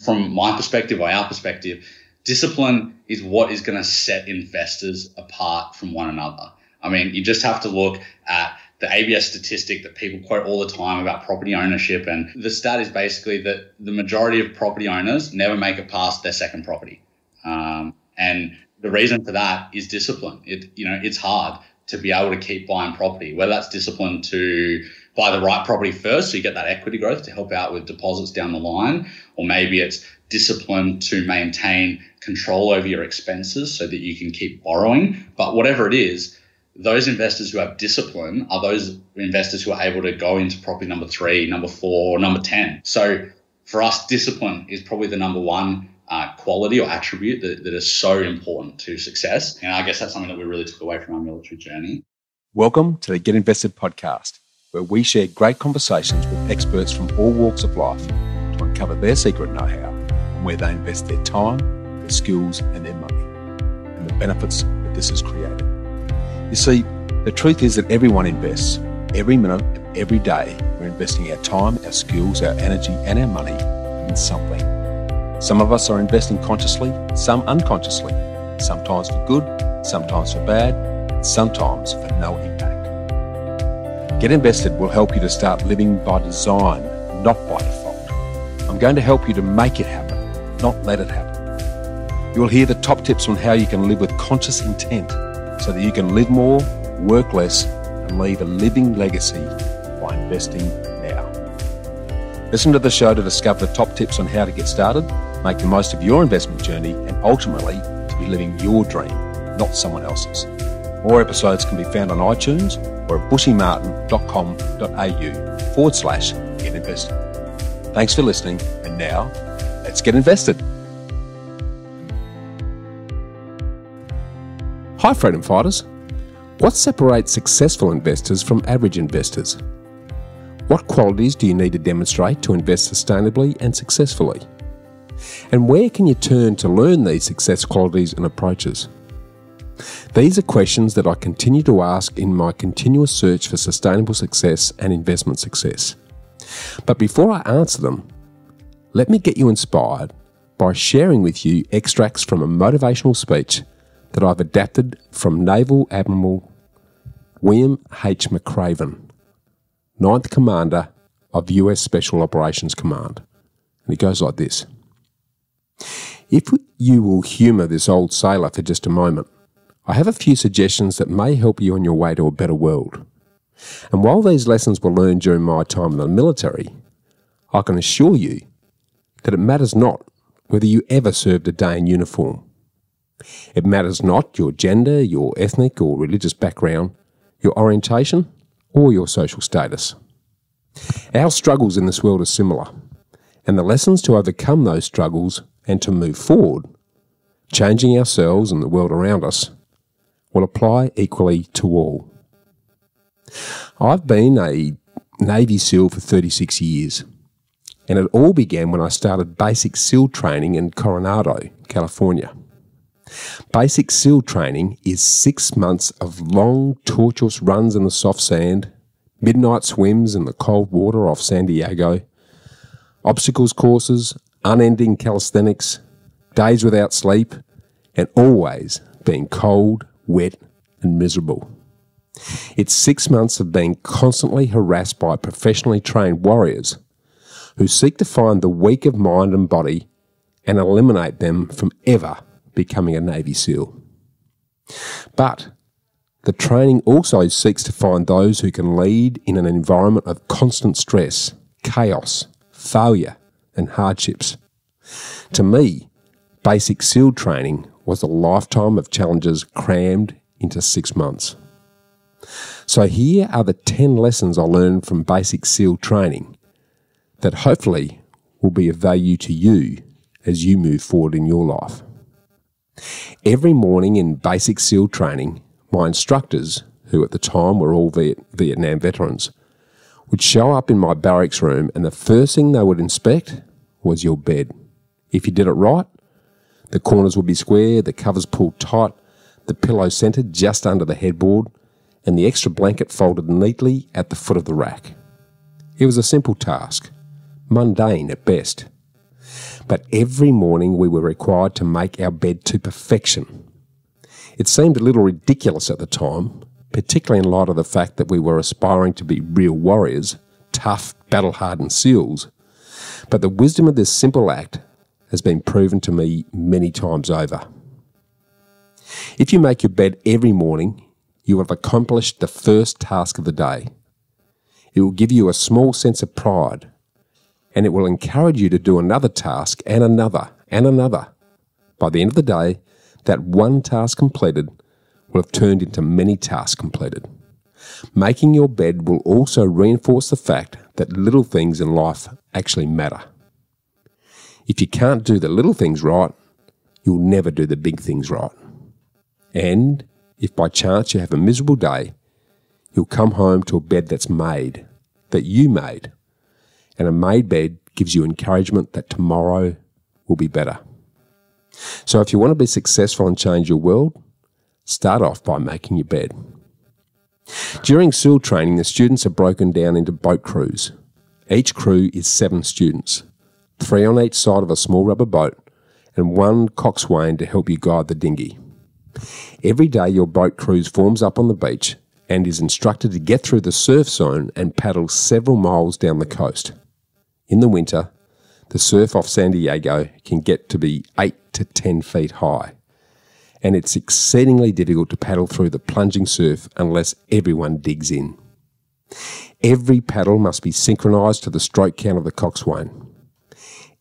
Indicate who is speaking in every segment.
Speaker 1: From my perspective or our perspective, discipline is what is going to set investors apart from one another. I mean, you just have to look at the ABS statistic that people quote all the time about property ownership. And the stat is basically that the majority of property owners never make it past their second property. And the reason for that is discipline. It's hard to be able to keep buying property, whether that's discipline to buy the right property first so you get that equity growth to help out with deposits down the line, or maybe it's discipline to maintain control over your expenses so that you can keep borrowing. But whatever it is, those investors who have discipline are those investors who are able to go into property number 3, number 4, or number 10. So for us, discipline is probably the number one quality or attribute that is so important to success. And I guess that's something that we really took away from our military journey.
Speaker 2: Welcome to the Get Invested podcast, where we share great conversations with experts from all walks of life to uncover their secret know-how and where they invest their time, their skills and their money, and the benefits that this has created. You see, the truth is that everyone invests. Every minute of every day, we're investing our time, our skills, our energy and our money in something. Some of us are investing consciously, some unconsciously, sometimes for good, sometimes for bad, and sometimes for no impact. Get Invested will help you to start living by design, not by default. I'm going to help you to make it happen, not let it happen. You will hear the top tips on how you can live with conscious intent so that you can live more, work less, and leave a living legacy by investing now. Listen to the show to discover the top tips on how to get started, make the most of your investment journey, and ultimately to be living your dream, not someone else's. More episodes can be found on iTunes or at bushymartin.com.au/get invested. Thanks for listening, and now let's get invested. Hi Freedom Fighters. What separates successful investors from average investors? What qualities do you need to demonstrate to invest sustainably and successfully? And where can you turn to learn these success qualities and approaches? These are questions that I continue to ask in my continuous search for sustainable success and investment success. But before I answer them, let me get you inspired by sharing with you extracts from a motivational speech that I've adapted from Naval Admiral William H. McRaven, 9th Commander of US Special Operations Command. And it goes like this. If you will humour this old sailor for just a moment, I have a few suggestions that may help you on your way to a better world. And while these lessons were learned during my time in the military, I can assure you that it matters not whether you ever served a day in uniform. It matters not your gender, your ethnic or religious background, your orientation, or your social status. Our struggles in this world are similar, and the lessons to overcome those struggles and to move forward, changing ourselves and the world around us, will apply equally to all. I've been a Navy SEAL for 36 years, and it all began when I started basic SEAL training in Coronado, California. Basic SEAL training is 6 months of long, tortuous runs in the soft sand, midnight swims in the cold water off San Diego, obstacles courses, unending calisthenics, days without sleep, and always being cold, wet, and miserable. It's 6 months of being constantly harassed by professionally trained warriors who seek to find the weak of mind and body and eliminate them from ever becoming a Navy SEAL. But the training also seeks to find those who can lead in an environment of constant stress, chaos, failure, and hardships. To me, basic SEAL training was a lifetime of challenges crammed into 6 months. So here are the 10 lessons I learned from basic SEAL training that hopefully will be of value to you as you move forward in your life. Every morning in basic SEAL training, my instructors, who at the time were all Vietnam veterans, would show up in my barracks room, and the first thing they would inspect was your bed. If you did it right, the corners would be square, the covers pulled tight, the pillow centred just under the headboard, and the extra blanket folded neatly at the foot of the rack. It was a simple task, mundane at best. But every morning we were required to make our bed to perfection. It seemed a little ridiculous at the time, particularly in light of the fact that we were aspiring to be real warriors, tough, battle-hardened SEALs. But the wisdom of this simple act has been proven to me many times over. If you make your bed every morning, you have accomplished the first task of the day. It will give you a small sense of pride, and it will encourage you to do another task and another and another. By the end of the day, that one task completed will have turned into many tasks completed. Making your bed will also reinforce the fact that little things in life actually matter. If you can't do the little things right, you'll never do the big things right. And if by chance you have a miserable day, you'll come home to a bed that's made, that you made. And a made bed gives you encouragement that tomorrow will be better. So if you want to be successful and change your world, start off by making your bed. During SEAL training, the students are broken down into boat crews. Each crew is 7 students, 3 on each side of a small rubber boat, and 1 coxswain to help you guide the dinghy. Every day your boat cruise forms up on the beach and is instructed to get through the surf zone and paddle several miles down the coast. In the winter, the surf off San Diego can get to be 8 to 10 feet high, and it's exceedingly difficult to paddle through the plunging surf unless everyone digs in. Every paddle must be synchronised to the stroke count of the coxswain.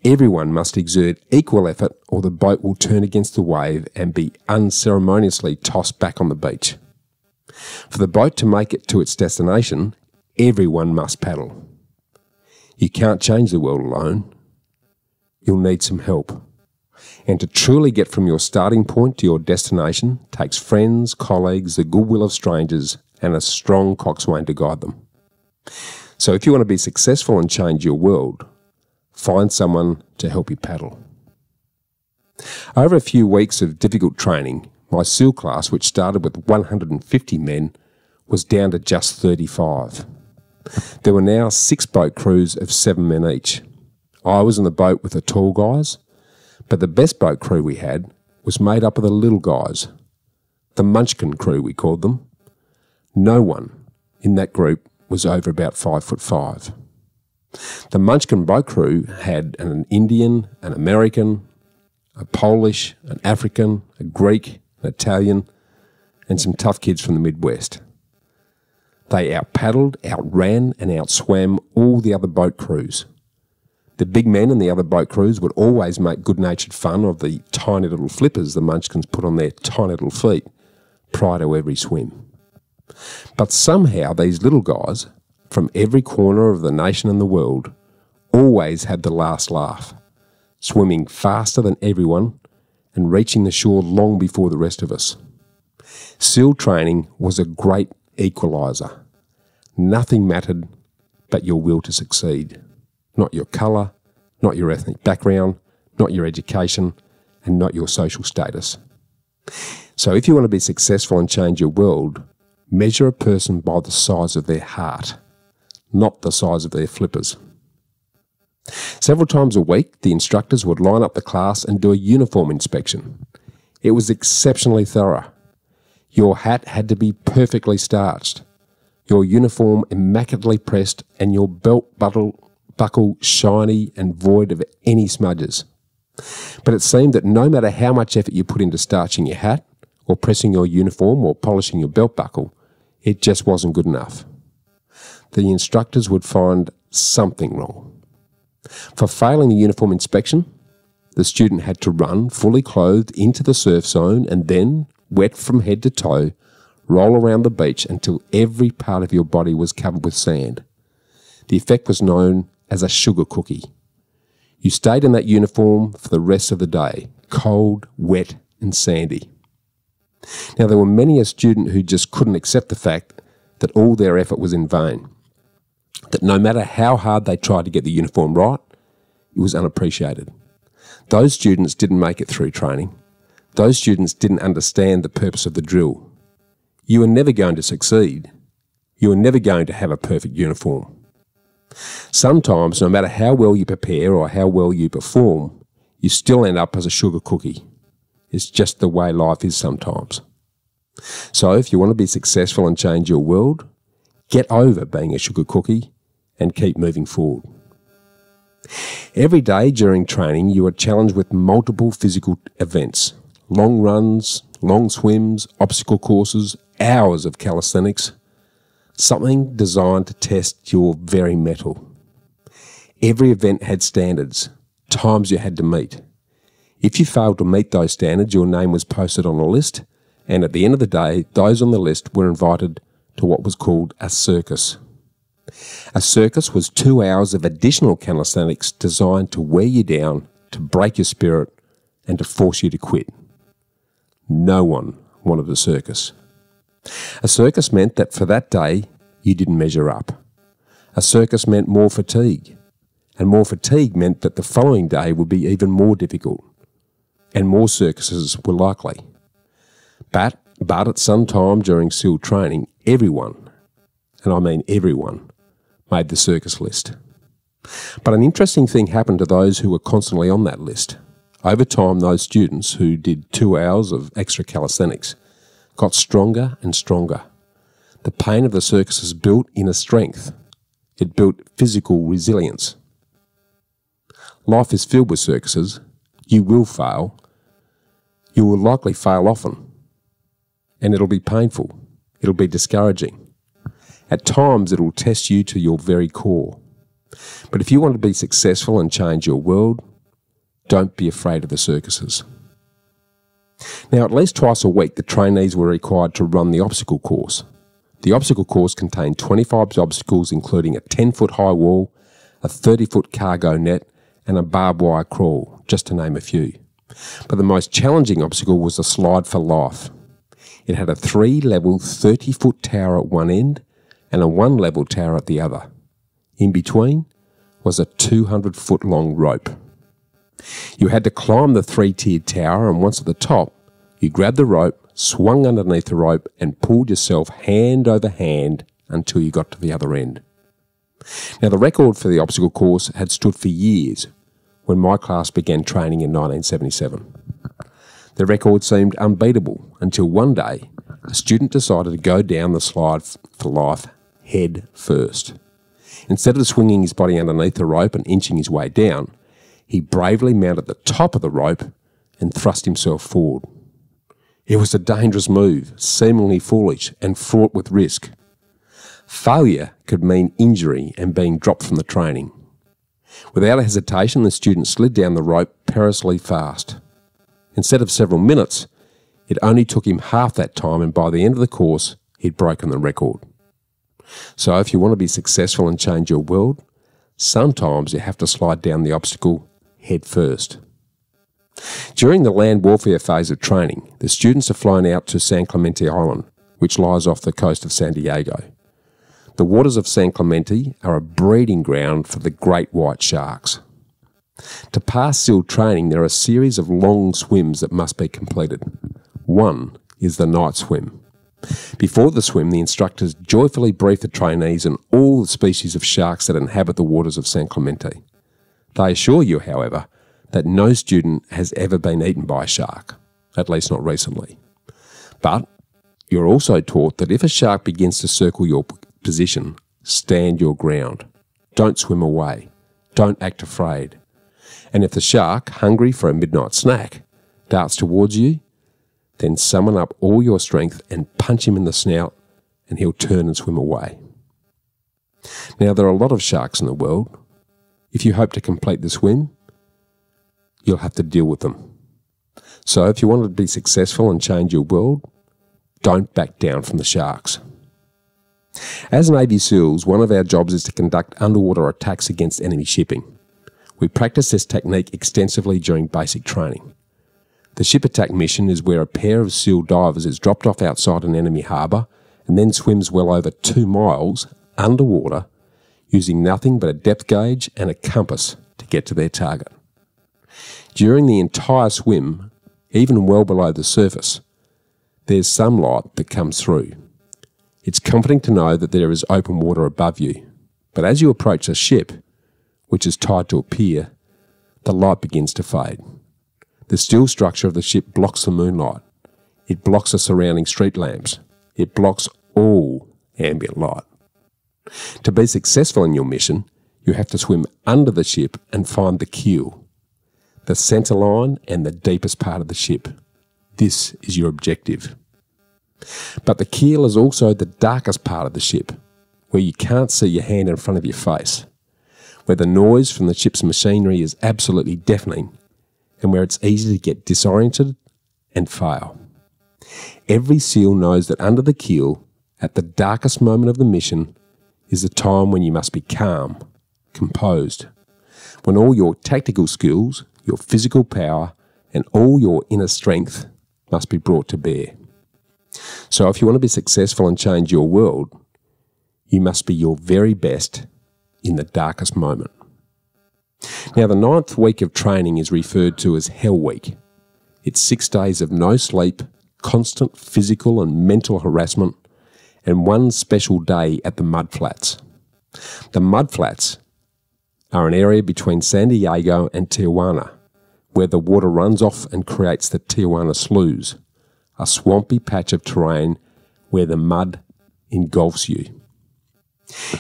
Speaker 2: Everyone must exert equal effort or the boat will turn against the wave and be unceremoniously tossed back on the beach. For the boat to make it to its destination, everyone must paddle. You can't change the world alone. You'll need some help. And to truly get from your starting point to your destination takes friends, colleagues, the goodwill of strangers, and a strong coxswain to guide them. So if you want to be successful and change your world, find someone to help you paddle. Over a few weeks of difficult training, my SEAL class, which started with 150 men, was down to just 35. There were now 6 boat crews of 7 men each. I was in the boat with the tall guys, but the best boat crew we had was made up of the little guys. The Munchkin crew, we called them. No one in that group was over about 5'5". The Munchkin boat crew had an Indian, an American, a Polish, an African, a Greek, an Italian, and some tough kids from the Midwest. They out-paddled, outran, and outswam all the other boat crews. The big men in the other boat crews would always make good-natured fun of the tiny little flippers the Munchkins put on their tiny little feet prior to every swim. But somehow these little guys, from every corner of the nation and the world, always had the last laugh, swimming faster than everyone and reaching the shore long before the rest of us. SEAL training was a great equaliser. Nothing mattered but your will to succeed. Not your colour, not your ethnic background, not your education, and not your social status. So if you want to be successful and change your world, measure a person by the size of their heart, not the size of their flippers. Several times a week, the instructors would line up the class and do a uniform inspection. It was exceptionally thorough. Your hat had to be perfectly starched, your uniform immaculately pressed, and your belt buckle shiny and void of any smudges. But it seemed that no matter how much effort you put into starching your hat, or pressing your uniform, or polishing your belt buckle, it just wasn't good enough. The instructors would find something wrong. For failing the uniform inspection, the student had to run fully clothed into the surf zone and then, wet from head to toe, roll around the beach until every part of your body was covered with sand. The effect was known as a sugar cookie. You stayed in that uniform for the rest of the day, cold, wet, and sandy. Now, there were many a student who just couldn't accept the fact that all their effort was in vain, that no matter how hard they tried to get the uniform right, it was unappreciated. Those students didn't make it through training. Those students didn't understand the purpose of the drill. You were never going to succeed. You were never going to have a perfect uniform. Sometimes, no matter how well you prepare or how well you perform, you still end up as a sugar cookie. It's just the way life is sometimes. So if you want to be successful and change your world, get over being a sugar cookie and keep moving forward. Every day during training, you are challenged with multiple physical events: long runs, long swims, obstacle courses, hours of calisthenics, something designed to test your very mettle. Every event had standards, times you had to meet. If you failed to meet those standards, your name was posted on a list, and at the end of the day, those on the list were invited to what was called a circus. A circus was 2 hours of additional calisthenics designed to wear you down, to break your spirit, and to force you to quit. No one wanted a circus. A circus meant that for that day, you didn't measure up. A circus meant more fatigue, and more fatigue meant that the following day would be even more difficult, and more circuses were likely. But at some time during SEAL training, everyone, and I mean everyone, made the circus list. But an interesting thing happened to those who were constantly on that list. Over time, those students who did 2 hours of extra calisthenics got stronger and stronger. The pain of the circuses built inner strength. It built physical resilience. Life is filled with circuses. You will fail. You will likely fail often. And it'll be painful. It'll be discouraging. At times, it'll test you to your very core. But if you want to be successful and change your world, don't be afraid of the circuses. Now, at least twice a week, the trainees were required to run the obstacle course. The obstacle course contained 25 obstacles, including a 10-foot high wall, a 30-foot cargo net, and a barbed wire crawl, just to name a few. But the most challenging obstacle was the slide for life. It had a 3-level 30-foot tower at one end and a 1-level tower at the other. In between was a 200-foot long rope. You had to climb the 3-tiered tower, and once at the top, you grabbed the rope, swung underneath the rope, and pulled yourself hand over hand until you got to the other end. Now, the record for the obstacle course had stood for years when my class began training in 1977. The record seemed unbeatable until one day a student decided to go down the slide for life head first. Instead of swinging his body underneath the rope and inching his way down, he bravely mounted the top of the rope and thrust himself forward. It was a dangerous move, seemingly foolish and fraught with risk. Failure could mean injury and being dropped from the training. Without hesitation, the student slid down the rope perilously fast. Instead of several minutes, it only took him half that time, and by the end of the course, he'd broken the record. So if you want to be successful and change your world, sometimes you have to slide down the obstacle head first. During the land warfare phase of training, the students are flown out to San Clemente Island, which lies off the coast of San Diego. The waters of San Clemente are a breeding ground for the great white sharks. To pass SEAL training, there are a series of long swims that must be completed. One is the night swim. Before the swim, the instructors joyfully brief the trainees on all the species of sharks that inhabit the waters of San Clemente. They assure you, however, that no student has ever been eaten by a shark, at least not recently. But you're also taught that if a shark begins to circle your position, stand your ground. Don't swim away. Don't act afraid. And if the shark, hungry for a midnight snack, darts towards you, then summon up all your strength and punch him in the snout, and he'll turn and swim away. Now, there are a lot of sharks in the world. If you hope to complete the swim, you'll have to deal with them. So if you want to be successful and change your world, don't back down from the sharks. As Navy SEALs, one of our jobs is to conduct underwater attacks against enemy shipping. We practice this technique extensively during basic training. The ship attack mission is where a pair of SEAL divers is dropped off outside an enemy harbour and then swims well over 2 miles underwater using nothing but a depth gauge and a compass to get to their target. During the entire swim, even well below the surface, there's some light that comes through. It's comforting to know that there is open water above you, but as you approach the ship, which is tied to a pier, the light begins to fade. The steel structure of the ship blocks the moonlight. It blocks the surrounding street lamps. It blocks all ambient light. To be successful in your mission, you have to swim under the ship and find the keel, the centre line and the deepest part of the ship. This is your objective. But the keel is also the darkest part of the ship, where you can't see your hand in front of your face, where the noise from the ship's machinery is absolutely deafening, and where it's easy to get disoriented and fail. Every SEAL knows that under the keel, at the darkest moment of the mission, is the time when you must be calm, composed, when all your tactical skills, your physical power, and all your inner strength must be brought to bear. So if you want to be successful and change your world, you must be your very best in the darkest moment. Now, the 9th week of training is referred to as Hell Week. It's 6 days of no sleep, constant physical and mental harassment, and one special day at the Mud Flats. The Mud Flats are an area between San Diego and Tijuana, where the water runs off and creates the Tijuana Sloughs, a swampy patch of terrain where the mud engulfs you.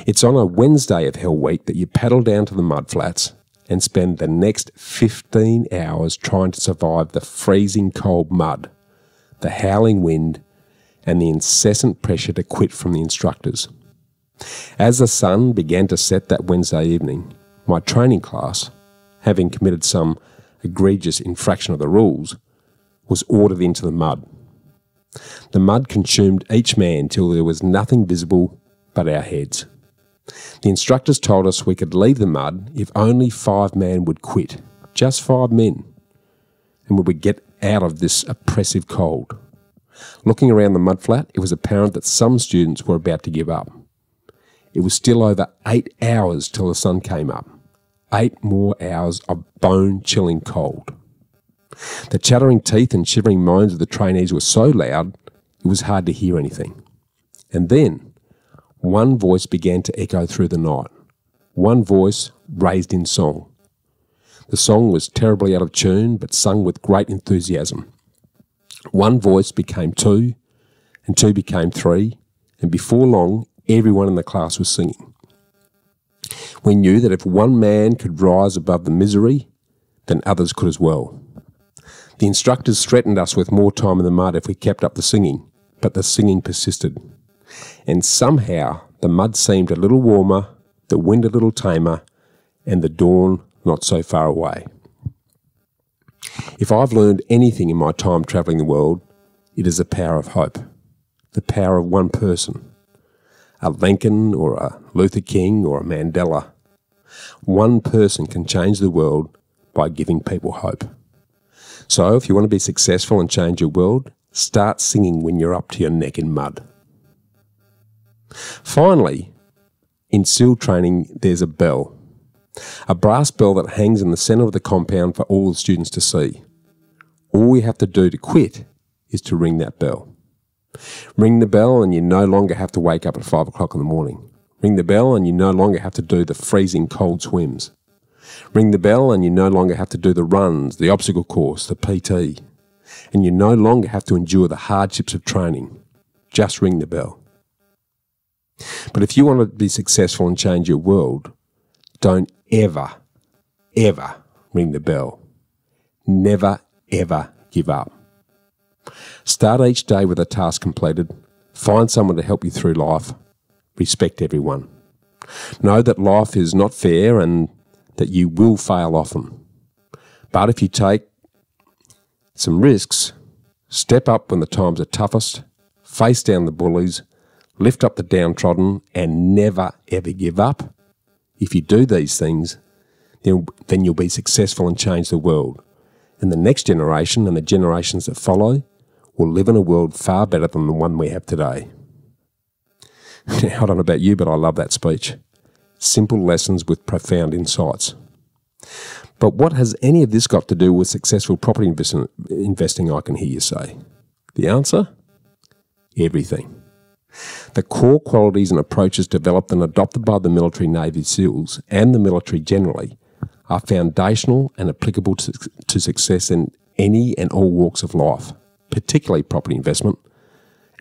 Speaker 2: It's on a Wednesday of Hell Week that you paddle down to the Mud Flats and spend the next 15 hours trying to survive the freezing cold mud, the howling wind, and the incessant pressure to quit from the instructors. As the sun began to set that Wednesday evening, my training class, having committed some egregious infraction of the rules, was ordered into the mud. The mud consumed each man till there was nothing visible but our heads. The instructors told us we could leave the mud if only 5 men would quit, just 5 men, and we would get out of this oppressive cold. Looking around the mud flat, it was apparent that some students were about to give up. It was still over 8 hours till the sun came up. 8 more hours of bone-chilling cold. The chattering teeth and shivering moans of the trainees were so loud, it was hard to hear anything. And then, one voice began to echo through the night. One voice raised in song. The song was terribly out of tune, but sung with great enthusiasm. One voice became 2, and 2 became 3, and before long, everyone in the class was singing. We knew that if one man could rise above the misery, then others could as well. The instructors threatened us with more time in the mud if we kept up the singing, but the singing persisted. And somehow the mud seemed a little warmer, the wind a little tamer, and the dawn not so far away. If I've learned anything in my time travelling the world, it is the power of hope, the power of one person, a Lincoln or a Luther King or a Mandela. One person can change the world by giving people hope. So if you want to be successful and change your world, start singing when you're up to your neck in mud. Finally, in SEAL training, there's a bell. A brass bell that hangs in the centre of the compound for all the students to see. All we have to do to quit is to ring that bell. Ring the bell and you no longer have to wake up at 5 o'clock in the morning. Ring the bell and you no longer have to do the freezing cold swims. Ring the bell and you no longer have to do the runs, the obstacle course, the PT. And you no longer have to endure the hardships of training. Just ring the bell. But if you want to be successful and change your world, don't ever ring the bell. Never, ever give up. Start each day with a task completed. Find someone to help you through life. Respect everyone. Know that life is not fair and that you will fail often. But if you take some risks, step up when the times are toughest, face down the bullies, lift up the downtrodden, and never ever give up, if you do these things, then you'll be successful and change the world. And the next generation and the generations that follow will live in a world far better than the one we have today. Now, I don't know about you, but I love that speech. Simple lessons with profound insights. But what has any of this got to do with successful property investing, I can hear you say? The answer? Everything. The core qualities and approaches developed and adopted by the military Navy SEALs and the military generally are foundational and applicable to success in any and all walks of life, particularly property investment,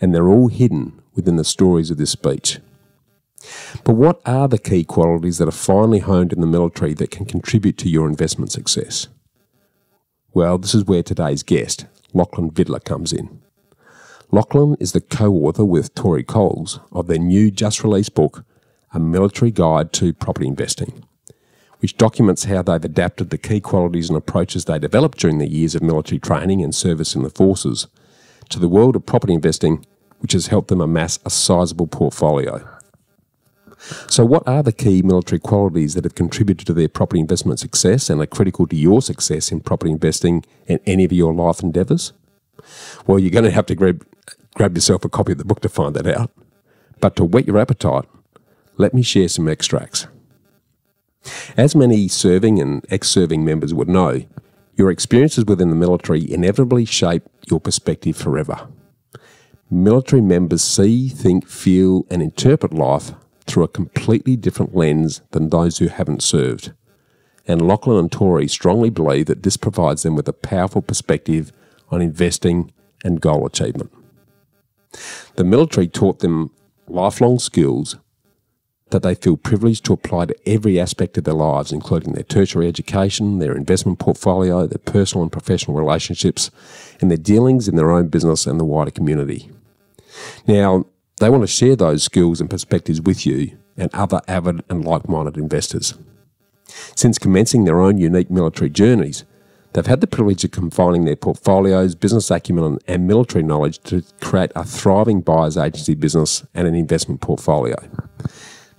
Speaker 2: and they're all hidden within the stories of this speech. But what are the key qualities that are finely honed in the military that can contribute to your investment success? Well, this is where today's guest, Lachlan Vidler, comes in. Lachlan is the co-author with Tori Coles of their new just-released book, A Military Guide to Property Investing, which documents how they've adapted the key qualities and approaches they developed during their years of military training and service in the forces to the world of property investing, which has helped them amass a sizable portfolio. So what are the key military qualities that have contributed to their property investment success and are critical to your success in property investing and any of your life endeavours? Well, you're going to have to grab yourself a copy of the book to find that out. But to whet your appetite, let me share some extracts. As many serving and ex-serving members would know, your experiences within the military inevitably shape your perspective forever. Military members see, think, feel and interpret life through a completely different lens than those who haven't served. And Lachlan and Tori strongly believe that this provides them with a powerful perspective on investing and goal achievement. The military taught them lifelong skills that they feel privileged to apply to every aspect of their lives, including their tertiary education, their investment portfolio, their personal and professional relationships, and their dealings in their own business and the wider community. Now, they want to share those skills and perspectives with you and other avid and like-minded investors. Since commencing their own unique military journeys, they've had the privilege of combining their portfolios, business acumen and military knowledge to create a thriving buyer's agency business and an investment portfolio.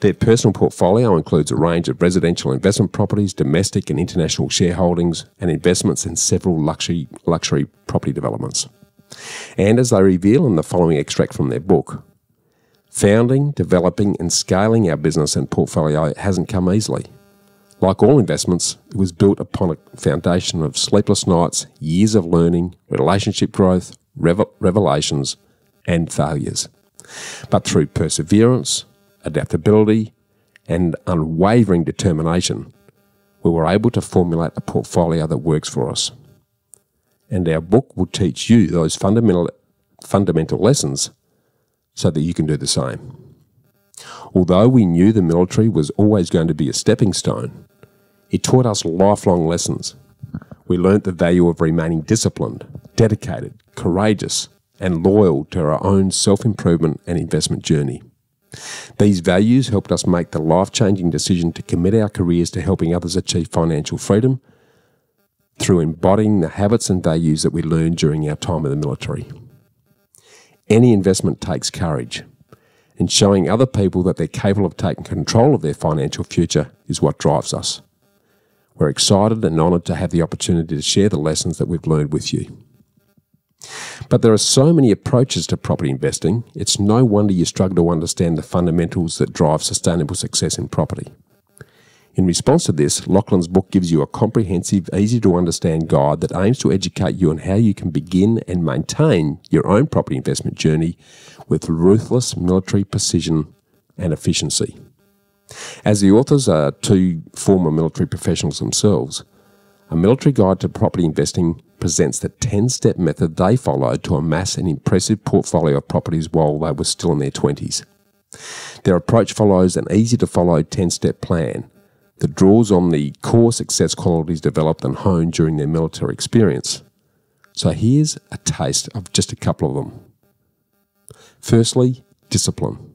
Speaker 2: Their personal portfolio includes a range of residential investment properties, domestic and international shareholdings, and investments in several luxury property developments. And as they reveal in the following extract from their book, founding, developing and scaling our business and portfolio hasn't come easily. Like all investments, it was built upon a foundation of sleepless nights, years of learning, relationship growth, revelations and failures. But through perseverance, adaptability and unwavering determination, we were able to formulate a portfolio that works for us. And our book will teach you those fundamental lessons so that you can do the same. Although we knew the military was always going to be a stepping stone, it taught us lifelong lessons. We learnt the value of remaining disciplined, dedicated, courageous, and loyal to our own self-improvement and investment journey. These values helped us make the life-changing decision to commit our careers to helping others achieve financial freedom through embodying the habits and values that we learned during our time in the military. Any investment takes courage, and showing other people that they're capable of taking control of their financial future is what drives us. We're excited and honoured to have the opportunity to share the lessons that we've learned with you. But there are so many approaches to property investing, it's no wonder you struggle to understand the fundamentals that drive sustainable success in property. In response to this, Lachlan's book gives you a comprehensive, easy-to-understand guide that aims to educate you on how you can begin and maintain your own property investment journey with ruthless military precision and efficiency. As the authors are two former military professionals themselves, A Military Guide to Property Investing presents the 10-step method they followed to amass an impressive portfolio of properties while they were still in their 20s. Their approach follows an easy-to-follow 10-step plan that draws on the core success qualities developed and honed during their military experience. So here's a taste of just a couple of them. Firstly, discipline.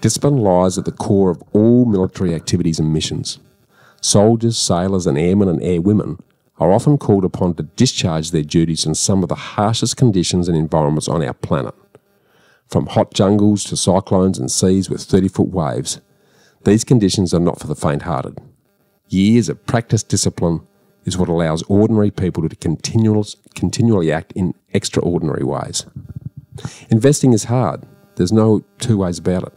Speaker 2: Discipline lies at the core of all military activities and missions. Soldiers, sailors and airmen and airwomen are often called upon to discharge their duties in some of the harshest conditions and environments on our planet. From hot jungles to cyclones and seas with 30-foot waves, these conditions are not for the faint-hearted. Years of practiced discipline is what allows ordinary people to continually act in extraordinary ways. Investing is hard. There's no two ways about it.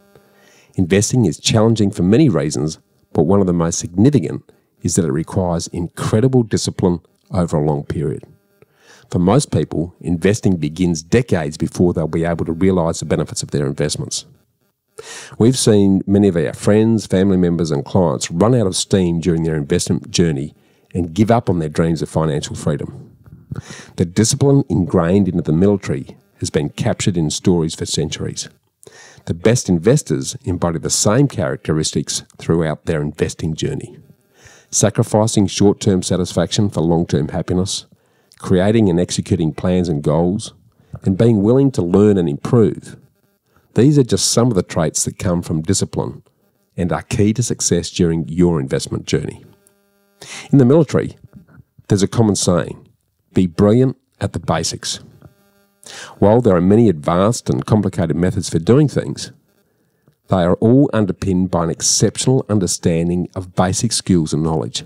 Speaker 2: Investing is challenging for many reasons, but one of the most significant is that it requires incredible discipline over a long period. For most people, investing begins decades before they'll be able to realise the benefits of their investments. We've seen many of our friends, family members and clients run out of steam during their investment journey and give up on their dreams of financial freedom. The discipline ingrained into the military has been captured in stories for centuries. The best investors embody the same characteristics throughout their investing journey. Sacrificing short-term satisfaction for long-term happiness, creating and executing plans and goals, and being willing to learn and improve. These are just some of the traits that come from discipline and are key to success during your investment journey. In the military, there's a common saying, be brilliant at the basics. While there are many advanced and complicated methods for doing things, they are all underpinned by an exceptional understanding of basic skills and knowledge.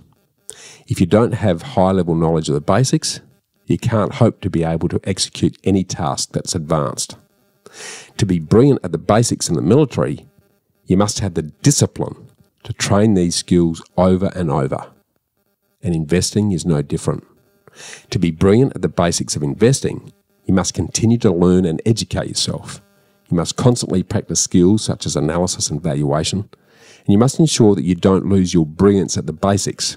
Speaker 2: If you don't have high-level knowledge of the basics, you can't hope to be able to execute any task that's advanced. To be brilliant at the basics in the military, you must have the discipline to train these skills over and over. And investing is no different. To be brilliant at the basics of investing, you must continue to learn and educate yourself. You must constantly practice skills such as analysis and valuation, and you must ensure that you don't lose your brilliance at the basics,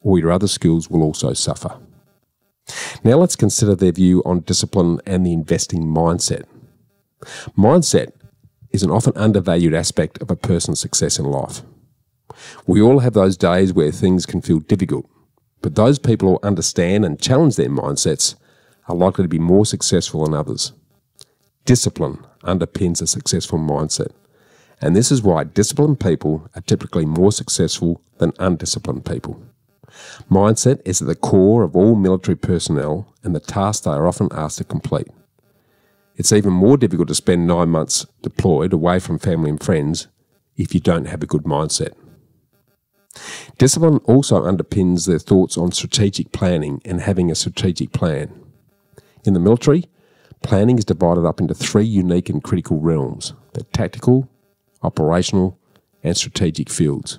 Speaker 2: or your other skills will also suffer. Now let's consider their view on discipline and the investing mindset. Mindset is an often undervalued aspect of a person's success in life. We all have those days where things can feel difficult, but those people who understand and challenge their mindsets are likely to be more successful than others. Discipline underpins a successful mindset, and this is why disciplined people are typically more successful than undisciplined people. Mindset is at the core of all military personnel and the tasks they are often asked to complete. It's even more difficult to spend 9 months deployed away from family and friends if you don't have a good mindset. Discipline also underpins their thoughts on strategic planning and having a strategic plan. In the military, planning is divided up into 3 unique and critical realms: the tactical, operational, and strategic fields.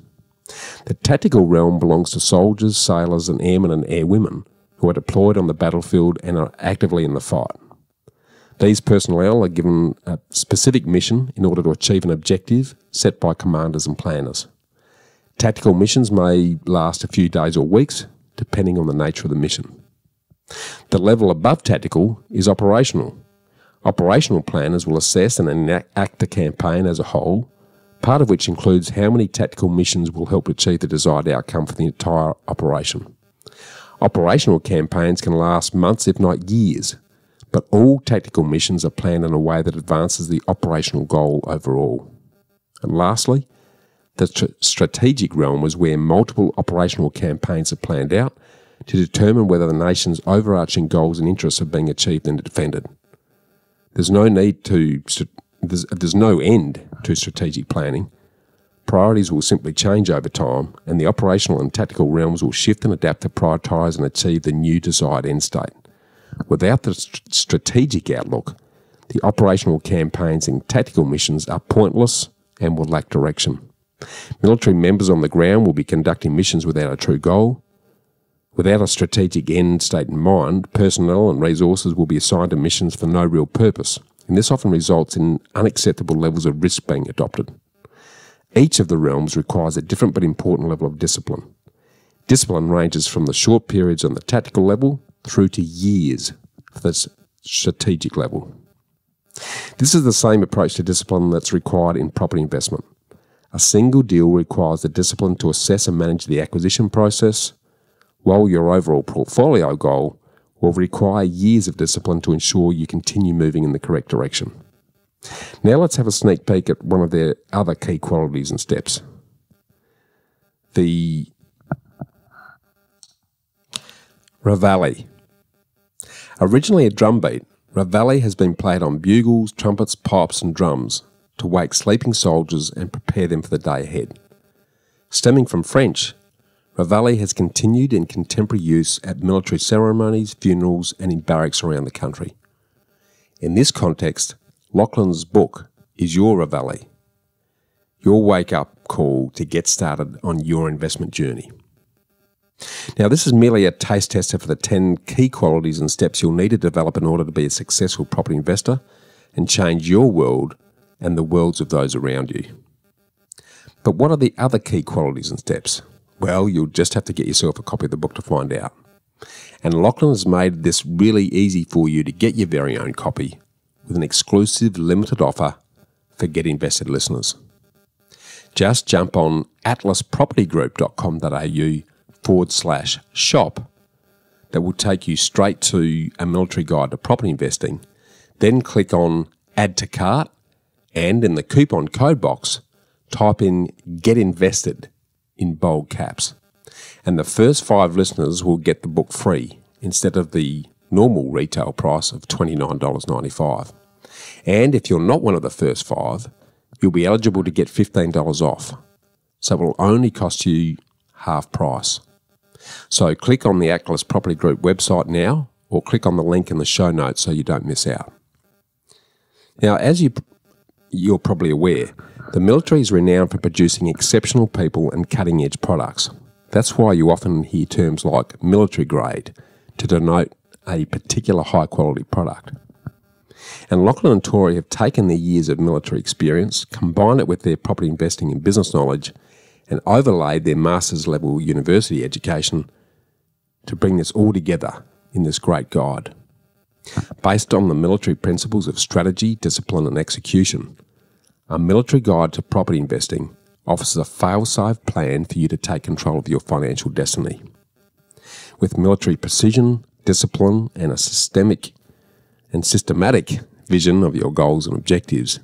Speaker 2: The tactical realm belongs to soldiers, sailors, and airmen and airwomen who are deployed on the battlefield and are actively in the fight. These personnel are given a specific mission in order to achieve an objective set by commanders and planners. Tactical missions may last a few days or weeks, depending on the nature of the mission. The level above tactical is operational. Operational planners will assess and enact the campaign as a whole, part of which includes how many tactical missions will help achieve the desired outcome for the entire operation. Operational campaigns can last months, if not years, but all tactical missions are planned in a way that advances the operational goal overall. And lastly, the strategic realm is where multiple operational campaigns are planned out to determine whether the nation's overarching goals and interests are being achieved and defended. There's no end to strategic planning. Priorities will simply change over time, and the operational and tactical realms will shift and adapt to prioritise and achieve the new desired end state. Without the strategic outlook, the operational campaigns and tactical missions are pointless and will lack direction. Military members on the ground will be conducting missions without a true goal. Without a strategic end state in mind, personnel and resources will be assigned to missions for no real purpose, and this often results in unacceptable levels of risk being adopted. Each of the realms requires a different but important level of discipline. Discipline ranges from the short periods on the tactical level through to years for the strategic level. This is the same approach to discipline that's required in property investment. A single deal requires the discipline to assess and manage the acquisition process, while your overall portfolio goal will require years of discipline to ensure you continue moving in the correct direction. Now let's have a sneak peek at one of their other key qualities and steps. The Reveille. Originally a drum beat, Reveille has been played on bugles, trumpets, pipes and drums to wake sleeping soldiers and prepare them for the day ahead. Stemming from French, Reveille has continued in contemporary use at military ceremonies, funerals and in barracks around the country. In this context, Lachlan's book is your Reveille, your wake-up call to get started on your investment journey. Now, this is merely a taste tester for the 10 key qualities and steps you'll need to develop in order to be a successful property investor and change your world and the worlds of those around you. But what are the other key qualities and steps? Well, you'll just have to get yourself a copy of the book to find out. And Lachlan has made this really easy for you to get your very own copy with an exclusive limited offer for Get Invested listeners. Just jump on atlaspropertygroup.com.au/shop. That will take you straight to a military guide to property investing. Then click on Add to Cart, and in the coupon code box, type in Get Invested in bold caps. And the first 5 listeners will get the book free instead of the normal retail price of $29.95. And if you're not one of the first 5, you'll be eligible to get $15 off. So it will only cost you half price. So click on the Atlas Property Group website now, or click on the link in the show notes so you don't miss out. Now, as you're probably aware, the military is renowned for producing exceptional people and cutting-edge products. That's why you often hear terms like military grade to denote a particular high-quality product. And Lachlan and Tori have taken their years of military experience, combined it with their property investing and business knowledge, and overlaid their master's level university education to bring this all together in this great guide. Based on the military principles of strategy, discipline and execution, a military guide to property investing offers a fail-safe plan for you to take control of your financial destiny. With military precision, discipline and a systematic vision of your goals and objectives,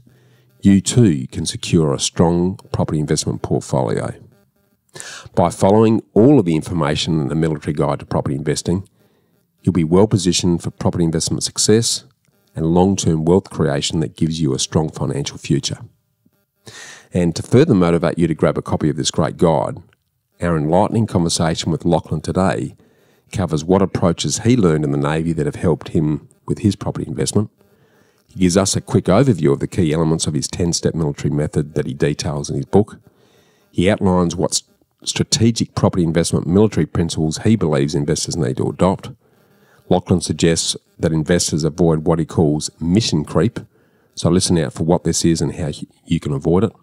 Speaker 2: you too can secure a strong property investment portfolio. By following all of the information in the Military Guide to Property Investing, you'll be well positioned for property investment success and long-term wealth creation that gives you a strong financial future. And to further motivate you to grab a copy of this great guide, our enlightening conversation with Lachlan today covers what approaches he learned in the Navy that have helped him with his property investment. He gives us a quick overview of the key elements of his 10-step military method that he details in his book. He outlines what strategic property investment military principles he believes investors need to adopt. Lachlan suggests that investors avoid what he calls mission creep, so listen out for what this is and how you can avoid it.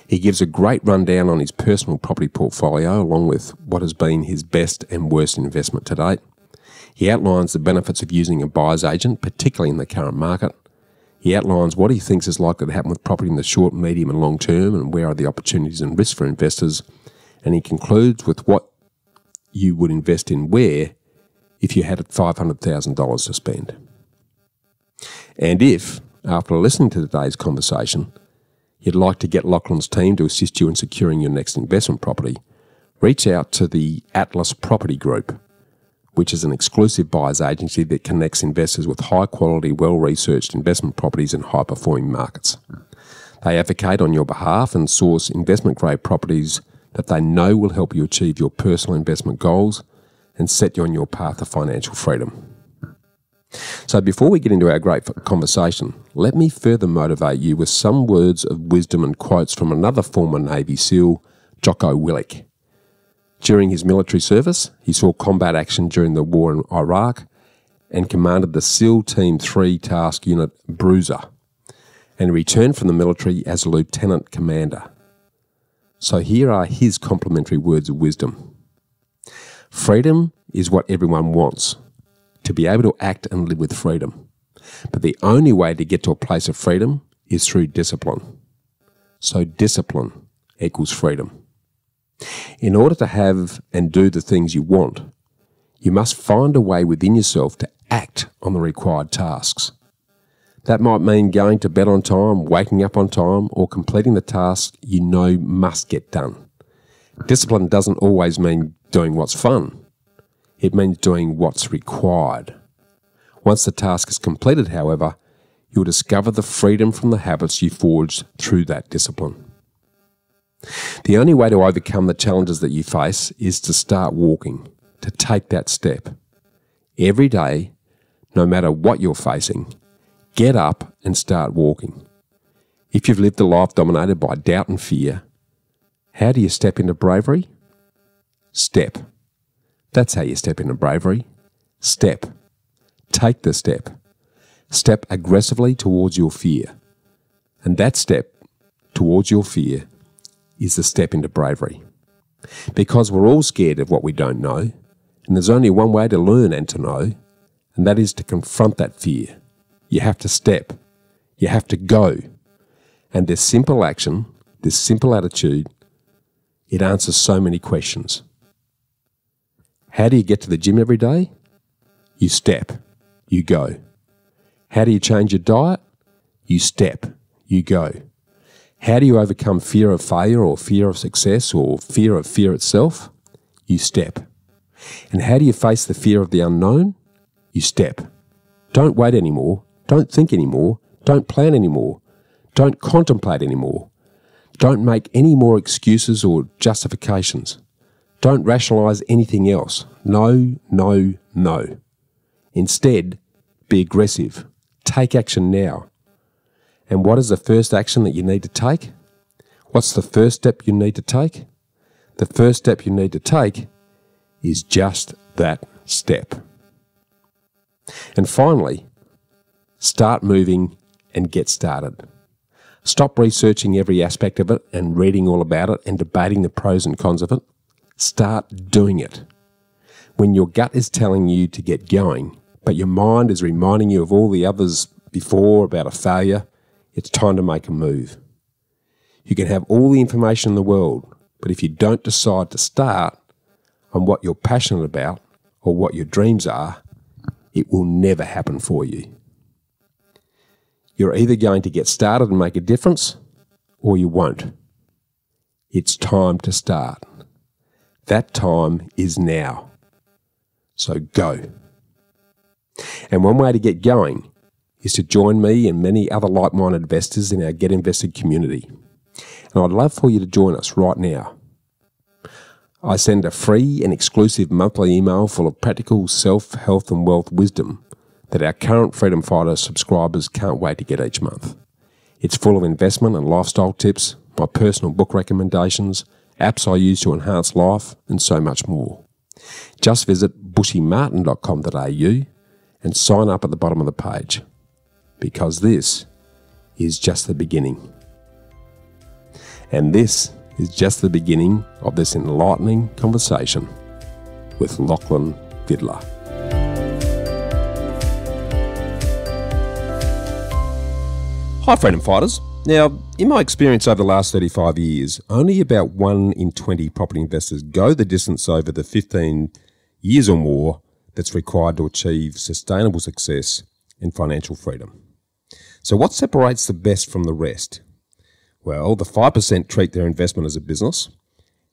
Speaker 2: He gives a great rundown on his personal property portfolio, along with what has been his best and worst investment to date. He outlines the benefits of using a buyer's agent, particularly in the current market. He outlines what he thinks is likely to happen with property in the short, medium and long term, and where are the opportunities and risks for investors. And he concludes with what you would invest in where if you had $500,000 to spend. And if, after listening to today's conversation, you'd like to get Lachlan's team to assist you in securing your next investment property, reach out to the Atlas Property Group, which is an exclusive buyer's agency that connects investors with high-quality, well-researched investment properties in high-performing markets. They advocate on your behalf and source investment-grade properties that they know will help you achieve your personal investment goals and set you on your path to financial freedom. So before we get into our great conversation, let me further motivate you with some words of wisdom and quotes from another former Navy SEAL, Jocko Willink. During his military service, he saw combat action during the war in Iraq and commanded the SEAL Team 3 Task Unit Bruiser, and returned from the military as a lieutenant commander. So here are his complimentary words of wisdom. Freedom is what everyone wants, to be able to act and live with freedom. But the only way to get to a place of freedom is through discipline. So discipline equals freedom. In order to have and do the things you want, you must find a way within yourself to act on the required tasks. That might mean going to bed on time, waking up on time, or completing the task you know must get done. Discipline doesn't always mean doing what's fun. It means doing what's required. Once the task is completed, however, you'll discover the freedom from the habits you forged through that discipline. The only way to overcome the challenges that you face is to start walking, to take that step. Every day, no matter what you're facing, get up and start walking. If you've lived a life dominated by doubt and fear, how do you step into bravery? Step. That's how you step into bravery. Step. Take the step. Step aggressively towards your fear. And that step towards your fear is the step into bravery. Because we're all scared of what we don't know, And there's only one way to learn and to know, and that is to confront that fear. You have to step. You have to go. And this simple action, this simple attitude, it answers so many questions. How do you get to the gym every day? You step. You go. How do you change your diet? You step. You go. How do you overcome fear of failure or fear of success or fear of fear itself? You step. And how do you face the fear of the unknown? You step. Don't wait anymore. Don't think anymore. Don't plan anymore. Don't contemplate anymore. Don't make any more excuses or justifications. Don't rationalise anything else. No, no, no. Instead, be aggressive. Take action now. And what is the first action that you need to take? What's the first step you need to take? The first step you need to take is just that step. And finally, start moving and get started. Stop researching every aspect of it and reading all about it and debating the pros and cons of it. Start doing it. When your gut is telling you to get going, but your mind is reminding you of all the others before about a failure, it's time to make a move. You can have all the information in the world, but if you don't decide to start on what you're passionate about or what your dreams are, it will never happen for you. You're either going to get started and make a difference, or you won't. It's time to start. That time is now. So go. And one way to get going is to join me and many other like-minded investors in our Get Invested community. And I'd love for you to join us right now. I send a free and exclusive monthly email full of practical self, health and wealth wisdom that our current Freedom Fighter subscribers can't wait to get each month. It's full of investment and lifestyle tips, my personal book recommendations, apps I use to enhance life, and so much more. Just visit bushymartin.com.au and sign up at the bottom of the page, because this is just the beginning. And this is just the beginning of this enlightening conversation with Lachlan Vidler. Hi Freedom Fighters. Now, in my experience over the last 35 years, only about 1 in 20 property investors go the distance over the 15 years or more that's required to achieve sustainable success and financial freedom. So what separates the best from the rest? Well, the 5% treat their investment as a business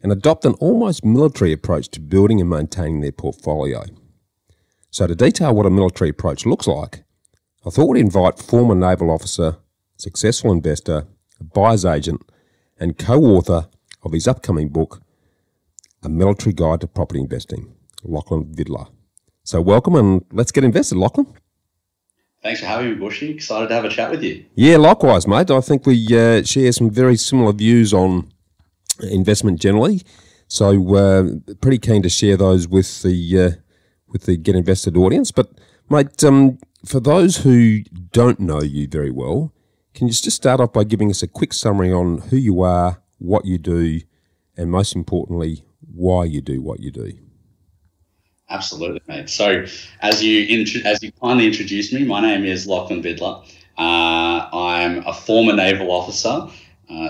Speaker 2: and adopt an almost military approach to building and maintaining their portfolio. So to detail what a military approach looks like, I thought we'd invite former naval officer, successful investor, a buyer's agent, and co-author of his upcoming book, A Military Guide to Property Investing, Lachlan Vidler. So welcome, and let's get invested, Lachlan.
Speaker 1: Thanks for having me, Bushy. Excited to have a chat with you.
Speaker 2: Yeah, likewise, mate. I think we share some very similar views on investment generally. So pretty keen to share those with the Get Invested audience. But, mate, for those who don't know you very well, can you just start off by giving us a quick summary on who you are, what you do, and most importantly, why you do what you do?
Speaker 1: Absolutely, mate. So as you kindly introduced me, my name is Lachlan Vidler. I'm a former naval officer,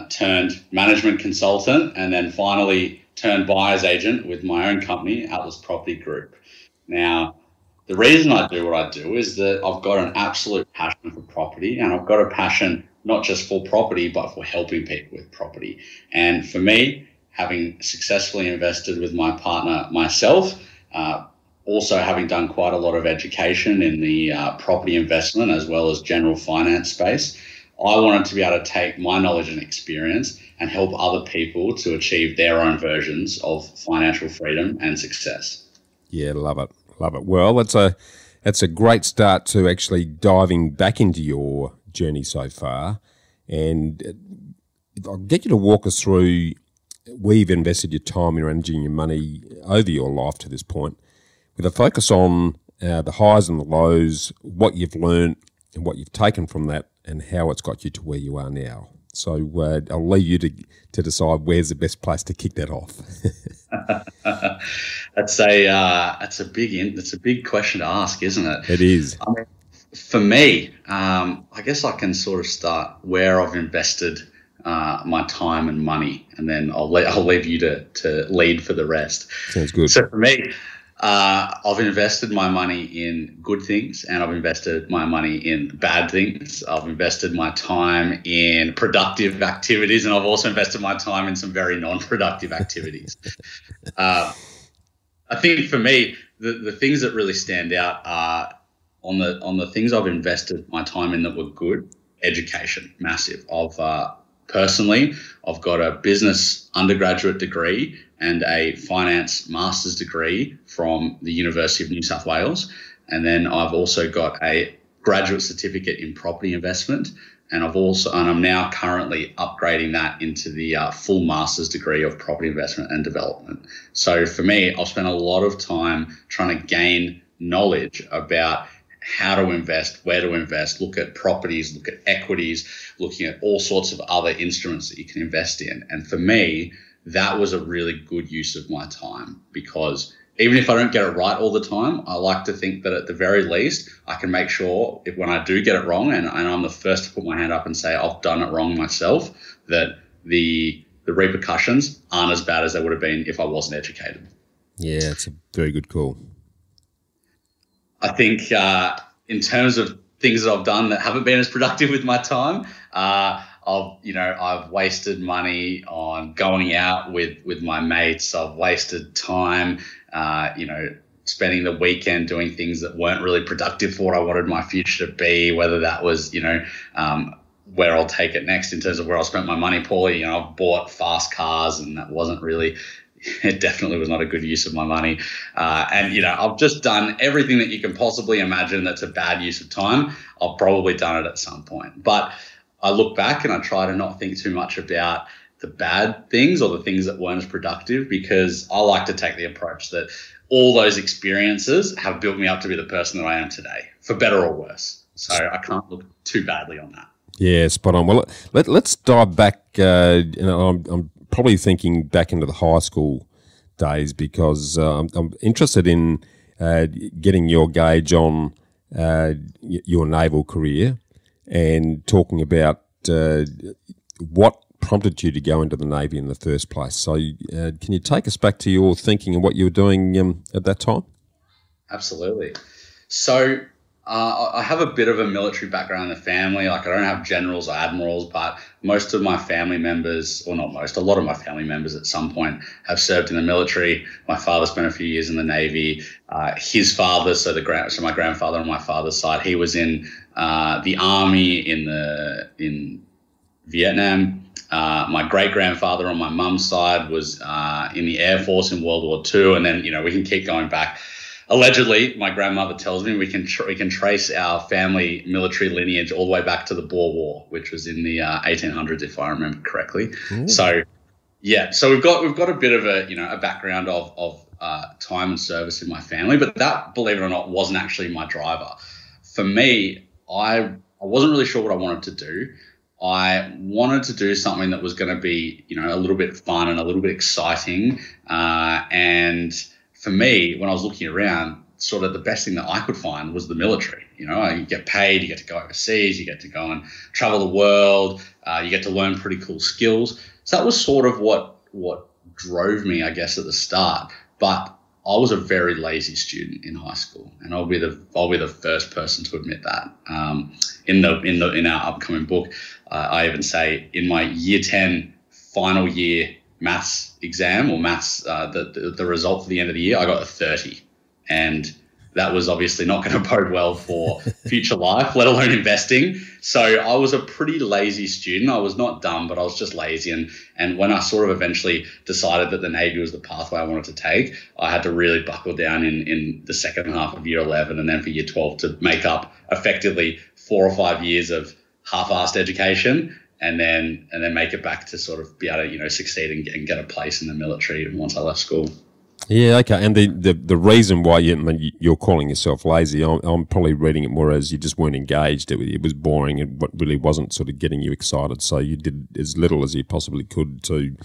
Speaker 1: turned management consultant, and then finally turned buyer's agent with my own company, Atlas Property Group. Now, the reason I do what I do is that I've got an absolute passion for property, and I've got a passion not just for property, but for helping people with property. And for me, having successfully invested with my partner myself, also having done quite a lot of education in the property investment as well as general finance space, I wanted to be able to take my knowledge and experience and help other people to achieve their own versions of financial freedom and success. Yeah,
Speaker 2: love it. Love it. Well, that's a great start to actually diving back into your journey so far. And I'll get you to walk us through where you've invested your time, your energy, and your money over your life to this point, with a focus on the highs and the lows, what you've learned and what you've taken from that, and how it's got you to where you are now. So I'll leave you to decide where's the best place to kick that off.
Speaker 1: That's a big question to ask, isn't it?
Speaker 2: It is.
Speaker 1: I mean, for me, I guess I can sort of start where I've invested my time and money, and then I'll leave you to lead for the rest.
Speaker 2: Sounds good.
Speaker 1: So for me, I've invested my money in good things, and I've invested my money in bad things. I've invested my time in productive activities, and I've also invested my time in some very non-productive activities. I think for me, the things that really stand out are on the things I've invested my time in that were good. Education, massive. Personally, I've got a business undergraduate degree and a finance master's degree from the University of New South Wales. And then I've also got a graduate certificate in property investment. And I'm now currently upgrading that into the full master's degree of property investment and development. So for me, I've spent a lot of time trying to gain knowledge about how to invest, where to invest, look at properties, look at equities, looking at all sorts of other instruments that you can invest in. And for me, that was a really good use of my time, because even if I don't get it right all the time, I like to think that at the very least, I can make sure when I do get it wrong, and I'm the first to put my hand up and say I've done it wrong myself, that the repercussions aren't as bad as they would have been if I wasn't educated.
Speaker 2: Yeah, it's a very good call.
Speaker 1: I think in terms of things that I've done that haven't been as productive with my time, I've wasted money on going out with my mates. I've wasted time, spending the weekend doing things that weren't really productive for what I wanted my future to be, whether that was, where I'll take it next in terms of where I spent my money poorly. I've bought fast cars, and that wasn't really – it definitely was not a good use of my money. I've just done everything that you can possibly imagine that's a bad use of time. I've probably done it at some point. But I look back and I try to not think too much about the bad things or the things that weren't as productive, because I like to take the approach that all those experiences have built me up to be the person that I am today, for better or worse. So I can't look too badly on that.
Speaker 2: Yeah, spot on. Well, let's dive back. I'm probably thinking back into the high school days, because I'm interested in getting your gauge on your naval career and talking about what prompted you to go into the Navy in the first place. So can you take us back to your thinking and what you were doing at that time?
Speaker 1: Absolutely. So I have a bit of a military background in the family. Like, I don't have generals or admirals, but most of my family members, or not most, a lot of my family members at some point have served in the military. My father spent a few years in the Navy. His father, so my grandfather on my father's side, he was in the Army in Vietnam. My great-grandfather on my mum's side was in the Air Force in World War II. And then, we can keep going back. Allegedly, my grandmother tells me we can trace our family military lineage all the way back to the Boer War, which was in the 1800s, if I remember correctly. Mm. So we've got a bit of a background of time and service in my family, but that, believe it or not, wasn't actually my driver. For me, I wasn't really sure what I wanted to do. I wanted to do something that was going to be, a little bit fun and a little bit exciting, and for me, when I was looking around, sort of the best thing that I could find was the military. You get paid, you get to go overseas, you get to go and travel the world, you get to learn pretty cool skills. So that was sort of what drove me, I guess, at the start. But I was a very lazy student in high school, and I'll be the first person to admit that. In our upcoming book, I even say in my year 10 final year maths exam, or maths, the result for the end of the year, I got a 30. And that was obviously not going to bode well for future life, let alone investing. So I was a pretty lazy student. I was not dumb, but I was just lazy. And when I sort of eventually decided that the Navy was the pathway I wanted to take, I had to really buckle down in the second half of year 11 and then for year 12 to make up effectively 4 or 5 years of half-assed education, and then make it back to sort of be able to, succeed and get a place in the military once I left school.
Speaker 2: Yeah, okay. And the reason why you're calling yourself lazy, I'm probably reading it more as you just weren't engaged. It was boring and what really wasn't sort of getting you excited. So you did as little as you possibly could to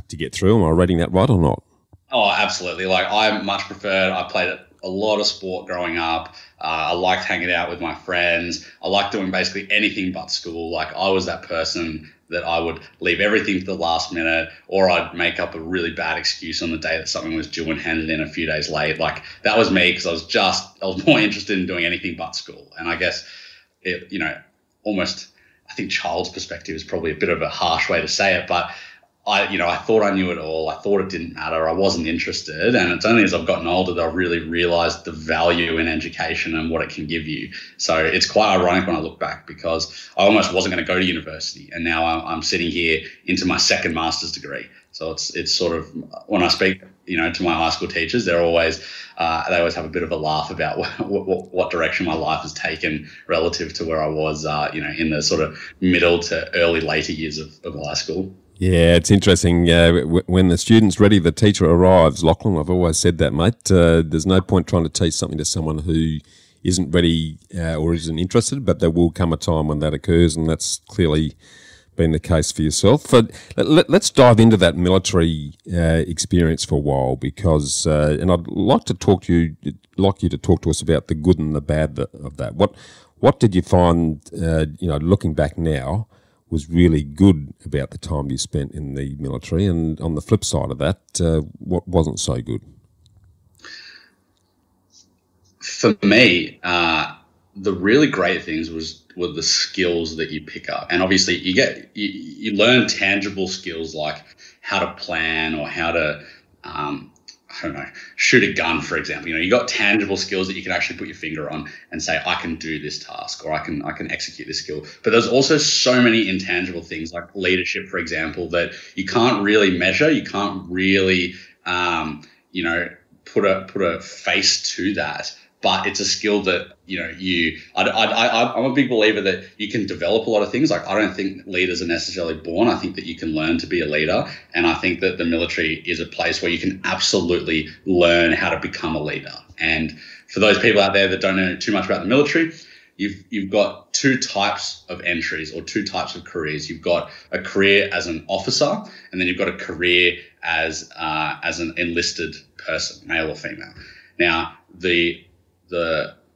Speaker 2: get through. Am I reading that right or not?
Speaker 1: Oh, absolutely. Like I much preferred, I played a lot of sport growing up. I liked hanging out with my friends. I liked doing basically anything but school. Like I was that person that I would leave everything to the last minute, or I'd make up a really bad excuse on the day that something was due and hand it in a few days late. Like that was me because I was more interested in doing anything but school. And I guess it, almost, I think child's perspective is probably a bit of a harsh way to say it, but I thought I knew it all. I thought it didn't matter. I wasn't interested. And it's only as I've gotten older that I've really realized the value in education and what it can give you. So it's quite ironic when I look back because I almost wasn't going to go to university. And now I'm sitting here into my second master's degree. So it's sort of, when I speak, to my high school teachers, they always have a bit of a laugh about what direction my life has taken relative to where I was, in the sort of middle to early later years of high school.
Speaker 2: Yeah, it's interesting. When the student's ready, the teacher arrives, Lachlan. I've always said that, mate. There's no point trying to teach something to someone who isn't ready or isn't interested, but there will come a time when that occurs, and that's clearly been the case for yourself. But let's dive into that military experience for a while, because, and I'd like you to talk to us about the good and the bad of that. What did you find, looking back now, was really good about the time you spent in the military, and on the flip side of that, what wasn't so good?
Speaker 1: For me, the really great things were the skills that you pick up, and obviously you learn tangible skills like how to plan or how to I don't know, shoot a gun, for example. You got tangible skills that you can actually put your finger on and say, I can do this task, or I can execute this skill. But there's also so many intangible things like leadership, for example, that you can't really measure. You can't really, put a face to that. But it's a skill that, I'm a big believer that you can develop a lot of things. Like, I don't think leaders are necessarily born. I think that you can learn to be a leader. And I think that the military is a place where you can absolutely learn how to become a leader. And for those people out there that don't know too much about the military, you've got two types of entries or two types of careers. You've got a career as an officer, and then you've got a career as an enlisted person, male or female. Now, the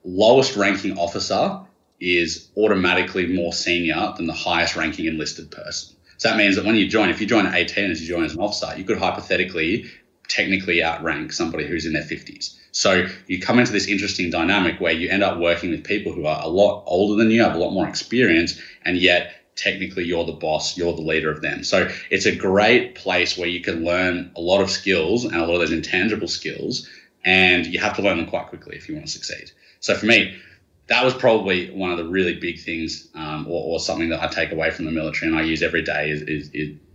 Speaker 1: lowest ranking officer is automatically more senior than the highest ranking enlisted person. So that means that when you join, if you join at 18 as you join as an officer, you could hypothetically technically outrank somebody who's in their 50s. So you come into this interesting dynamic where you end up working with people who are a lot older than you, have a lot more experience, and yet technically you're the boss, you're the leader of them. So it's a great place where you can learn a lot of skills and a lot of those intangible skills, and you have to learn them quite quickly if you want to succeed. So for me, that was probably one of the really big things, or something that I take away from the military and I use every day is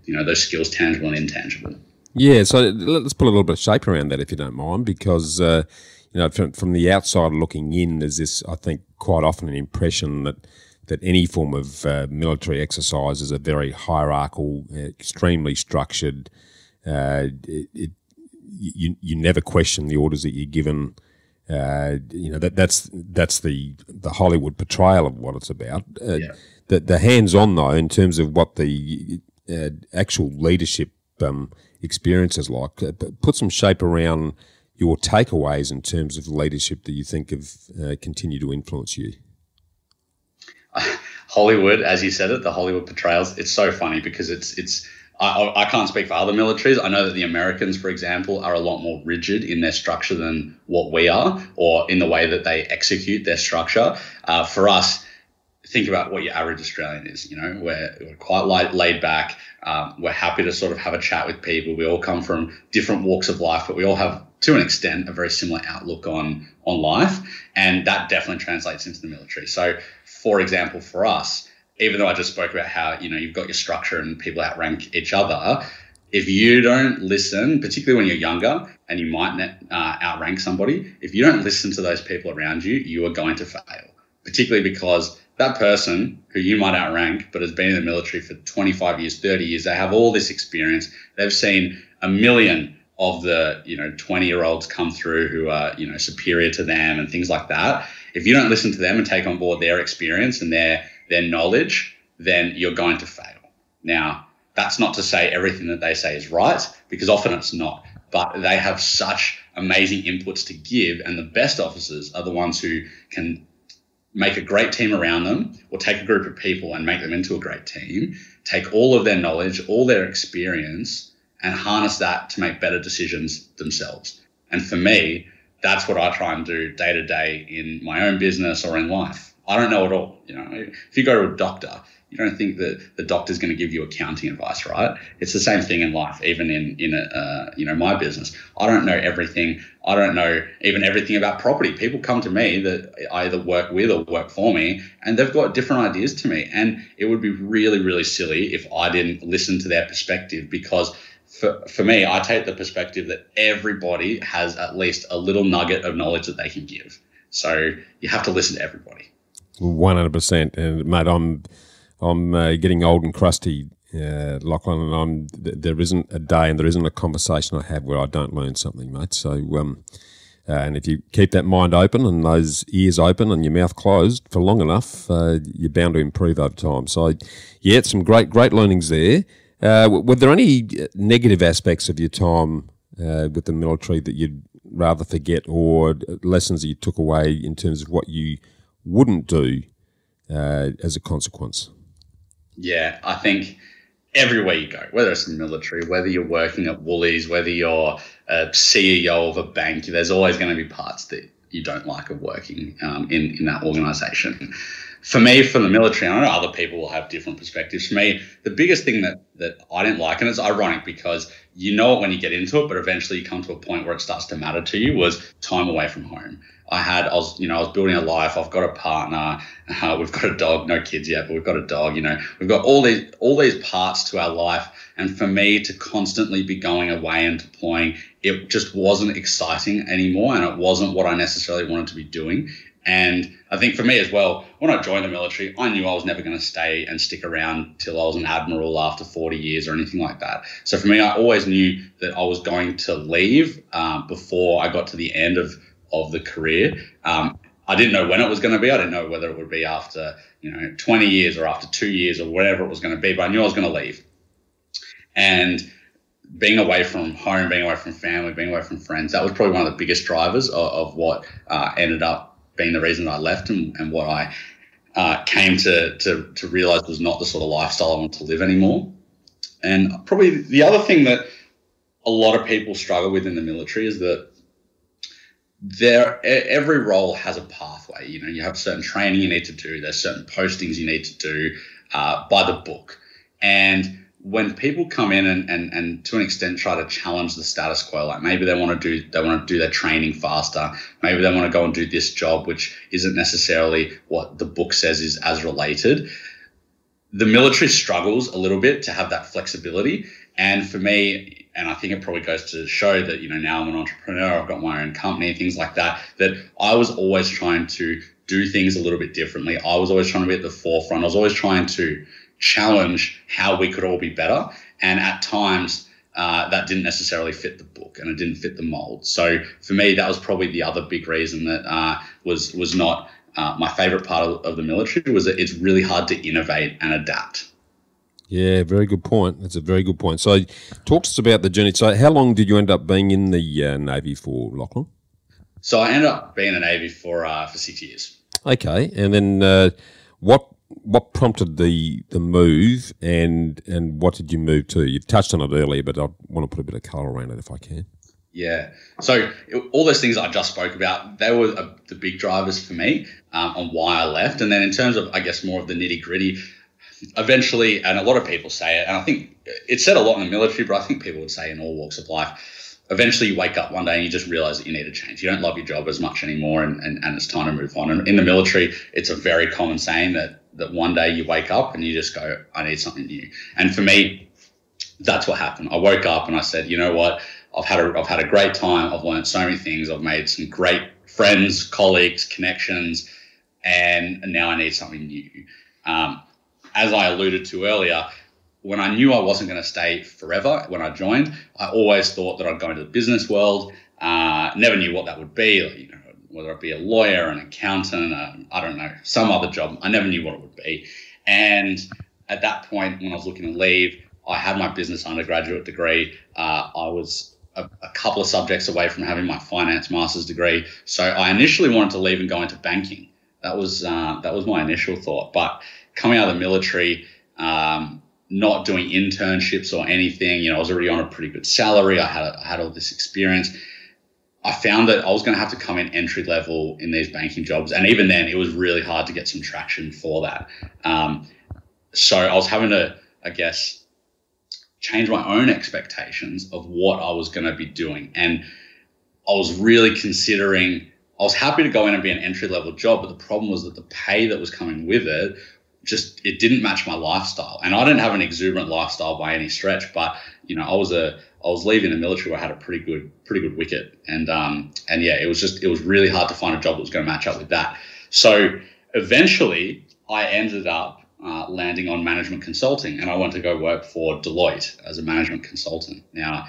Speaker 1: those skills, tangible and intangible.
Speaker 2: Yeah, so let's put a little bit of shape around that, if you don't mind, because from the outside looking in, there's this, I think, quite often an impression that any form of military exercise is a very hierarchical, extremely structured. You never question the orders that you're given. That's the Hollywood portrayal of what it's about. The hands-on, though, in terms of what the actual leadership experience is like, put some shape around your takeaways in terms of leadership that you think have continued to influence you.
Speaker 1: Hollywood, as you said it, the Hollywood portrayals, it's so funny because I can't speak for other militaries. I know that the Americans, for example, are a lot more rigid in their structure than what we are, or in the way that they execute their structure. For us, think about what your average Australian is. We're quite laid back. We're happy to sort of have a chat with people. We all come from different walks of life, but we all have, to an extent, a very similar outlook on life. And that definitely translates into the military. So, for example, for us, even though I just spoke about how, you've got your structure and people outrank each other, if you don't listen, particularly when you're younger and you might outrank somebody, if you don't listen to those people around you, you are going to fail, particularly because that person who you might outrank but has been in the military for 25 years, 30 years, they have all this experience. They've seen a million of the 20-year-olds come through who are superior to them and things like that. If you don't listen to them and take on board their experience and their knowledge, then you're going to fail. Now, that's not to say everything that they say is right, because often it's not. But they have such amazing inputs to give, and the best officers are the ones who can make a great team around them, or take a group of people and make them into a great team, take all of their knowledge, all their experience, and harness that to make better decisions themselves. And for me, that's what I try and do day to day in my own business or in life. I don't know it all. If you go to a doctor, you don't think that the doctor's going to give you accounting advice, right? It's the same thing in life, even in my business. I don't know everything. I don't know even everything about property. People come to me that I either work with or work for me, and they've got different ideas to me. And it would be really, really silly if I didn't listen to their perspective, because for me, I take the perspective that everybody has at least a little nugget of knowledge that they can give. So you have to listen to everybody.
Speaker 2: 100%. And mate, I'm getting old and crusty, Lachlan, and there isn't a day and there isn't a conversation I have where I don't learn something, mate. So, and if you keep that mind open and those ears open and your mouth closed for long enough, you're bound to improve over time. So, yeah, some great learnings there. Were there any negative aspects of your time with the military that you'd rather forget, or lessons that you took away in terms of what you wouldn't do as a consequence?
Speaker 1: Yeah, I think everywhere you go, whether it's the military, whether you're working at Woolies, whether you're a CEO of a bank, there's always going to be parts that you don't like of working in that organisation. For me, for the military, I know other people will have different perspectives. For me, the biggest thing that I didn't like, and it's ironic because you know it when you get into it, but eventually you come to a point where it starts to matter to you, was time away from home. I was building a life. I've got a partner. We've got a dog, no kids yet, but we've got a dog. We've got all these parts to our life. And for me to constantly be going away and deploying, it just wasn't exciting anymore, and it wasn't what I necessarily wanted to be doing. And I think for me as well, when I joined the military, I knew I was never going to stay and stick around till I was an admiral after 40 years or anything like that. So for me, I always knew that I was going to leave before I got to the end of the career. I didn't know when it was going to be. I didn't know whether it would be after 20 years or after 2 years or whatever it was going to be, but I knew I was going to leave. And being away from home, being away from family, being away from friends, that was probably one of the biggest drivers of what ended up being the reason I left, and what I came to realize was not the sort of lifestyle I want to live anymore. And probably the other thing that a lot of people struggle with in the military is that every role has a pathway. You have certain training you need to do. There's certain postings you need to do by the book. And when people come in and to an extent try to challenge the status quo, like maybe they want to do their training faster, maybe they want to go and do this job which isn't necessarily what the book says is as related, the military struggles a little bit to have that flexibility. And for me, and I think it probably goes to show that now I'm an entrepreneur, I've got my own company, things like that I was always trying to do things a little bit differently. I was always trying to be at the forefront. I was always trying to challenge how we could all be better, and at times that didn't necessarily fit the book and it didn't fit the mold. So for me, that was probably the other big reason that was not my favorite part of the military, was that it's really hard to innovate and adapt.
Speaker 2: Yeah, very good point. That's a very good point. So talk to us about the journey. So how long did you end up being in the Navy for, Lachlan?
Speaker 1: So I ended up being in the Navy for 6 years.
Speaker 2: Okay, and then what prompted the move, and what did you move to? You've touched on it earlier, but I want to put a bit of colour around it if I can.
Speaker 1: Yeah. So all those things I just spoke about, they were the big drivers for me on why I left. And then in terms of, I guess, more of the nitty gritty, eventually, and a lot of people say it, and I think it's said a lot in the military, but I think people would say in all walks of life, eventually you wake up one day and you just realize that you need a change. You don't love your job as much anymore, and it's time to move on. And in the military, it's a very common saying that one day you wake up and you just go, I need something new. And for me, that's what happened. I woke up and I said, you know what? I've had a great time. I've learned so many things. I've made some great friends, colleagues, connections, and now I need something new. As I alluded to earlier, when I knew I wasn't going to stay forever when I joined, I always thought that I'd go into the business world. Never knew what that would be, whether it be a lawyer, an accountant, I don't know, some other job. I never knew what it would be. And at that point, when I was looking to leave, I had my business undergraduate degree. I was a couple of subjects away from having my finance master's degree. So I initially wanted to leave and go into banking. That was my initial thought. But coming out of the military, not doing internships or anything, I was already on a pretty good salary. I had all this experience. I found that I was going to have to come in entry level in these banking jobs. And even then, it was really hard to get some traction for that. So I was having to, I guess, change my own expectations of what I was going to be doing. And I was really considering, I was happy to go in and be an entry level job, but the problem was that the pay that was coming with it, it didn't match my lifestyle. And I didn't have an exuberant lifestyle by any stretch, but I was leaving the military where I had a pretty good wicket. And yeah, it was really hard to find a job that was going to match up with that. So eventually I ended up landing on management consulting, and I went to go work for Deloitte as a management consultant. Now,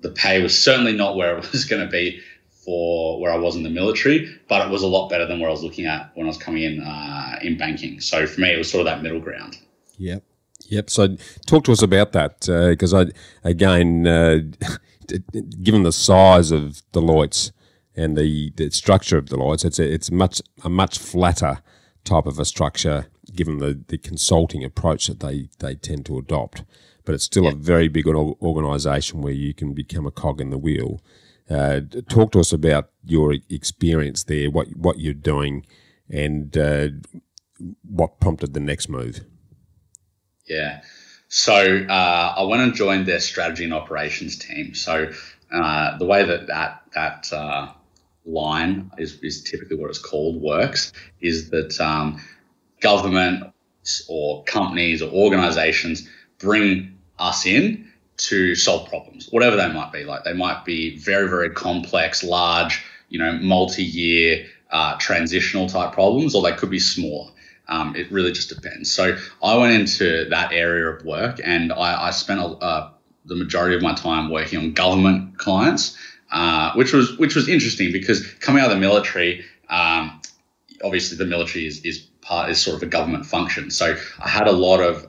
Speaker 1: the pay was certainly not where it was going to be for where I was in the military, but it was a lot better than where I was looking at when I was coming in banking. So for me, it was sort of that middle ground.
Speaker 2: Yep. So talk to us about that, because given the size of Deloitte's and the structure of Deloitte's, it's a much flatter type of a structure given the consulting approach that they tend to adopt. But it's still a very big organisation where you can become a cog in the wheel. Talk to us about your experience there, what you're doing, and what prompted the next move.
Speaker 1: Yeah. So I went and joined their strategy and operations team. So the way that line is typically what it's called works is that government or companies or organizations bring us in to solve problems, whatever they might be. Like they might be very, very complex, large, multi-year transitional type problems, or they could be smaller. It really just depends. So I went into that area of work, and I spent the majority of my time working on government clients, which was interesting because coming out of the military, obviously the military is sort of a government function. So I had a lot of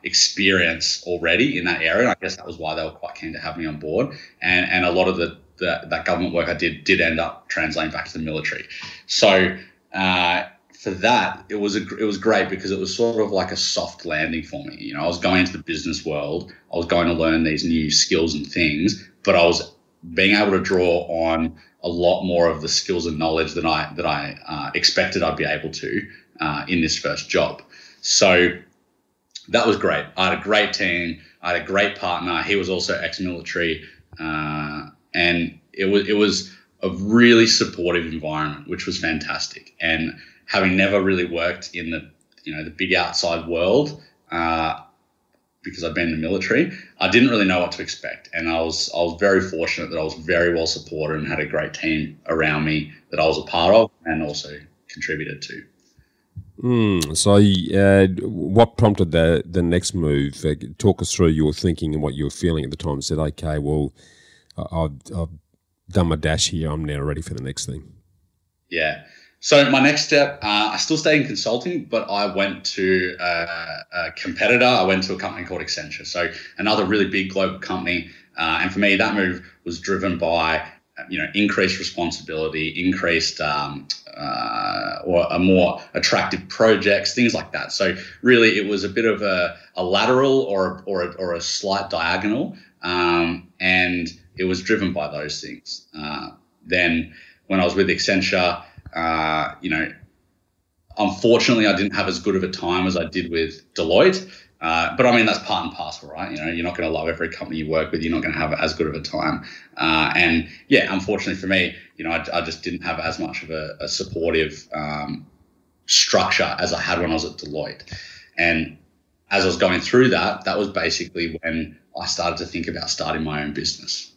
Speaker 1: experience already in that area. And I guess that was why they were quite keen to have me on board. And a lot of that government work I did end up translating back to the military. So for that, it was great because it was sort of like a soft landing for me. I was going into the business world. I was going to learn these new skills and things, but I was being able to draw on a lot more of the skills and knowledge that I expected I'd be able to in this first job. So that was great. I had a great team. I had a great partner. He was also ex-military, and it was a really supportive environment, which was fantastic. And having never really worked in the big outside world, because I'd been in the military, I didn't really know what to expect. And I was very fortunate that I was very well supported and had a great team around me that I was a part of and also contributed to.
Speaker 2: So what prompted the next move? Talk us through your thinking and what you were feeling at the time. Said, okay, well, I've done my dash here. I'm now ready for the next thing.
Speaker 1: Yeah. So my next step, I still stayed in consulting, but I went to a competitor. I went to a company called Accenture, so another really big global company. And for me, that move was driven by increased responsibility, increased or a more attractive projects, things like that. So really, it was a bit of a lateral or a slight diagonal, and it was driven by those things. Then when I was with Accenture, unfortunately, I didn't have as good of a time as I did with Deloitte. But I mean, that's part and parcel, right? You're not going to love every company you work with. You're not going to have as good of a time. And yeah, unfortunately for me, I just didn't have as much of a supportive structure as I had when I was at Deloitte. And as I was going through that was basically when I started to think about starting my own business.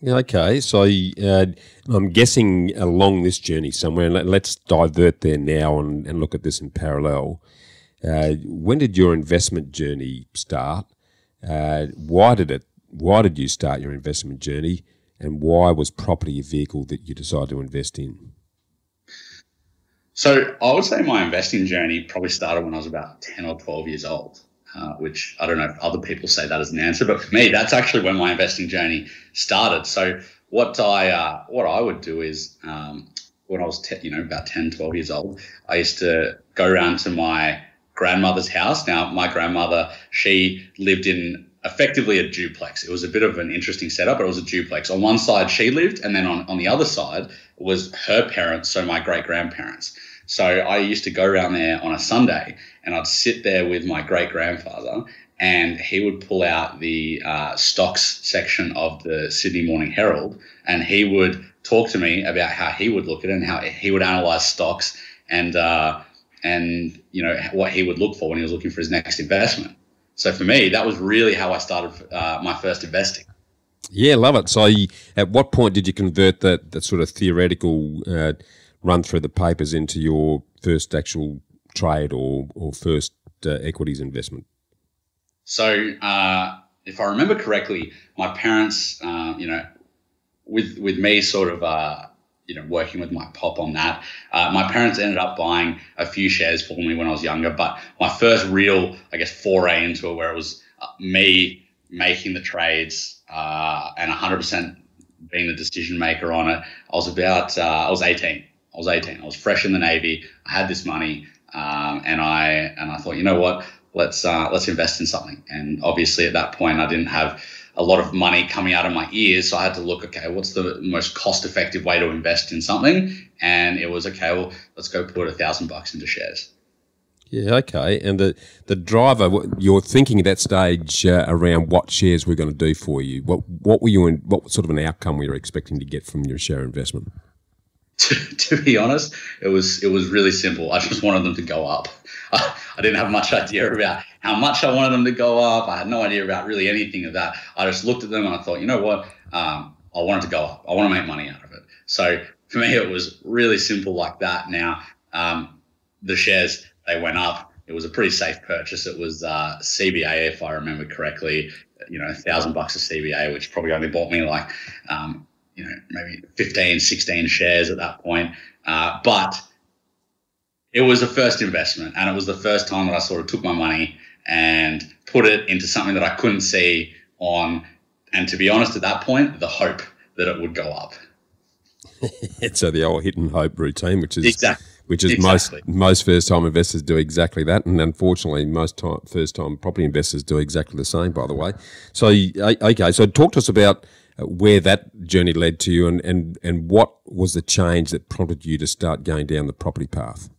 Speaker 2: Okay, so I'm guessing along this journey somewhere, and let's divert there now and look at this in parallel. When did your investment journey start? Why did you start your investment journey, and why was property a vehicle that you decided to invest in?
Speaker 1: So I would say my investing journey probably started when I was about 10 or 12 years old, which I don't know if other people say that as an answer, but for me, that's actually when my investing journey started. So what I would do is when I was about 10, 12 years old, I used to go around to my grandmother's house. Now, my grandmother, she lived in effectively a duplex. It was a bit of an interesting setup, but it was a duplex. On one side, she lived, and then on the other side was her parents, so my great-grandparents. So I used to go around there on a Sunday, and I'd sit there with my great-grandfather, and he would pull out the stocks section of the Sydney Morning Herald, and he would talk to me about how he would look at it and how he would analyse stocks and what he would look for when he was looking for his next investment. So for me, that was really how I started my first investing.
Speaker 2: Yeah, love it. So at what point did you convert that sort of theoretical run through the papers into your first actual trade or first equities investment?
Speaker 1: So if I remember correctly, my parents, with me sort of, working with my pop on that, my parents ended up buying a few shares for me when I was younger. But my first real, foray into it, where it was me making the trades and 100% being the decision maker on it, I was 18. I was fresh in the Navy. I had this money, and I thought, you know what, let's invest in something. And obviously at that point, I didn't have a lot of money coming out of my ears, so I had to look, okay, what's the most cost-effective way to invest in something? And it was, okay, well, let's go put $1,000 into shares.
Speaker 2: Yeah, okay. And the driver, you're thinking at that stage around what shares we're going to do for you. What were you in? What sort of an outcome were you expecting to get from your share investment?
Speaker 1: To be honest, it was really simple. I just wanted them to go up. I didn't have much idea about how much I wanted them to go up. I had no idea about really anything of that. I just looked at them and I thought, you know what? I want it to go up. I want to make money out of it. So for me, it was really simple like that. Now, the shares, they went up. It was a pretty safe purchase. It was CBA, if I remember correctly, $1,000 of CBA, which probably only bought me like, maybe 15, 16 shares at that point. But it was a first investment, and it was the first time that I sort of took my money and put it into something that I couldn't see on. And to be honest, at that point, the hope that it would go up.
Speaker 2: So the old hit and hope routine, which is
Speaker 1: exactly.
Speaker 2: most first time investors do exactly that, and unfortunately, most first time property investors do exactly the same. By the way, so okay, so talk to us about where that journey led to you, and what was the change that prompted you to start going down the property path.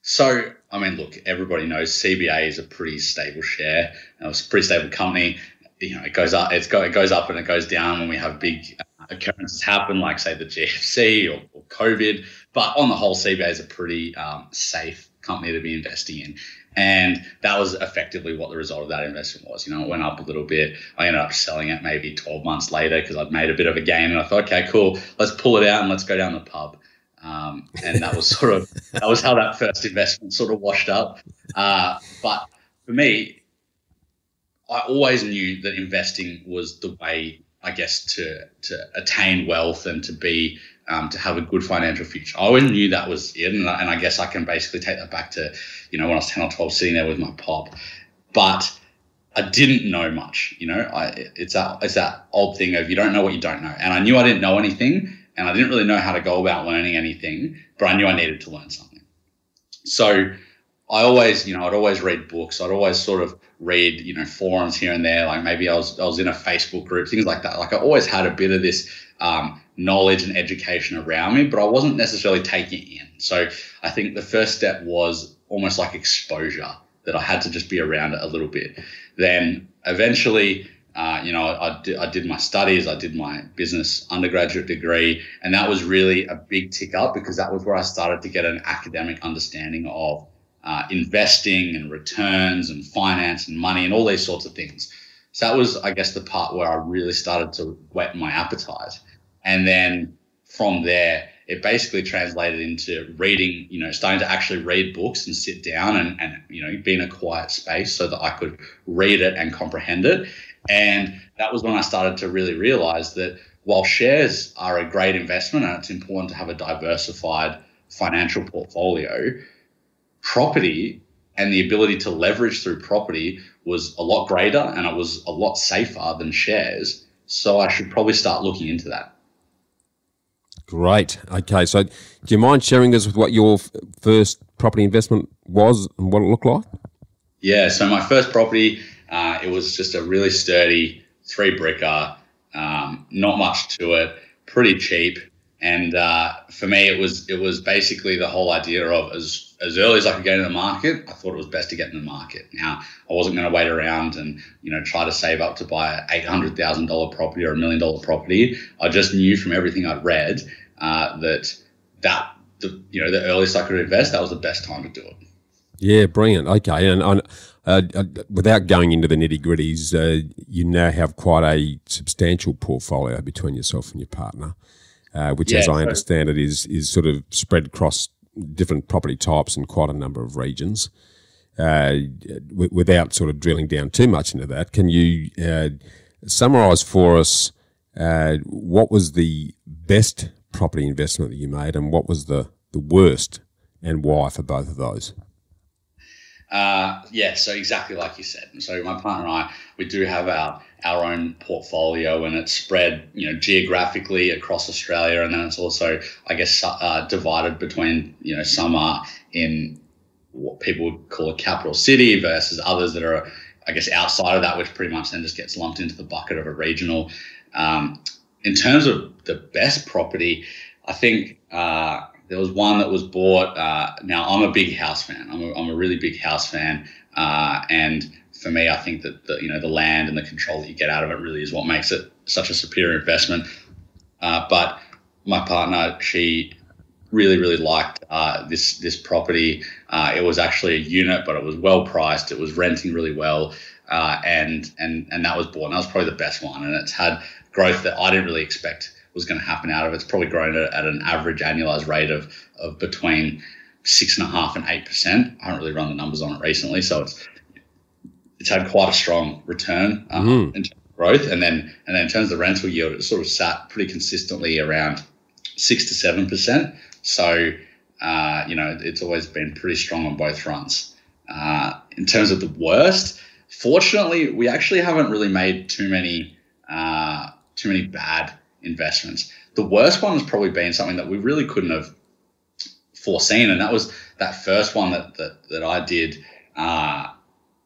Speaker 1: So, I mean, look, everybody knows CBA is a pretty stable share. It's a pretty stable company. It goes up, it goes up and it goes down when we have big occurrences happen, like say the GFC or COVID. But on the whole, CBA is a pretty safe company to be investing in. And that was effectively what the result of that investment was. It went up a little bit. I ended up selling it maybe 12 months later because I'd made a bit of a gain, and I thought, okay, cool, let's pull it out and let's go down the pub. And that was how that first investment sort of washed up. But for me, I always knew that investing was the way, I guess, to attain wealth and to be to have a good financial future. I always knew that was it, and I guess I can basically take that back to when I was 10 or 12, sitting there with my pop. But I didn't know much. It's that old thing of you don't know what you don't know, and I knew I didn't know anything. And I didn't really know how to go about learning anything, but I knew I needed to learn something. So I always, I'd always read books. I'd always sort of read, forums here and there. Like maybe I was in a Facebook group, things like that. Like I always had a bit of this knowledge and education around me, but I wasn't necessarily taking it in. So I think the first step was almost like exposure, that I had to just be around it a little bit. Then eventually, I did my studies, I did my business undergraduate degree, and that was really a big tick up because that was where I started to get an academic understanding of investing and returns and finance and money and all these sorts of things. So that was, I guess, the part where I really started to whet my appetite. And then from there, it basically translated into reading, starting to actually read books and sit down and be in a quiet space so that I could read it and comprehend it. And that was when I started to really realize that while shares are a great investment and it's important to have a diversified financial portfolio, property and the ability to leverage through property was a lot greater and it was a lot safer than shares. So I should probably start looking into that.
Speaker 2: Great. Okay. So do you mind sharing us with what your first property investment was and what it looked like?
Speaker 1: Yeah. So my first property, it was just a really sturdy 3-bricker, not much to it, pretty cheap. And for me, it was basically the whole idea of as early as I could get in the market, I thought it was best to get in the market. Now, I wasn't going to wait around and try to save up to buy an $800,000 property or $1 million property. I just knew from everything I'd read that the earliest I could invest, that was the best time to do it.
Speaker 2: Yeah, brilliant. Okay, and without going into the nitty-gritties, you now have quite a substantial portfolio between yourself and your partner. Which, as I understand it, is sort of spread across different property types in quite a number of regions. Without sort of drilling down too much into that, can you summarise for us what was the best property investment that you made and what was the worst and why for both of those?
Speaker 1: So exactly like you said. And so my partner and I, we do have our own portfolio, and it's spread, geographically across Australia, and then it's also, I guess, divided between, some are in what people would call a capital city versus others that are, I guess, outside of that, which pretty much then just gets lumped into the bucket of a regional. In terms of the best property, I think there was one that was bought. Now, I'm a big house fan. I'm a really big house fan, and for me, I think that the land and the control that you get out of it really is what makes it such a superior investment. But my partner, she really, really liked this property. It was actually a unit, but it was well priced. It was renting really well, and that was bought. And that was probably the best one, and it's had growth that I didn't really expect was going to happen out of it. It's probably grown at an average annualized rate of between 6.5% and 8%. I haven't really run the numbers on it recently, so it's had quite a strong return in terms of growth. And then in terms of the rental yield, it sort of sat pretty consistently around 6 to 7%. So it's always been pretty strong on both fronts. In terms of the worst, fortunately, we actually haven't really made too many bad investments. The worst one has probably been something that we really couldn't have foreseen, and that was that first one that I did,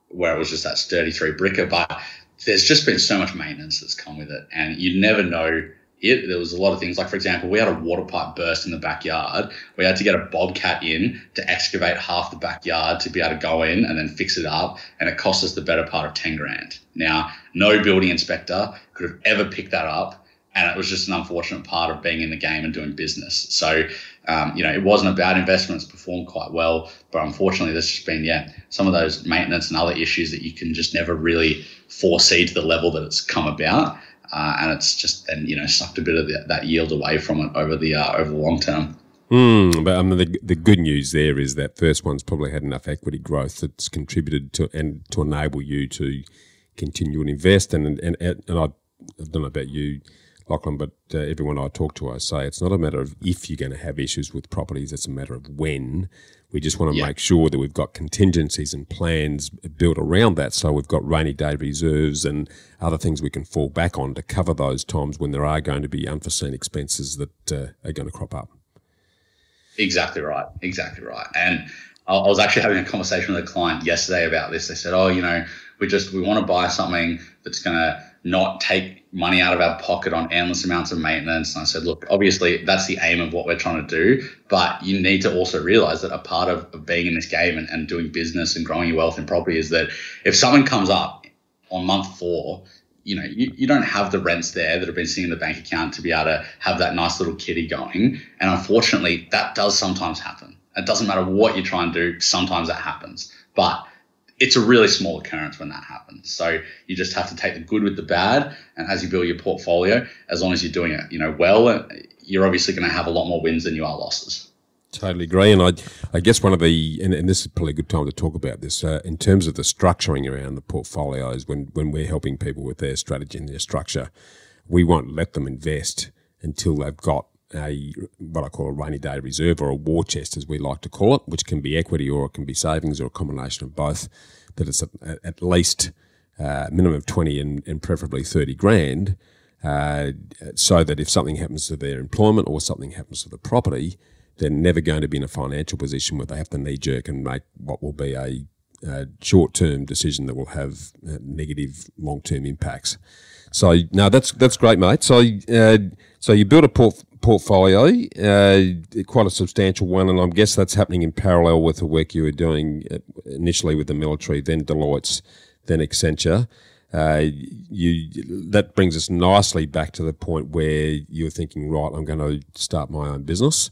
Speaker 1: where it was just that sturdy 3-bricker. But there's just been so much maintenance that's come with it, and you never know it. There was a lot of things, like, for example, we had a water pipe burst in the backyard. We had to get a bobcat in to excavate half the backyard to be able to go in and then fix it up, and it cost us the better part of 10 grand. Now, no building inspector could have ever picked that up, and it was just an unfortunate part of being in the game and doing business. So, it wasn't a bad investment. It's performed quite well. But unfortunately, there's just been, some of those maintenance and other issues that you can just never really foresee to the level that it's come about. And it's just then, sucked a bit of that yield away from it over the long term.
Speaker 2: But the good news there is that first one's probably had enough equity growth that's contributed to enable you to continue and invest. And I don't know about you, Lachlan, but everyone I talk to, I say it's not a matter of if you're going to have issues with properties, it's a matter of when. We just want to make sure that we've got contingencies and plans built around that, so we've got rainy day reserves and other things we can fall back on to cover those times when there are going to be unforeseen expenses that are going to crop up.
Speaker 1: Exactly right. And I was actually having a conversation with a client yesterday about this. They said, we want to buy something that's going to not take money out of our pocket on endless amounts of maintenance. And I said, look, obviously that's the aim of what we're trying to do, but you need to also realize that a part of being in this game and doing business and growing your wealth in property is that if something comes up on month 4, you don't have the rents there that have been sitting in the bank account to be able to have that nice little kitty going. And unfortunately, that does sometimes happen. It doesn't matter what you try and do, sometimes that happens. But it's a really small occurrence when that happens. So you just have to take the good with the bad. And as you build your portfolio, as long as you're doing it, well, you're obviously going to have a lot more wins than you are losses.
Speaker 2: Totally agree. And I guess one of the, and this is probably a good time to talk about this, in terms of the structuring around the portfolios, when we're helping people with their strategy and their structure, we won't let them invest until they've got what I call a rainy day reserve, or a war chest, as we like to call it, which can be equity or it can be savings or a combination of both, that it's at least minimum of 20 and preferably 30 grand, so that if something happens to their employment or something happens to the property, they're never going to be in a financial position where they have to knee-jerk and make what will be a short-term decision that will have negative long-term impacts. So, no, that's great, mate. So you built a portfolio, quite a substantial one, and I guess that's happening in parallel with the work you were doing initially with the military, then Deloitte's, then Accenture. That brings us nicely back to the point where you're thinking, right, I'm going to start my own business.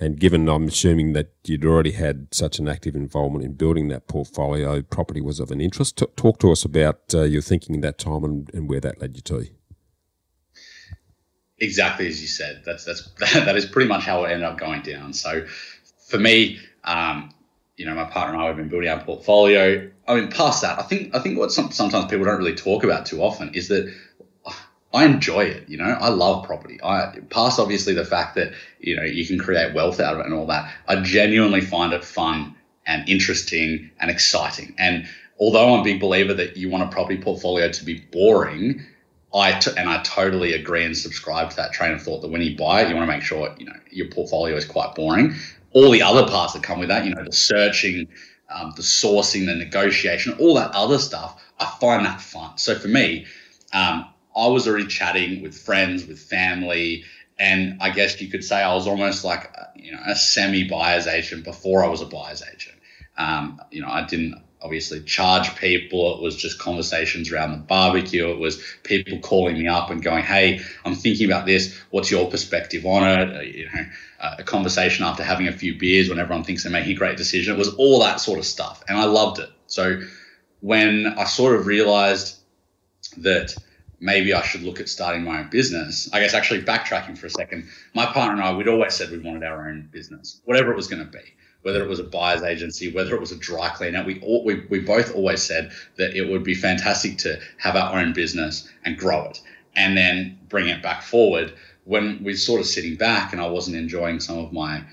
Speaker 2: And given I'm assuming that you'd already had such an active involvement in building that portfolio, property was of an interest. Talk to us about your thinking at that time and where that led you to.
Speaker 1: Exactly as you said. That is pretty much how it ended up going down. So for me, my partner and I have been building our portfolio. I mean, past that, I think what sometimes people don't really talk about too often is that I enjoy it. I love property. Past obviously the fact that you can create wealth out of it and all that, I genuinely find it fun and interesting and exciting. And although I'm a big believer that you want a property portfolio to be boring, I totally agree and subscribe to that train of thought that when you buy it, you want to make sure your portfolio is quite boring. All the other parts that come with that, the searching, the sourcing, the negotiation, all that other stuff, I find that fun. So for me, I was already chatting with friends, with family, and I guess you could say I was almost like a semi-buyer's agent before I was a buyer's agent. I didn't obviously charge people. It was just conversations around the barbecue. It was people calling me up and going, hey, I'm thinking about this. What's your perspective on it? A conversation after having a few beers when everyone thinks they're making a great decision. It was all that sort of stuff, and I loved it. So when I sort of realized that maybe I should look at starting my own business, I guess actually backtracking for a second, my partner and I, we'd always said we wanted our own business, whatever it was going to be. Whether it was a buyer's agency, whether it was a dry cleaner, we both always said that it would be fantastic to have our own business and grow it and then bring it back forward. When we're sort of sitting back and I wasn't enjoying some of my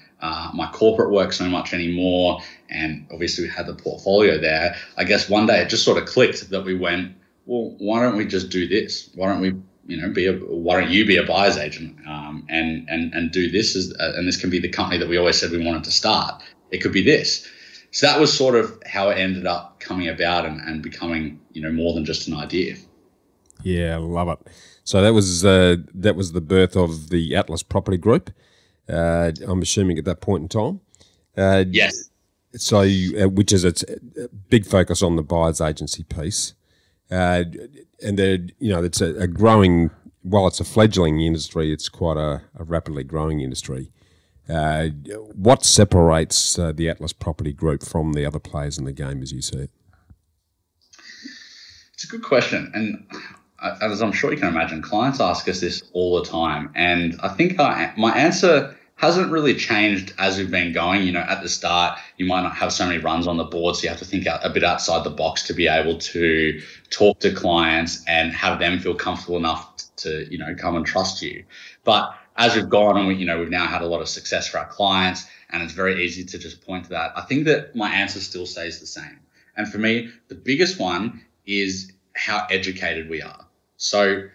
Speaker 1: corporate work so much anymore, and obviously we had the portfolio there, I guess one day it just sort of clicked that we went, well, why don't we just do this? Why don't we why don't you be a buyer's agent and do this and this can be the company that we always said we wanted to start. It could be this. So that was sort of how it ended up coming about and becoming, more than just an idea.
Speaker 2: Yeah, I love it. So that was the birth of the Atlas Property Group. I'm assuming at that point in time.
Speaker 1: Yes.
Speaker 2: So, which is a big focus on the buyer's agency piece, and it's a growing. While it's a fledgling industry, it's quite a rapidly growing industry. What separates the Atlas Property Group from the other players in the game, as you see it?
Speaker 1: It's a good question. And as I'm sure you can imagine, clients ask us this all the time. And I think my answer hasn't really changed as we've been going. At the start, you might not have so many runs on the board, so you have to think a bit outside the box to be able to talk to clients and have them feel comfortable enough to, come and trust you. But as we've gone and we've now had a lot of success for our clients, and it's very easy to just point to that. I think that my answer still stays the same. And for me, the biggest one is how educated we are. So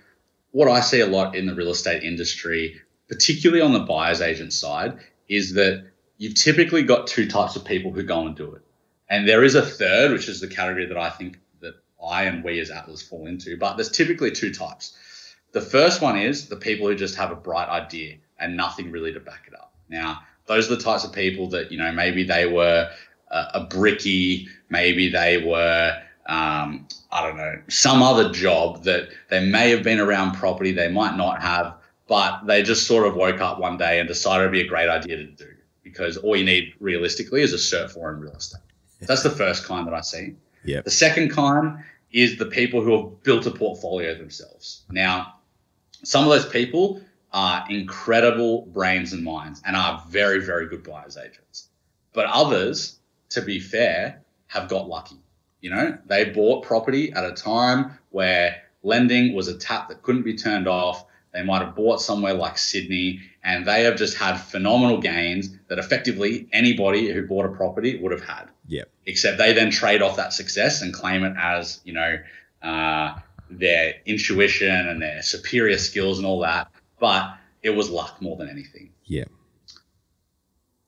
Speaker 1: what I see a lot in the real estate industry, particularly on the buyer's agent side, is that you've typically got two types of people who go and do it. And there is a third, which is the category that I think that I and we as Atlas fall into, but there's typically two types. The first one is the people who just have a bright idea and nothing really to back it up. Now, those are the types of people that, maybe they were a brickie, maybe they were, some other job that they may have been around property, they might not have, but they just sort of woke up one day and decided it'd be a great idea to do, because all you need realistically is a cert for in real estate. That's the first kind that I see.
Speaker 2: Yep.
Speaker 1: The second kind is the people who have built a portfolio themselves. Now, some of those people are incredible brains and minds and are very, very good buyer's agents. But others, to be fair, have got lucky. You know, they bought property at a time where lending was a tap that couldn't be turned off. They might have bought somewhere like Sydney, and they have just had phenomenal gains that effectively anybody who bought a property would have had.
Speaker 2: Yeah.
Speaker 1: Except they then trade off that success and claim it as, you know, their intuition and their superior skills and all that. But it was luck more than anything.
Speaker 2: Yeah.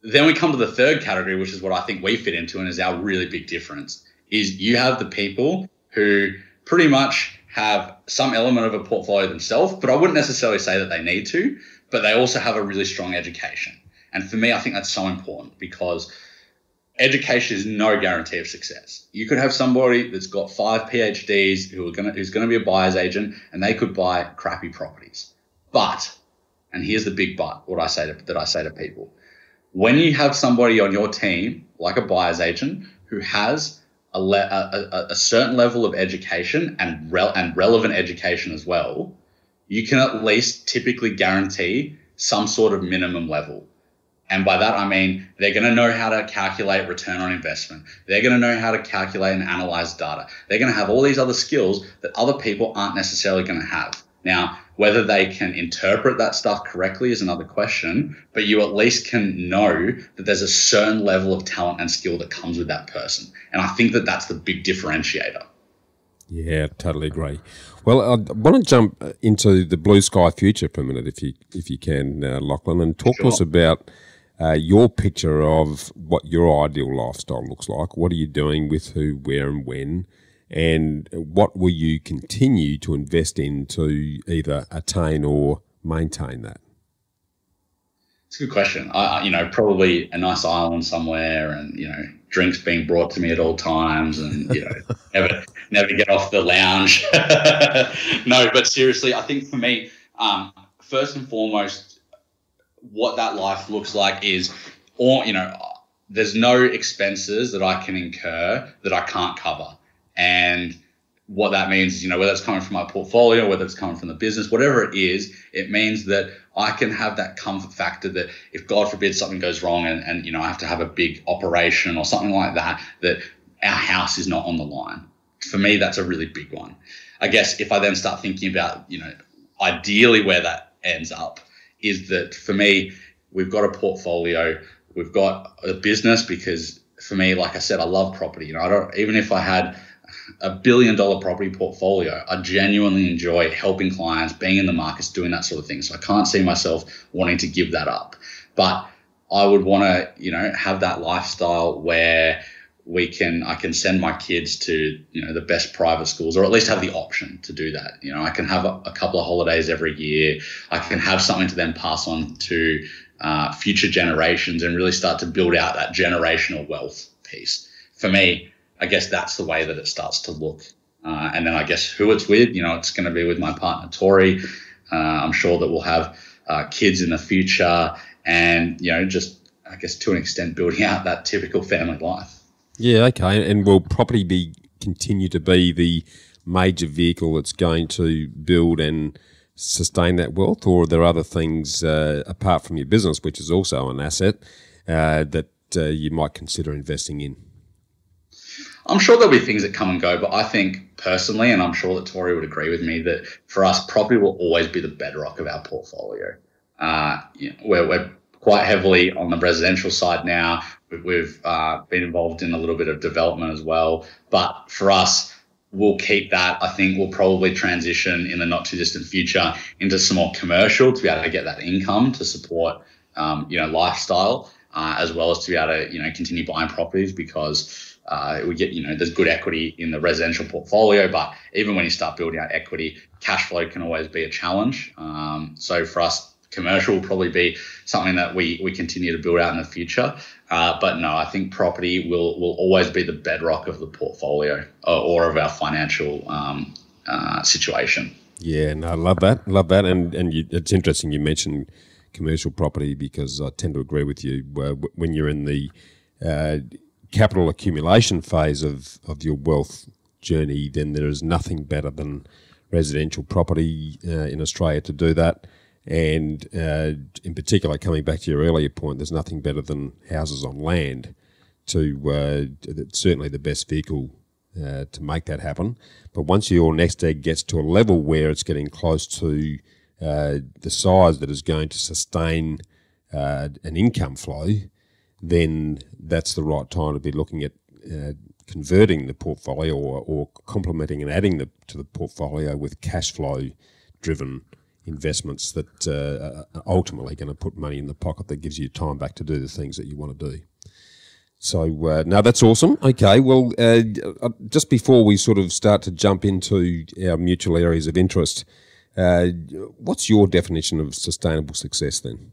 Speaker 1: Then we come to the third category, which is what I think we fit into and is our really big difference, is you have the people who pretty much have some element of a portfolio themselves, but I wouldn't necessarily say that they need to, but they also have a really strong education. And for me, I think that's so important because education is no guarantee of success. You could have somebody that's got 5 PhDs who's going to be a buyer's agent, and they could buy crappy properties. But, and here's the big but, that I say to people, when you have somebody on your team, like a buyer's agent, who has a certain level of education and relevant education as well, you can at least typically guarantee some sort of minimum level. And by that, I mean, they're going to know how to calculate return on investment. They're going to know how to calculate and analyze data. They're going to have all these other skills that other people aren't necessarily going to have. Now, whether they can interpret that stuff correctly is another question, but you at least can know that there's a certain level of talent and skill that comes with that person. And I think that that's the big differentiator.
Speaker 2: Yeah, totally agree. Well, I want to jump into the blue sky future for a minute, if you can, Lachlan, and talk to us about your picture of what your ideal lifestyle looks like. What are you doing with who, where, and when? And what will you continue to invest in to either attain or maintain that?
Speaker 1: It's a good question. Probably a nice island somewhere, and drinks being brought to me at all times, and never get off the lounge. No, but seriously, I think for me, first and foremost, what that life looks like is, there's no expenses that I can incur that I can't cover. And what that means is, whether it's coming from my portfolio, whether it's coming from the business, whatever it is, it means that I can have that comfort factor that if God forbid something goes wrong and I have to have a big operation or something like that, that our house is not on the line. For me, that's a really big one. I guess if I then start thinking about, ideally where that ends up is that for me, we've got a portfolio, we've got a business, because for me, like I said, I love property. Even if I had $1 billion property portfolio, I genuinely enjoy helping clients, being in the markets, doing that sort of thing. So I can't see myself wanting to give that up. But I would want to, have that lifestyle where I can send my kids to, the best private schools, or at least have the option to do that. I can have a couple of holidays every year. I can have something to then pass on to future generations and really start to build out that generational wealth piece. For me, I guess that's the way that it starts to look. And then I guess who it's with, it's going to be with my partner, Tori. I'm sure that we'll have kids in the future and, just, I guess, to an extent, building out that typical family life.
Speaker 2: Yeah, okay. And will property continue to be the major vehicle that's going to build and sustain that wealth, or are there other things apart from your business, which is also an asset, that you might consider investing in?
Speaker 1: I'm sure there'll be things that come and go, but I think personally, and I'm sure that Tori would agree with me, that for us, property will always be the bedrock of our portfolio. We're quite heavily on the residential side now. We've been involved in a little bit of development as well. But for us, we'll keep that. I think we'll probably transition in the not too distant future into some more commercial to be able to get that income to support, lifestyle, as well as to be able to, continue buying properties, because we get, there's good equity in the residential portfolio, but even when you start building out equity, cash flow can always be a challenge. So for us, commercial will probably be something that we continue to build out in the future. But no, I think property will always be the bedrock of the portfolio or of our financial situation.
Speaker 2: Yeah, no, I love that. And it's interesting you mentioned commercial property, because I tend to agree with you. When you're in the capital accumulation phase of your wealth journey, then there is nothing better than residential property in Australia to do that. And in particular, coming back to your earlier point, there's nothing better than houses on land certainly the best vehicle to make that happen. But once your nest egg gets to a level where it's getting close to the size that is going to sustain an income flow, then that's the right time to be looking at converting the portfolio or complementing and adding to the portfolio with cash flow driven investments that are ultimately going to put money in the pocket that gives you time back to do the things that you want to do. So, no, that's awesome. Okay, well, just before we sort of start to jump into our mutual areas of interest, what's your definition of sustainable success then?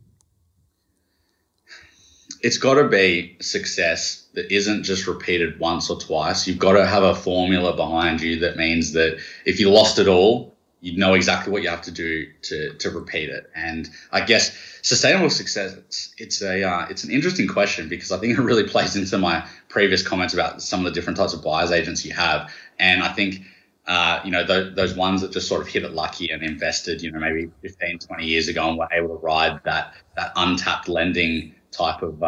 Speaker 1: It's got to be success that isn't just repeated once or twice. You've got to have a formula behind you that means that if you lost it all, you know exactly what you have to do to repeat it. And I guess sustainable success, it's an interesting question because I think it really plays into my previous comments about some of the different types of buyer's agents you have. And I think, those ones that just sort of hit it lucky and invested, maybe 15, 20 years ago and were able to ride that untapped lending type of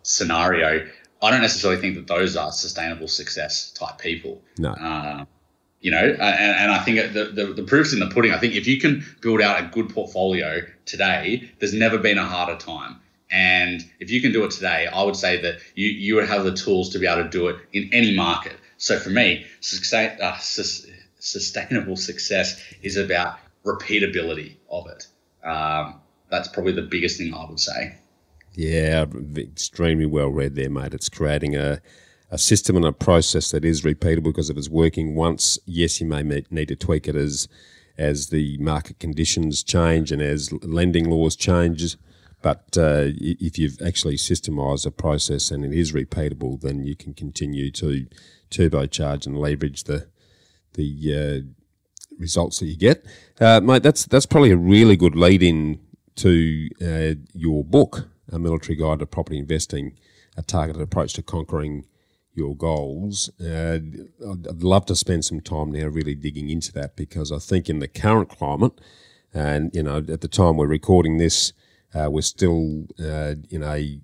Speaker 1: scenario, I don't necessarily think that those are sustainable success type people.
Speaker 2: No.
Speaker 1: And I think the proof's in the pudding. I think if you can build out a good portfolio today, there's never been a harder time. And if you can do it today, I would say that you would have the tools to be able to do it in any market. So for me, sustainable success is about repeatability of it. That's probably the biggest thing I would say.
Speaker 2: Yeah, extremely well read there, mate. It's creating a system and a process that is repeatable, because if it's working once, yes, you may need to tweak it as the market conditions change and as lending laws changes. But if you've actually systemised a process and it is repeatable, then you can continue to turbocharge and leverage the results that you get. Mate, that's probably a really good lead-in to your book, A Military Guide to Property Investing, A Targeted Approach to Conquering Your Goals. I'd love to spend some time now really digging into that, because I think in the current climate, and at the time we're recording this, we're still in a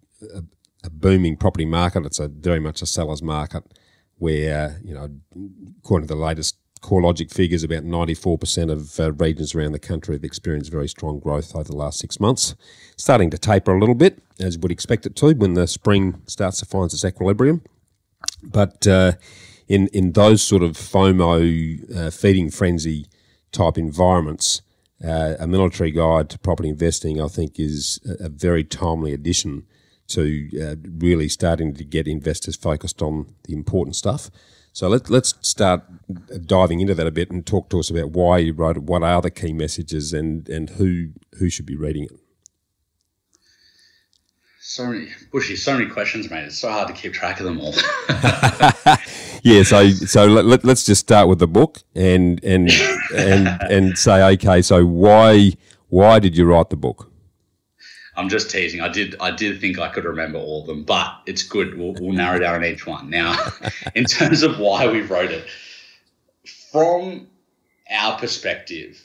Speaker 2: booming property market. It's very much a seller's market where, according to the latest CoreLogic figures, about 94% of regions around the country have experienced very strong growth over the last 6 months. Starting to taper a little bit, as you would expect it to when the spring starts to find its equilibrium. But in those sort of FOMO, feeding frenzy type environments, A Military Guide to Property Investing, I think, is a very timely addition to really starting to get investors focused on the important stuff. So let's start diving into that a bit and talk to us about why you wrote it, what are the key messages, and who should be reading it.
Speaker 1: So many questions, mate. It's so hard to keep track of them all.
Speaker 2: Yeah, so let's just start with the book and say, okay, so why did you write the book?
Speaker 1: I'm just teasing. I did think I could remember all of them, but it's good. We'll narrow down on each one. Now, in terms of why we wrote it, from our perspective,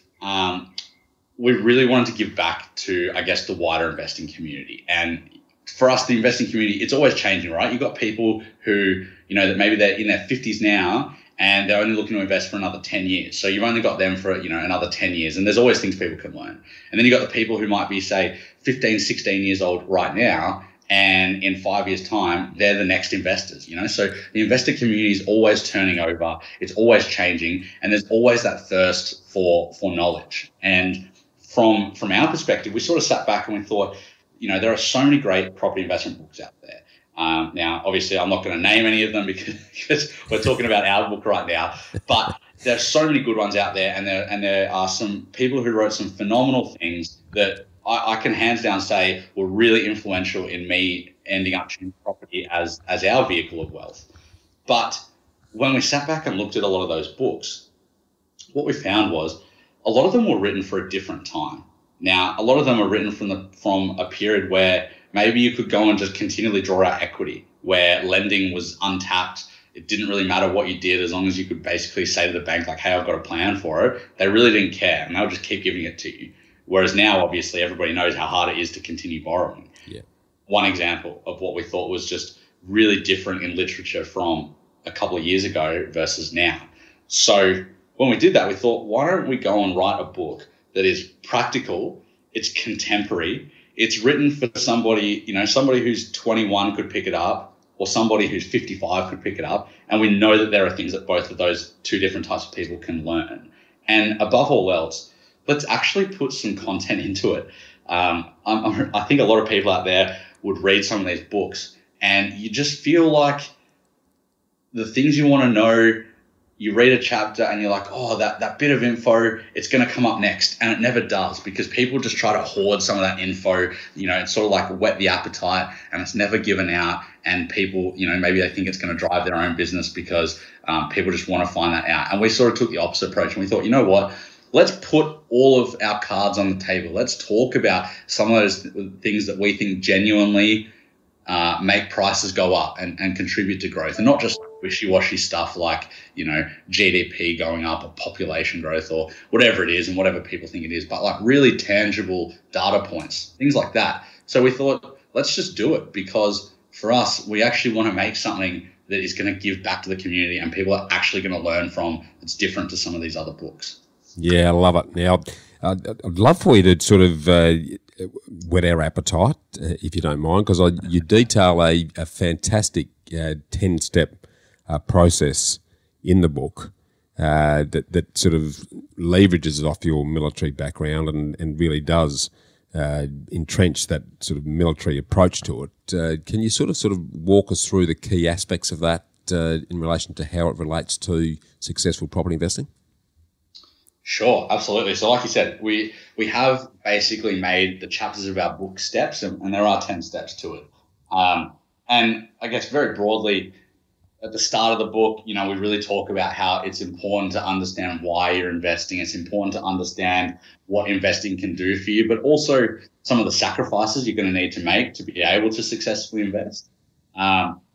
Speaker 1: we really wanted to give back to, I guess, the wider investing community. And for us, the investing community, it's always changing, right? You've got people who, that maybe they're in their 50s now and they're only looking to invest for another 10 years. So you've only got them for, another 10 years. And there's always things people can learn. And then you've got the people who might be, say, 15, 16 years old right now, and in 5 years' time, they're the next investors, So the investor community is always turning over. It's always changing. And there's always that thirst for knowledge. And from our perspective, we sort of sat back and we thought, there are so many great property investment books out there. Now, obviously, I'm not going to name any of them because we're talking about our book right now. But there are so many good ones out there, and there are some people who wrote some phenomenal things that I can hands down say were really influential in me ending up in property as our vehicle of wealth. But when we sat back and looked at a lot of those books, what we found was a lot of them were written for a different time. Now, a lot of them are written from a period where maybe you could go and just continually draw out equity, where lending was untapped. It didn't really matter what you did as long as you could basically say to the bank, like, hey, I've got a plan for it. They really didn't care, and they would just keep giving it to you. Whereas now, obviously, everybody knows how hard it is to continue borrowing.
Speaker 2: Yeah.
Speaker 1: One example of what we thought was just really different in literature from a couple of years ago versus now. So when we did that, we thought, why don't we go and write a book that is practical, it's contemporary, it's written for somebody, somebody who's 21 could pick it up, or somebody who's 55 could pick it up, and we know that there are things that both of those two different types of people can learn. And above all else, let's actually put some content into it. I think a lot of people out there would read some of these books and you just feel like the things you want to know, you read a chapter and you're like, oh, that bit of info, it's going to come up next. And it never does, because people just try to hoard some of that info. It's sort of like whet the appetite, and it's never given out. And people, maybe they think it's going to drive their own business because people just want to find that out. And we sort of took the opposite approach, and we thought, you know what? Let's put all of our cards on the table. Let's talk about some of those things that we think genuinely make prices go up and contribute to growth, and not just wishy-washy stuff like, GDP going up or population growth or whatever it is and whatever people think it is, but like really tangible data points, things like that. So we thought, let's just do it, because for us, we actually want to make something that is going to give back to the community and people are actually going to learn from. It's different to some of these other books.
Speaker 2: Yeah, I love it. Now, I'd love for you to sort of whet our appetite, if you don't mind, because you detail a fantastic 10-step process in the book that sort of leverages it off your military background and really does entrench that sort of military approach to it. Can you sort of walk us through the key aspects of that in relation to how it relates to successful property investing?
Speaker 1: Sure, absolutely. So like you said, we have basically made the chapters of our book steps, and there are 10 steps to it. And I guess very broadly, at the start of the book, we really talk about how it's important to understand why you're investing. It's important to understand what investing can do for you, but also some of the sacrifices you're going to need to make to be able to successfully invest.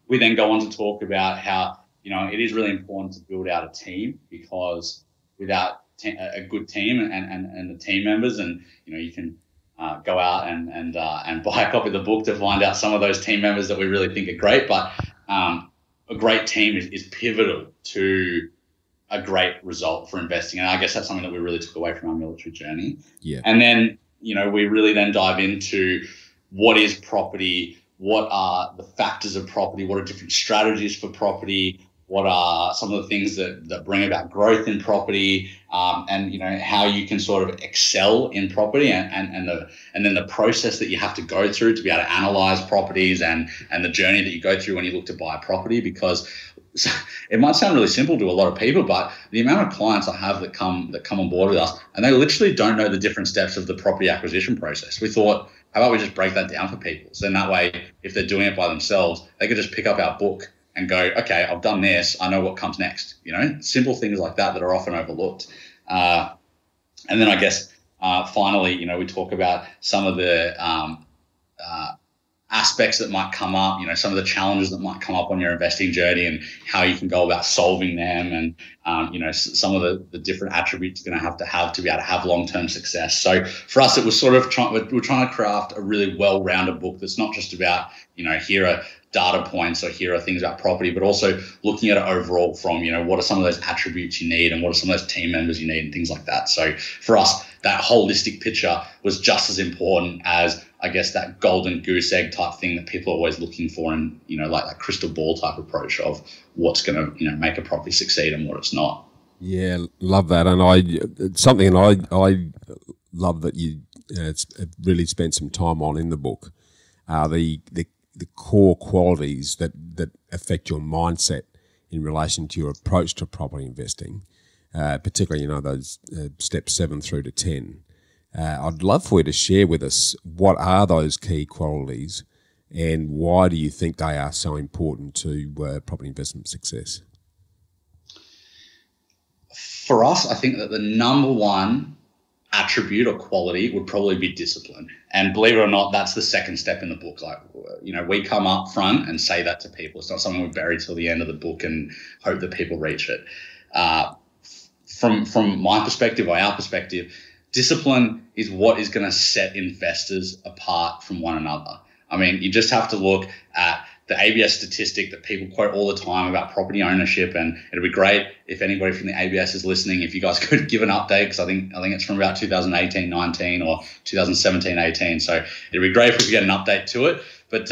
Speaker 1: We then go on to talk about how, it is really important to build out a team, because without a good team and the team members, and you can go out and buy a copy of the book to find out some of those team members that we really think are great, but a great team is pivotal to a great result for investing. And I guess that's something that we really took away from our military journey.
Speaker 2: Yeah.
Speaker 1: And then we really then dive into what is property, what are the factors of property, what are different strategies for property, what are some of the things that bring about growth in property, and how you can sort of excel in property, and then the process that you have to go through to be able to analyze properties, and the journey that you go through when you look to buy a property. Because it might sound really simple to a lot of people, but the amount of clients I have that come on board with us, and they literally don't know the different steps of the property acquisition process. We thought, how about we just break that down for people? So then that way, if they're doing it by themselves, they could just pick up our book and go, okay, I've done this, I know what comes next. Simple things like that are often overlooked. And then I guess finally, we talk about some of the aspects that might come up, some of the challenges that might come up on your investing journey and how you can go about solving them, and some of the different attributes you're going to have to be able to have long-term success. So for us, it was sort of we're trying to craft a really well-rounded book that's not just about, here are data points or here are things about property, but also looking at it overall from, what are some of those attributes you need and what are some of those team members you need and things like that. So for us, that holistic picture was just as important as, I guess, that golden goose egg type thing that people are always looking for, and, like that crystal ball type approach of what's going to, make a property succeed and what it's not.
Speaker 2: Yeah, love that. And I love that you really spent some time on in the book, the core qualities that affect your mindset in relation to your approach to property investing, particularly, those steps 7 through to 10. I'd love for you to share with us what are those key qualities and why do you think they are so important to property investment success?
Speaker 1: For us, I think that the number one attribute or quality would probably be discipline. And believe it or not, that's the second step in the book. Like, we come up front and say that to people. It's not something we bury till the end of the book and hope that people reach it. From my perspective or our perspective, discipline is what is going to set investors apart from one another. I mean, you just have to look at the ABS statistic that people quote all the time about property ownership, and it'd be great if anybody from the ABS is listening, if you guys could give an update, because I think it's from about 2018-19 or 2017-18. So it'd be great if we could get an update to it. But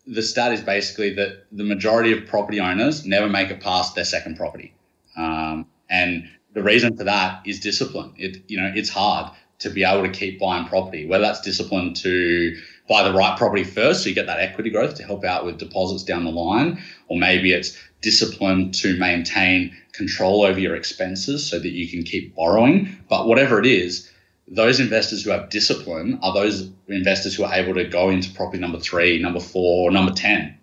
Speaker 1: the stat is basically that the majority of property owners never make it past their second property, and the reason for that is discipline. It's hard to be able to keep buying property, whether that's discipline to buy the right property first so you get that equity growth to help out with deposits down the line, or maybe it's discipline to maintain control over your expenses so that you can keep borrowing. But whatever it is, those investors who have discipline are those investors who are able to go into property number 3, number 4, or number 10,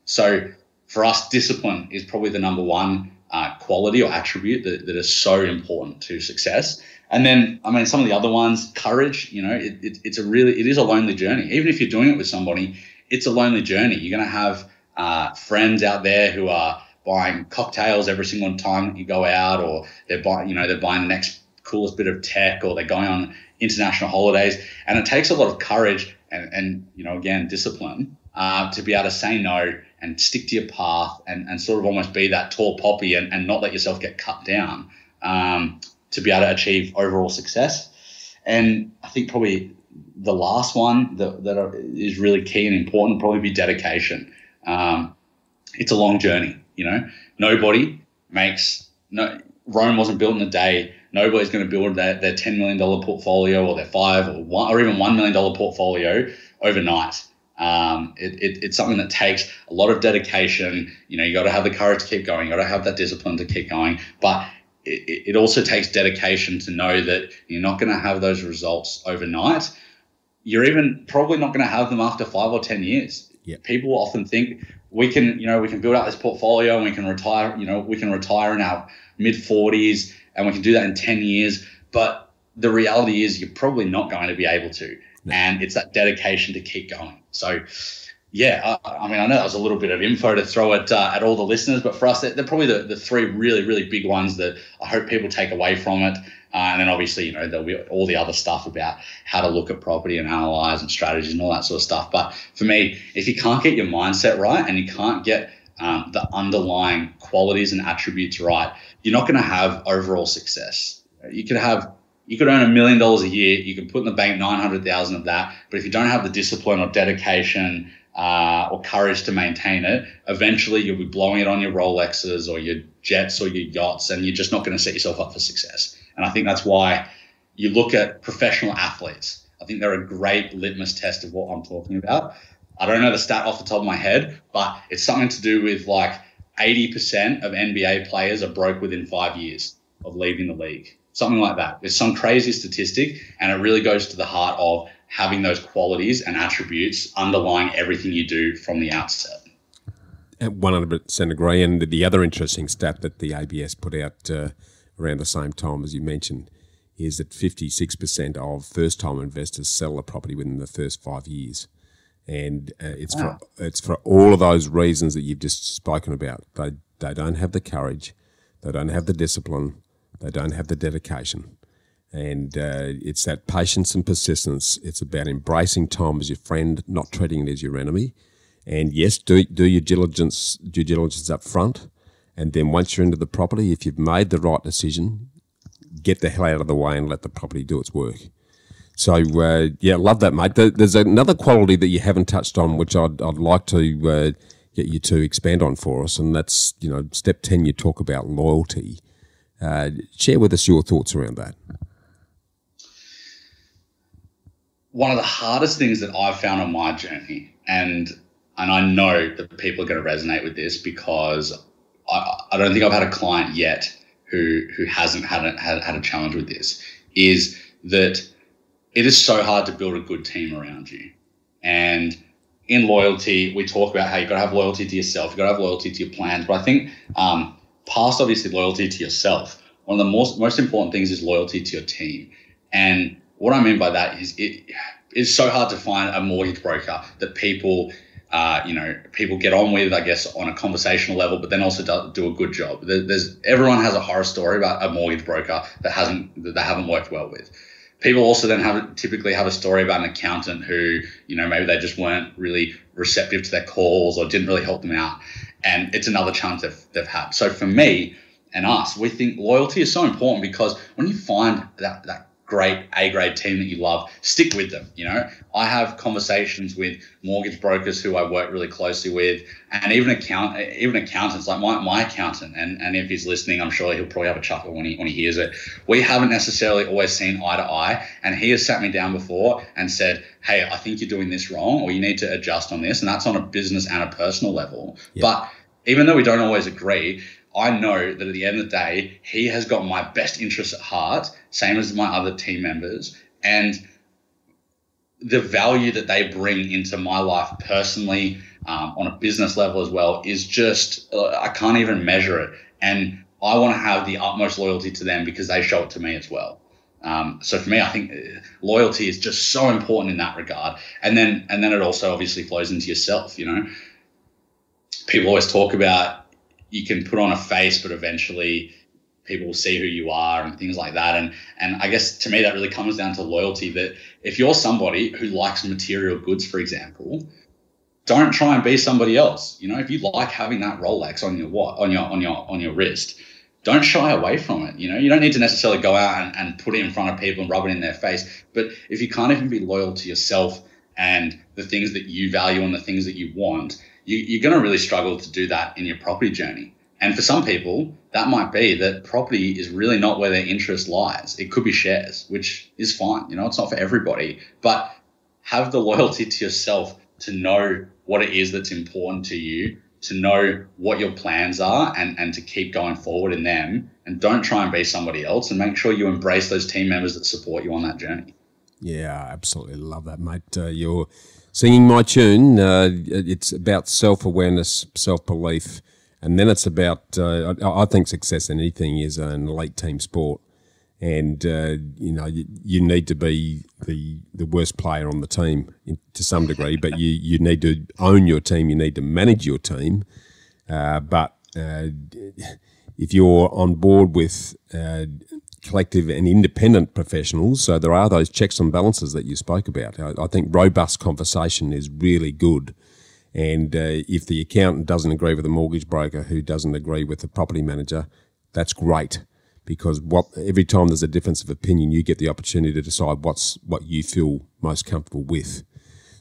Speaker 1: So for us, discipline is probably the number one quality or attribute that is so important to success. And then, some of the other ones, courage, it is a lonely journey. Even if you're doing it with somebody, it's a lonely journey. You're going to have friends out there who are buying cocktails every single time that you go out, or they're buying the next coolest bit of tech, or they're going on international holidays. And it takes a lot of courage and again, discipline to be able to say no and stick to your path and sort of almost be that tall poppy and not let yourself get cut down to be able to achieve overall success. And I think probably the last one that is really key and important would probably be dedication. It's a long journey, Rome wasn't built in a day. Nobody's going to build their $10 million portfolio or their or even $1 million portfolio overnight. It's something that takes a lot of dedication. You got to have the courage to keep going. You got to have that discipline to keep going. But it also takes dedication to know that you're not going to have those results overnight. You're even probably not going to have them after 5 or 10 years.
Speaker 2: Yep.
Speaker 1: People often think we can build out this portfolio and we can retire in our mid 40s and we can do that in 10 years. But the reality is you're probably not going to be able to. No. And it's that dedication to keep going. So, yeah, I know that was a little bit of info to throw at all the listeners, but for us, they're probably the 3 really, really big ones that I hope people take away from it. And then obviously, there'll be all the other stuff about how to look at property and analyze and strategies and all that sort of stuff. But for me, if you can't get your mindset right and you can't get the underlying qualities and attributes right, you're not going to have overall success. You could earn $1 million a year. You can put in the bank 900,000 of that. But if you don't have the discipline or dedication or courage to maintain it, eventually you'll be blowing it on your Rolexes or your jets or your yachts, and you're just not going to set yourself up for success. And I think that's why you look at professional athletes. I think they're a great litmus test of what I'm talking about. I don't know the stat off the top of my head, but it's something to do with like 80% of NBA players are broke within 5 years of leaving the league. Something like that. It's some crazy statistic, and it really goes to the heart of having those qualities and attributes underlying everything you do from the outset.
Speaker 2: 100% agree. And the other interesting stat that the ABS put out around the same time as you mentioned is that 56% of first-time investors sell a property within the first 5 years. And it's for all of those reasons that you've just spoken about. They don't have the courage, they don't have the discipline, they don't have the dedication. And it's that patience and persistence. It's about embracing time as your friend, not treating it as your enemy. And yes, do your due diligence up front. And then once you're into the property, if you've made the right decision, get the hell out of the way and let the property do its work. So, love that, mate. There's another quality that you haven't touched on, which I'd like to get you to expand on for us, and that's, step 10, you talk about loyalty. Share with us your thoughts around that.
Speaker 1: One of the hardest things that I've found on my journey, and I know that people are going to resonate with this because I don't think I've had a client yet who hasn't had a challenge with this, is that it is so hard to build a good team around you. And in loyalty, we talk about how you've got to have loyalty to yourself, you've got to have loyalty to your plans. But I think past obviously loyalty to yourself, one of the most important things is loyalty to your team. And what I mean by that is it is so hard to find a mortgage broker that people people get on with, I guess, on a conversational level, but then also do a good job. Everyone has a horror story about a mortgage broker that they haven't worked well with. People also then typically have a story about an accountant who, maybe they just weren't really receptive to their calls or didn't really help them out. And it's another chance they've had. So for me and us, we think loyalty is so important, because when you find that great A-grade team that you love, stick with them. I have conversations with mortgage brokers who I work really closely with, and even accountants, like my accountant, and if he's listening, I'm sure he'll probably have a chuckle when he hears it. We haven't necessarily always seen eye to eye, and he has sat me down before and said, hey, I think you're doing this wrong, or you need to adjust on this, and that's on a business and a personal level. Yeah. But even though we don't always agree, I know that at the end of the day, he has got my best interests at heart, same as my other team members, and the value that they bring into my life personally, on a business level as well, is just, I can't even measure it. And I want to have the utmost loyalty to them because they show it to me as well. So for me, I think loyalty is just so important in that regard. And then it also obviously flows into yourself. People always talk about, you can put on a face, but eventually people will see who you are and things like that. And I guess to me, that really comes down to loyalty, that if you're somebody who likes material goods, for example, don't try and be somebody else. If you like having that Rolex on your wrist, don't shy away from it. You don't need to necessarily go out and put it in front of people and rub it in their face. But if you can't even be loyal to yourself and the things that you value and the things that you want, you're going to really struggle to do that in your property journey. And for some people, that might be that property is really not where their interest lies. It could be shares, which is fine. It's not for everybody. But have the loyalty to yourself to know what it is that's important to you, to know what your plans are, and to keep going forward in them. And don't try and be somebody else, and make sure you embrace those team members that support you on that journey.
Speaker 2: Yeah, I absolutely love that, mate. You're singing my tune. It's about self-awareness, self-belief, and then it's about, I think success in anything is an elite team sport. And, you need to be the worst player on the team to some degree, but you need to own your team, you need to manage your team. But if you're on board with collective and independent professionals, so there are those checks and balances that you spoke about. I think robust conversation is really good. And if the accountant doesn't agree with the mortgage broker who doesn't agree with the property manager, that's great, because every time there's a difference of opinion, you get the opportunity to decide what you feel most comfortable with.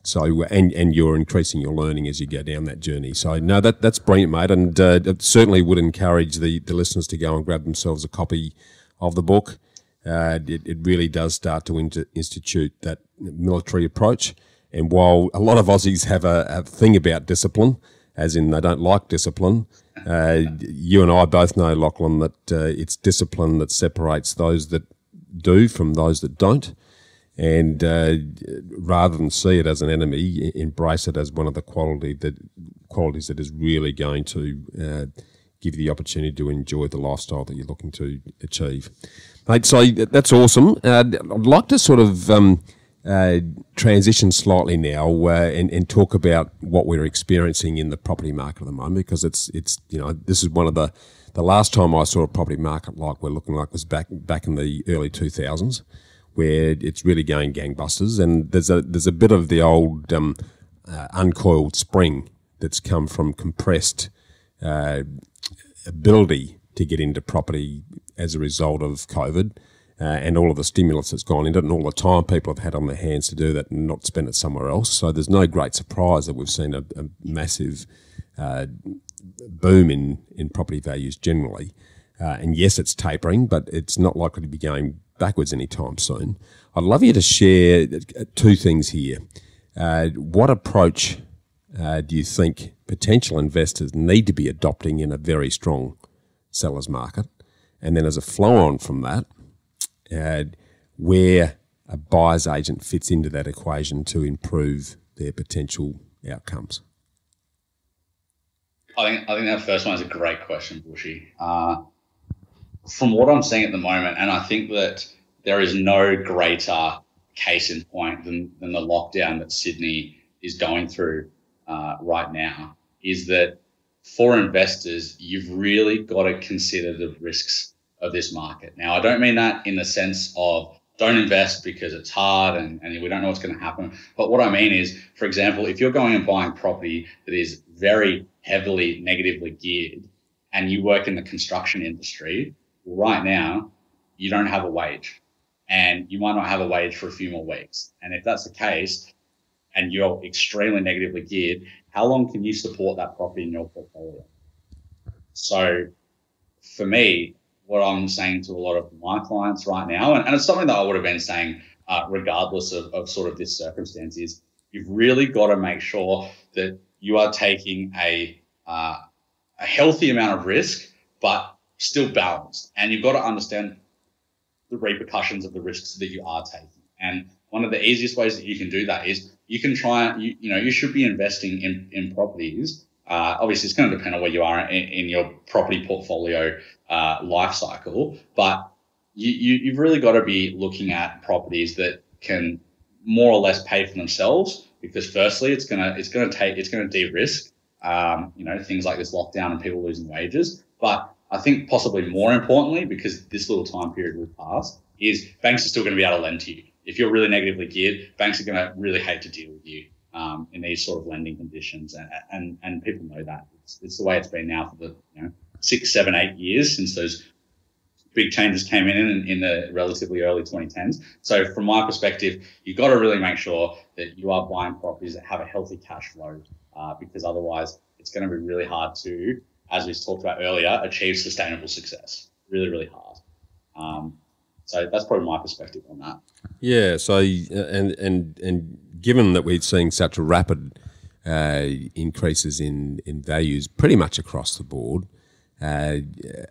Speaker 2: So and you're increasing your learning as you go down that journey. So no, that's brilliant, mate, and it certainly would encourage the listeners to go and grab themselves a copy of the book. It really does start to institute that military approach. And while a lot of Aussies have a thing about discipline, as in they don't like discipline, you and I both know, Lachlan, that it's discipline that separates those that do from those that don't. And rather than see it as an enemy, embrace it as one of the qualities that is really going to give you the opportunity to enjoy the lifestyle that you're looking to achieve. Mate, so that's awesome. I'd like to sort of transition slightly now and talk about what we're experiencing in the property market at the moment, because it's this is one of the last time I saw a property market like we're looking like was back in the early 2000s, where it's really going gangbusters, and there's a bit of the old uncoiled spring that's come from compressed ability to get into property as a result of COVID. And all of the stimulus that's gone into it and all the time people have had on their hands to do that and not spend it somewhere else. So there's no great surprise that we've seen a massive boom in property values generally. And yes, it's tapering, but it's not likely to be going backwards anytime soon. I'd love you to share two things here. What approach do you think potential investors need to be adopting in a very strong seller's market? And then as a flow-on from that, where a buyer's agent fits into that equation to improve their potential outcomes?
Speaker 1: I think that first one is a great question, Bushy. From what I'm seeing at the moment, and I think that there is no greater case in point than the lockdown that Sydney is going through. right now is that for investors, you've really got to consider the risks of this market. Now, I don't mean that in the sense of don't invest because it's hard and we don't know what's going to happen. But what I mean is, for example, if you're going and buying property that is very heavily negatively geared and you work in the construction industry, right now, you don't have a wage and you might not have a wage for a few more weeks. And if that's the case and you're extremely negatively geared, how long can you support that property in your portfolio? So for me, what I'm saying to a lot of my clients right now, and it's something that I would have been saying regardless of sort of this circumstance, is you've really got to make sure that you are taking a healthy amount of risk, but still balanced. And you've got to understand the repercussions of the risks that you are taking. And one of the easiest ways that you can do that is you can try, you should be investing in properties. Obviously, it's going to depend on where you are in your property portfolio life cycle, but you've really got to be looking at properties that can more or less pay for themselves. Because firstly, it's going to de-risk, things like this lockdown and people losing wages. But I think possibly more importantly, because this little time period will pass, is banks are still going to be able to lend to you. If you're really negatively geared, banks are going to really hate to deal with you in these sort of lending conditions, and people know that. It's the way it's been now for the 6, 7, 8 years since those big changes came in the relatively early 2010s. So from my perspective, you've got to really make sure that you are buying properties that have a healthy cash flow, because otherwise it's going to be really hard to, as we talked about earlier, achieve sustainable success. Really, really hard. So that's probably my perspective on that.
Speaker 2: Yeah. So and given that we're seeing such a rapid increases in values pretty much across the board,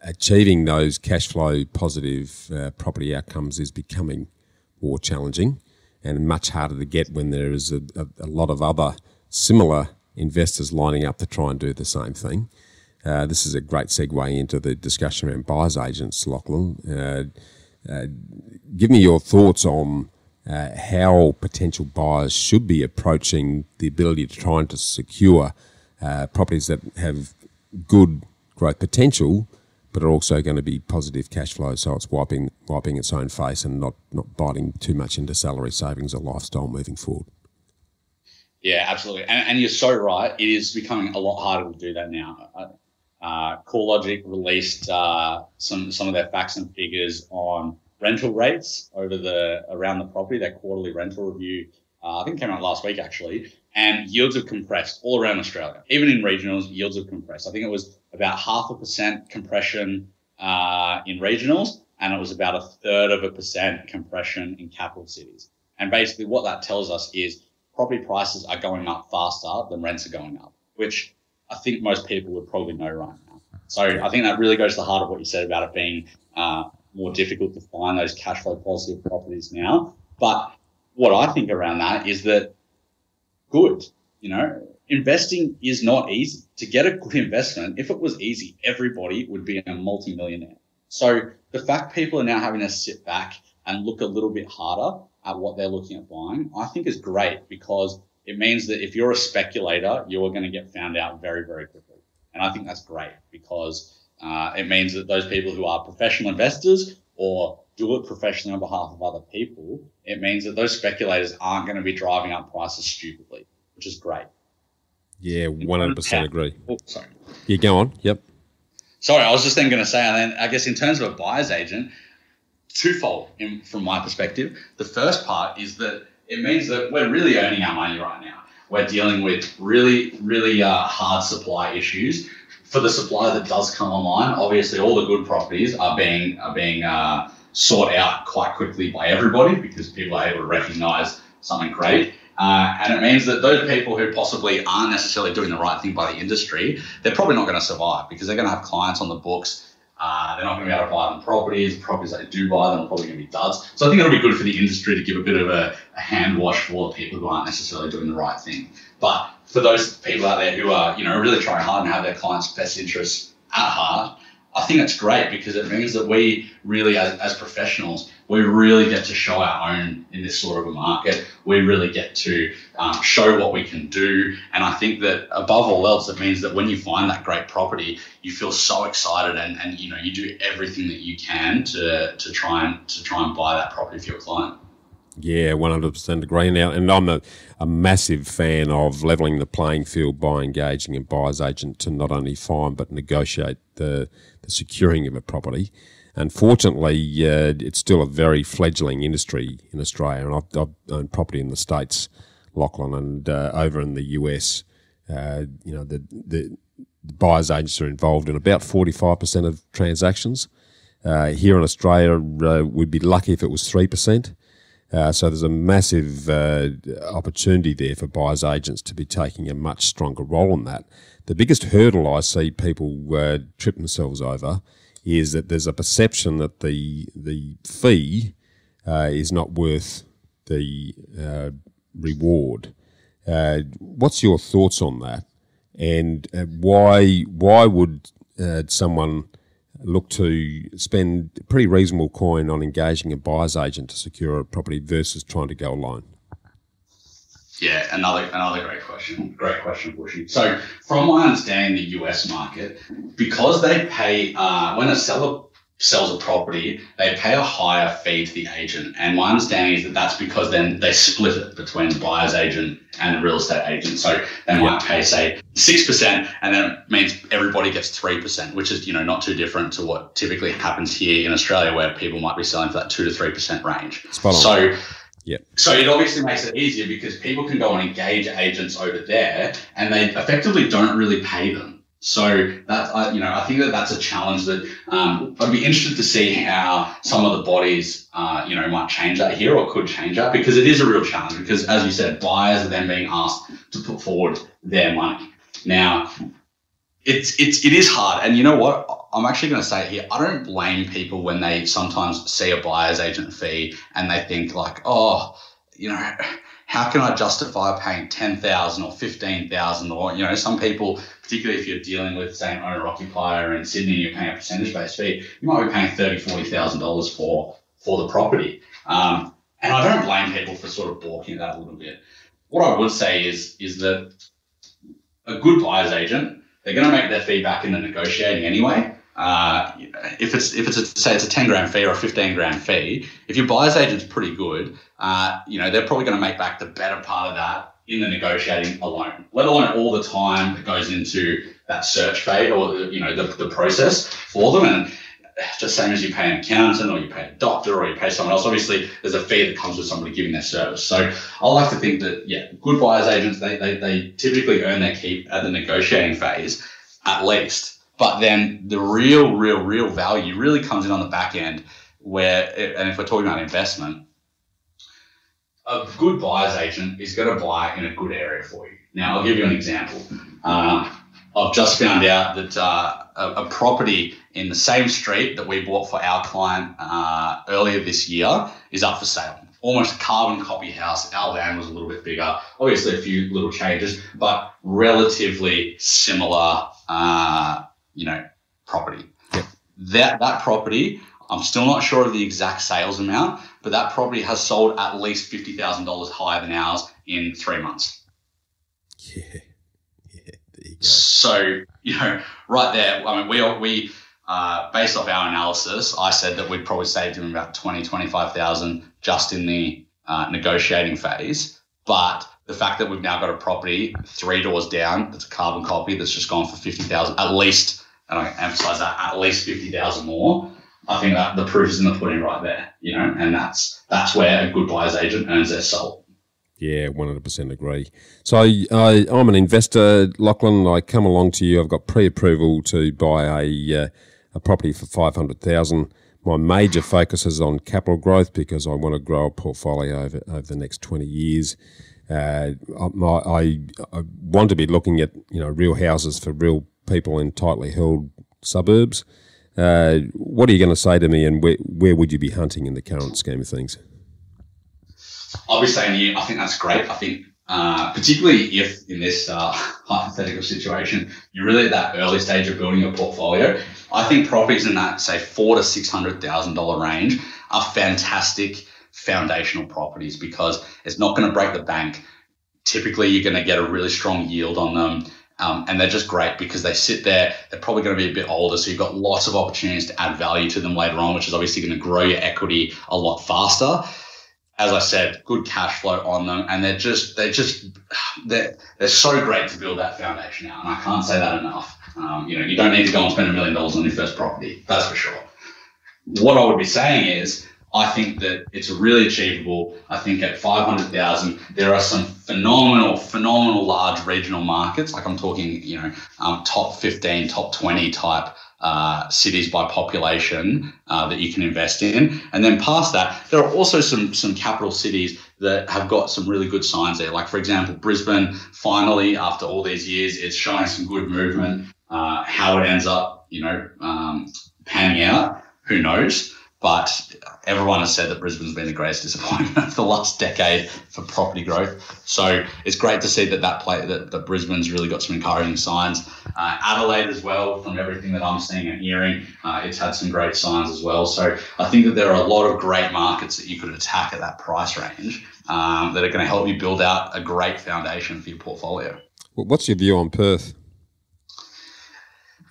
Speaker 2: achieving those cash flow positive property outcomes is becoming more challenging and much harder to get when there is a lot of other similar investors lining up to try and do the same thing. This is a great segue into the discussion around buyer's agents, Lachlan. Give me your thoughts on how potential buyers should be approaching the ability to try and to secure properties that have good growth potential, but are also going to be positive cash flow, so it's wiping its own face and not biting too much into salary savings or lifestyle moving forward.
Speaker 1: Yeah, absolutely. And you're so right. It is becoming a lot harder to do that now. CoreLogic released some of their facts and figures on rental rates around the property, their quarterly rental review. I think it came out last week, actually. And yields have compressed all around Australia. Even in regionals, yields have compressed. I think it was about 0.5% compression in regionals, and it was about 1/3% compression in capital cities. And basically what that tells us is property prices are going up faster than rents are going up, which I think most people would probably know right now. So I think that really goes to the heart of what you said about it being more difficult to find those cash flow positive properties now. But what I think around that is that investing is not easy. To get a good investment, if it was easy, everybody would be a multi-millionaire. So the fact people are now having to sit back and look a little bit harder at what they're looking at buying, I think is great, because it means that if you're a speculator, you're going to get found out very, very quickly. And I think that's great, because it means that those people who are professional investors or do it professionally on behalf of other people, it means that those speculators aren't going to be driving up prices stupidly, which is great.
Speaker 2: Yeah, 100% agree.
Speaker 1: Oh, sorry.
Speaker 2: Yeah, go on. Yep.
Speaker 1: Sorry, I was just then going to say, and then I guess in terms of a buyer's agent, twofold from my perspective. The first part is that it means that we're really earning our money right now. We're dealing with really, really hard supply issues. For the supply that does come online, obviously all the good properties are being sought out quite quickly by everybody, because people are able to recognise something great. And it means that those people who possibly aren't necessarily doing the right thing by the industry, they're probably not going to survive, because they're going to have clients on the books. They're not going to be able to buy them properties. Properties that they do buy them are probably going to be duds. So I think it'll be good for the industry to give a bit of a hand wash for the people who aren't necessarily doing the right thing. But for those people out there who are, really trying hard and have their clients' best interests at heart, I think it's great because it means that we really, as professionals, we really get to show our own in this sort of a market. We really get to show what we can do. And I think that above all else, it means that when you find that great property, you feel so excited and you do everything that you can to try and buy that property for your client.
Speaker 2: Yeah, 100% agree now. And I'm a massive fan of levelling the playing field by engaging a buyer's agent to not only find but negotiate the securing of a property. Unfortunately, it's still a very fledgling industry in Australia, and I've owned property in the States, Lachlan, and over in the US, the buyer's agents are involved in about 45% of transactions. Here in Australia, we'd be lucky if it was 3%. So there's a massive opportunity there for buyer's agents to be taking a much stronger role in that. The biggest hurdle I see people trip themselves over is that there's a perception that the fee is not worth the reward. What's your thoughts on that? And why would someone look to spend a pretty reasonable coin on engaging a buyer's agent to secure a property versus trying to go alone?
Speaker 1: Yeah, another great question. Great question, Bushy. So from my understanding, the US market, because they pay, when a seller sells a property, they pay a higher fee to the agent. And my understanding is that that's because then they split it between the buyer's agent and the real estate agent. So they might pay, say, 6%, and then it means everybody gets 3%, which is, not too different to what typically happens here in Australia, where people might be selling for that 2 to 3% range.
Speaker 2: Spot on.
Speaker 1: So it obviously makes it easier because people can go and engage agents over there, and they effectively don't really pay them. So that I think that that's a challenge that I'd be interested to see how some of the bodies might change that here, or could change that, because it is a real challenge. Because as you said, buyers are then being asked to put forward their money. Now, it is hard, and you know what? I'm actually going to say it here. I don't blame people when they sometimes see a buyer's agent fee and they think like, how can I justify paying $10,000 or $15,000? Or, some people, particularly if you're dealing with, say, an owner-occupier in Sydney and you're paying a percentage-based fee, you might be paying $30,000, $40,000 for the property. And I don't blame people for sort of balking at that a little bit. What I would say is that a good buyer's agent, they're going to make their fee back in the negotiating anyway. If it's a 10 grand fee or a 15 grand fee, if your buyer's agent's pretty good, they're probably going to make back the better part of that in the negotiating alone, let alone all the time that goes into that search phase or the process for them. And just same as you pay an accountant or you pay a doctor or you pay someone else, obviously there's a fee that comes with somebody giving their service. So I like to think that, good buyer's agents, they typically earn their keep at the negotiating phase at least. But then the real value really comes in on the back end and if we're talking about investment, a good buyer's agent is going to buy in a good area for you. Now, I'll give you an example. I've just found out that a property in the same street that we bought for our client earlier this year is up for sale. Almost a carbon copy house. Our land was a little bit bigger. Obviously, a few little changes, but relatively similar property.
Speaker 2: Yep.
Speaker 1: That property, I'm still not sure of the exact sales amount, but that property has sold at least $50,000 higher than ours in 3 months.
Speaker 2: Yeah, there you go.
Speaker 1: So, right there, I mean, we based off our analysis, I said that we'd probably saved him about $25,000 just in the negotiating phase. But the fact that we've now got a property 3 doors down that's a carbon copy that's just gone for $50,000 at least, and I emphasize that, at least $50,000 more, I think that the proof is in the pudding right there, and that's where a good buyer's agent earns their salt.
Speaker 2: Yeah, 100% agree. So I'm an investor, Lachlan. I come along to you. I've got pre-approval to buy a property for $500,000. My major focus is on capital growth because I want to grow a portfolio over the next 20 years. I want to be looking at real houses for real people in tightly held suburbs. What are you going to say to me, and where would you be hunting in the current scheme of things?
Speaker 1: I'll be saying to you, I think that's great. I think particularly if in this hypothetical situation, you're really at that early stage of building a portfolio. I think properties in that, say, $400,000 to $600,000 range are fantastic foundational properties because it's not going to break the bank. Typically, you're going to get a really strong yield on them. And they're just great because they sit there. They're probably going to be a bit older, so you've got lots of opportunities to add value to them later on, which is obviously going to grow your equity a lot faster. As I said, good cash flow on them, and they're so great to build that foundation out. And I can't say that enough. You don't need to go and spend $1 million on your first property, that's for sure. What I would be saying is, I think that it's really achievable. I think at 500,000, there are some phenomenal large regional markets. Like I'm talking, top 15, top 20 type cities by population that you can invest in. And then past that, there are also some capital cities that have got some really good signs there. Like, for example, Brisbane, finally, after all these years, it's showing some good movement. How it ends up, panning out, who knows? But everyone has said that Brisbane's been the greatest disappointment of the last decade for property growth. So it's great to see that Brisbane's really got some encouraging signs. Adelaide as well, from everything that I'm seeing and hearing, it's had some great signs as well. So I think that there are a lot of great markets that you could attack at that price range that are going to help you build out a great foundation for your portfolio.
Speaker 2: Well, what's your view on Perth?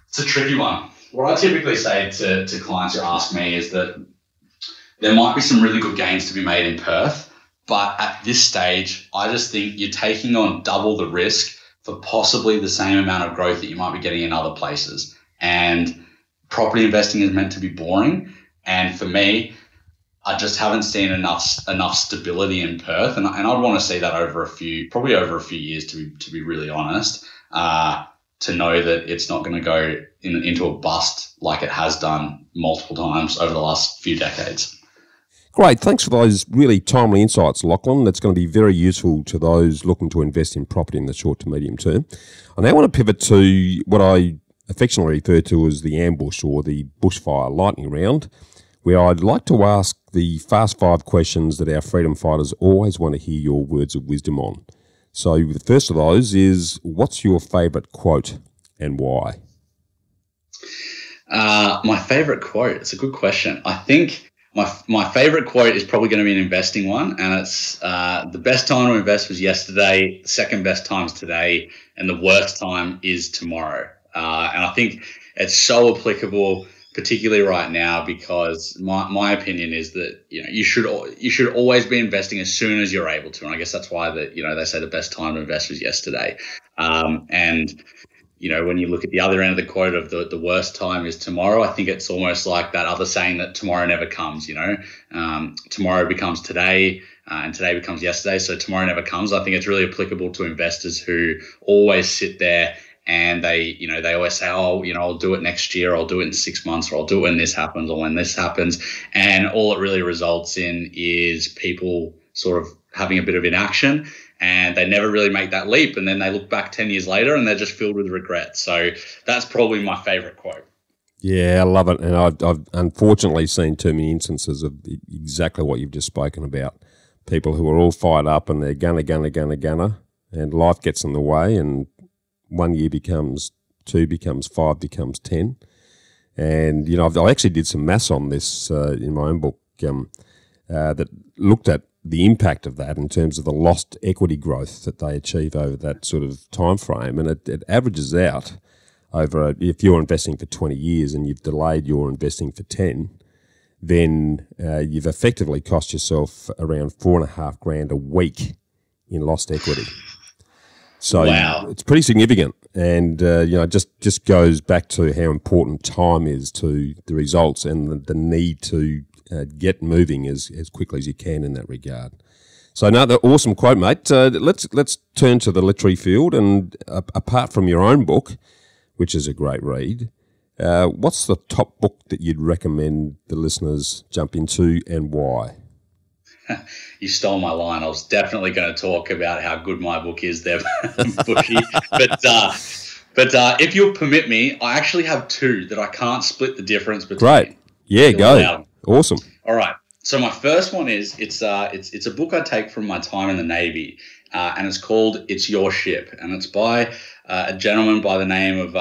Speaker 1: It's a tricky one. What I typically say to clients who ask me is that there might be some really good gains to be made in Perth, but at this stage, I just think you're taking on double the risk for possibly the same amount of growth that you might be getting in other places. And property investing is meant to be boring. And for me, I just haven't seen enough stability in Perth. And I'd want to see that over a few years, to be really honest. To know that it's not going to go into a bust like it has done multiple times over the last few decades.
Speaker 2: Great. Thanks for those really timely insights, Lachlan. That's going to be very useful to those looking to invest in property in the short to medium term. I now want to pivot to what I affectionately refer to as the ambush or the bushfire lightning round, where I'd like to ask the fast 5 questions that our freedom fighters always want to hear your words of wisdom on. So the first of those is, what's your favourite quote and why?
Speaker 1: My favourite quote, it's a good question. I think my favourite quote is probably going to be an investing one, and it's the best time to invest was yesterday, the second best time is today, and the worst time is tomorrow. And I think it's so applicable, particularly right now, because my opinion is that you should always be investing as soon as you're able to, and I guess that's why they say the best time to invest was yesterday. And when you look at the other end of the quote of the worst time is tomorrow, I think it's almost like that other saying that tomorrow never comes. Tomorrow becomes today, and today becomes yesterday, so tomorrow never comes. I think it's really applicable to investors who always sit there and they always say, I'll do it next year, I'll do it in 6 months, or I'll do it when this happens, or when this happens. And all it really results in is people sort of having a bit of inaction, and they never really make that leap. And then they look back 10 years later and they're just filled with regret. So that's probably my favorite quote.
Speaker 2: Yeah, I love it. And I've unfortunately seen too many instances of exactly what you've just spoken about. People who are all fired up and they're gunner, and life gets in the way, and 1 year becomes 2, becomes 5, becomes 10. And, I actually did some maths on this in my own book that looked at the impact of that in terms of the lost equity growth that they achieve over that sort of time frame. And it averages out over, if you're investing for 20 years and you've delayed your investing for 10, then you've effectively cost yourself around $4,500 a week in lost equity. So wow. It's pretty significant, and just goes back to how important time is to the results and the need to get moving as quickly as you can in that regard. So another awesome quote, mate. Let's turn to the literary field, and apart from your own book, which is a great read, what's the top book that you'd recommend the listeners jump into, and why?
Speaker 1: You stole my line. I was definitely going to talk about how good my book is there, Bushy. But if you'll permit me, I actually have 2 that I can't split the difference between.
Speaker 2: Great. Yeah, go. Awesome.
Speaker 1: All right. So my first one is it's a book I take from my time in the Navy, and it's called It's Your Ship, and it's by a gentleman by the name of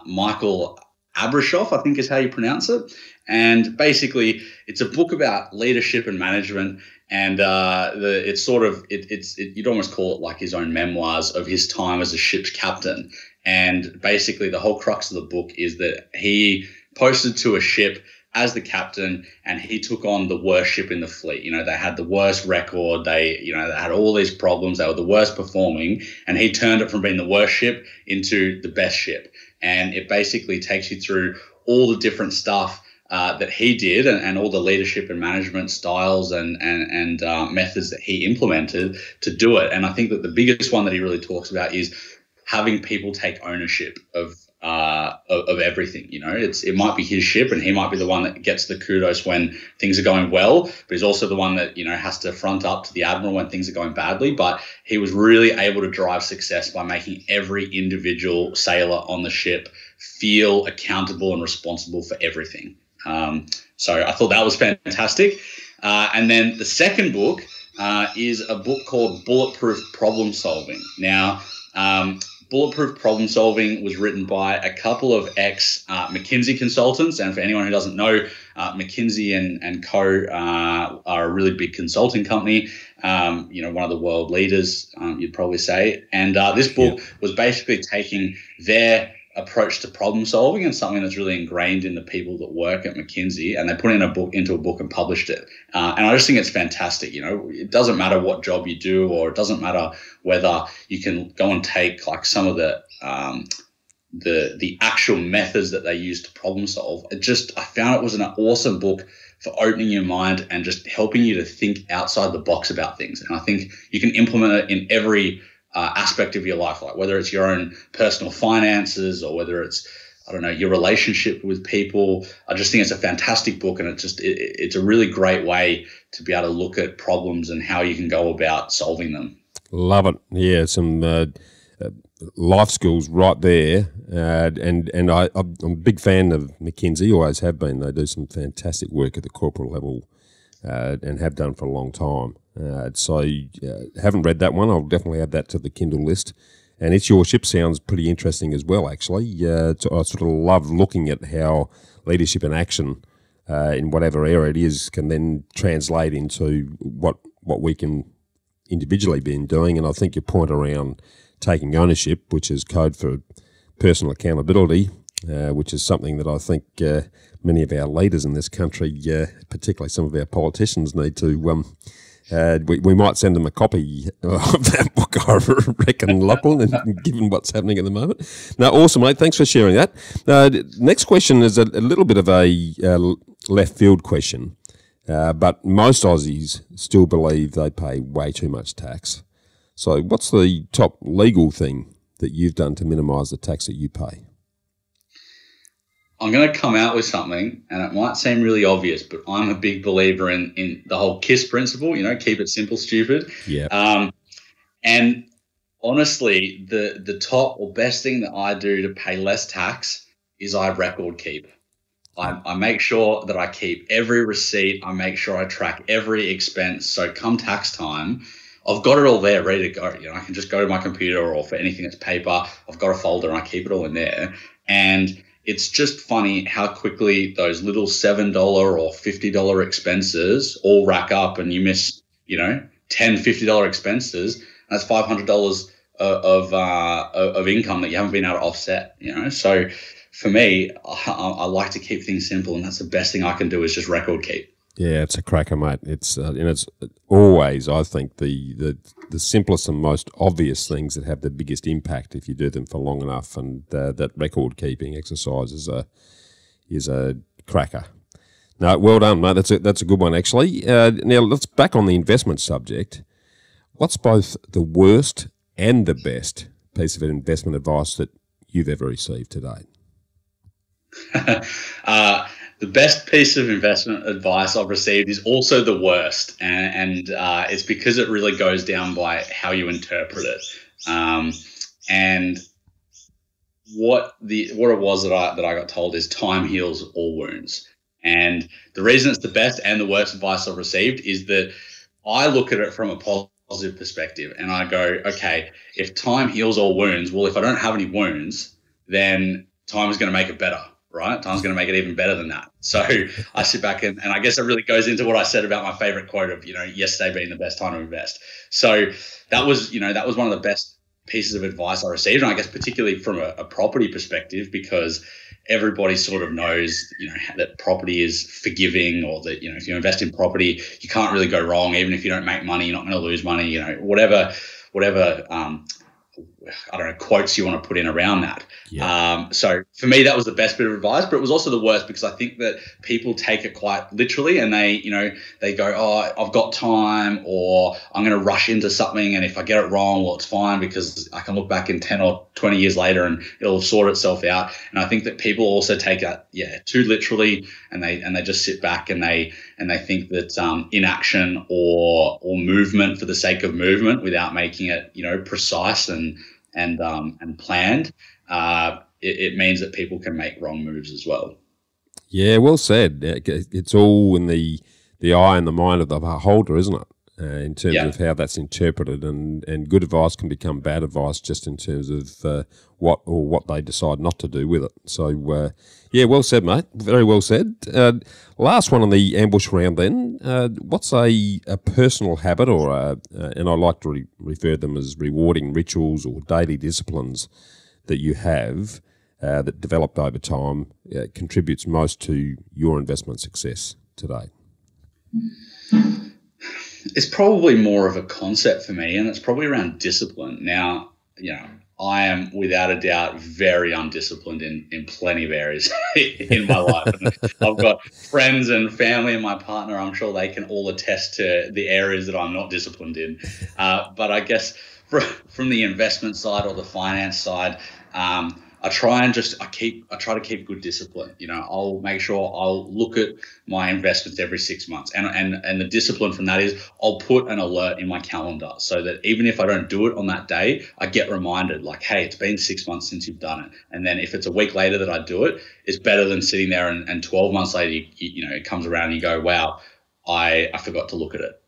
Speaker 1: Michael Abrashoff, I think is how you pronounce it. And basically, it's a book about leadership and management, and you'd almost call it like his own memoirs of his time as a ship's captain. And basically, the whole crux of the book is that he posted to a ship as the captain, and he took on the worst ship in the fleet. They had the worst record. They had all these problems. They were the worst performing, and he turned it from being the worst ship into the best ship. And it basically takes you through all the different stuff that he did, and all the leadership and management styles and methods that he implemented to do it. And I think that the biggest one that he really talks about is having people take ownership of everything. It might be his ship, and he might be the one that gets the kudos when things are going well, but he's also the one that has to front up to the admiral when things are going badly. But he was really able to drive success by making every individual sailor on the ship feel accountable and responsible for everything. So I thought that was fantastic. And then the second book is a book called Bulletproof Problem Solving. Now, Bulletproof Problem Solving was written by a couple of ex-McKinsey consultants. And for anyone who doesn't know, McKinsey and Co. Are a really big consulting company, one of the world leaders, you'd probably say. And this book was basically taking their approach to problem solving and something that's really ingrained in the people that work at McKinsey, and they put it into a book and published it. And I just think it's fantastic. It doesn't matter what job you do, or it doesn't matter whether you can go and take like some of the actual methods that they use to problem solve. I found it was an awesome book for opening your mind and just helping you to think outside the box about things. And I think you can implement it in every aspect of your life, like whether it's your own personal finances or whether it's, your relationship with people. I just think it's a fantastic book, and it's a really great way to be able to look at problems and how you can go about solving them.
Speaker 2: Love it. Yeah, some life skills right there. And I'm a big fan of McKinsey, always have been. They do some fantastic work at the corporate level and have done for a long time. So haven't read that one. I'll definitely add that to the Kindle list. And It's Your Ship sounds pretty interesting as well, actually. I sort of love looking at how leadership in action in whatever area it is can then translate into what we can individually be doing. And I think your point around taking ownership, which is code for personal accountability, which is something that I think many of our leaders in this country, particularly some of our politicians, need to we might send them a copy of that book, I reckon, Lachlan, and given what's happening at the moment. No, awesome, mate. Thanks for sharing that. Next question is a little bit of a left field question, but most Aussies still believe they pay way too much tax. So what's the top legal thing that you've done to minimise the tax that you pay?
Speaker 1: I'm going to come out with something, and it might seem really obvious, but I'm a big believer in the whole KISS principle, keep it simple, stupid.
Speaker 2: Yeah.
Speaker 1: And honestly, the top or best thing that I do to pay less tax is I record keep. I make sure that I keep every receipt. I make sure I track every expense. So come tax time, I've got it all there ready to go. I can just go to my computer, or for anything that's paper, I've got a folder and I keep it all in there. And it's just funny how quickly those little $7 or $50 expenses all rack up, and you miss, $10, $50 expenses. That's $500 of income that you haven't been able to offset. So for me, I like to keep things simple, and that's the best thing I can do is just record keep.
Speaker 2: Yeah, it's a cracker, mate. It's it's always, I think, the simplest and most obvious things that have the biggest impact if you do them for long enough. And that record keeping exercise is a cracker. No, well done, mate. That's a good one, actually. Now let's back on the investment subject. What's both the worst and the best piece of investment advice that you've ever received to date?
Speaker 1: The best piece of investment advice I've received is also the worst, and it's because it really goes down by how you interpret it. And what it was that I got told is time heals all wounds. And the reason it's the best and the worst advice I've received is that I look at it from a positive perspective, and I go, okay, if time heals all wounds, well, if I don't have any wounds, then time is going to make it better, right? Time's going to make it even better than that. So I sit back and I guess it really goes into what I said about my favorite quote of, yesterday being the best time to invest. So that was one of the best pieces of advice I received, and I guess particularly from a property perspective, because everybody sort of knows, that property is forgiving, or that, if you invest in property, you can't really go wrong. Even if you don't make money, you're not going to lose money, whatever, I don't know, quotes you want to put in around that. Yeah. So for me, that was the best bit of advice, but it was also the worst, because I think that people take it quite literally, and they go, oh, I've got time, or I'm going to rush into something, and if I get it wrong, well, it's fine, because I can look back in 10 or 20 years later and it'll sort itself out. And I think that people also take that, too literally, and they just sit back and they think that inaction or movement for the sake of movement, without making it, precise and planned, it means that people can make wrong moves as well.
Speaker 2: Yeah, well said. It's all in the eye and the mind of the holder, isn't it? In terms of how that's interpreted, and good advice can become bad advice just in terms of what they decide not to do with it. So, well said, mate. Very well said. Last one on the ambush round then. What's a personal habit, and I like to refer to them as rewarding rituals or daily disciplines that you have that developed over time contributes most to your investment success today?
Speaker 1: It's probably more of a concept for me, and it's probably around discipline. Now, I am without a doubt very undisciplined in plenty of areas in my life. I've got friends and family and my partner, I'm sure they can all attest to the areas that I'm not disciplined in. But I guess from the investment side or the finance side, I try to keep good discipline. I'll make sure I'll look at my investments every 6 months, and the discipline from that is I'll put an alert in my calendar, so that even if I don't do it on that day, I get reminded, like, hey, it's been 6 months since you've done it. And then if it's a week later that I do it, it's better than sitting there and 12 months later, it comes around and you go, wow, I forgot to look at it.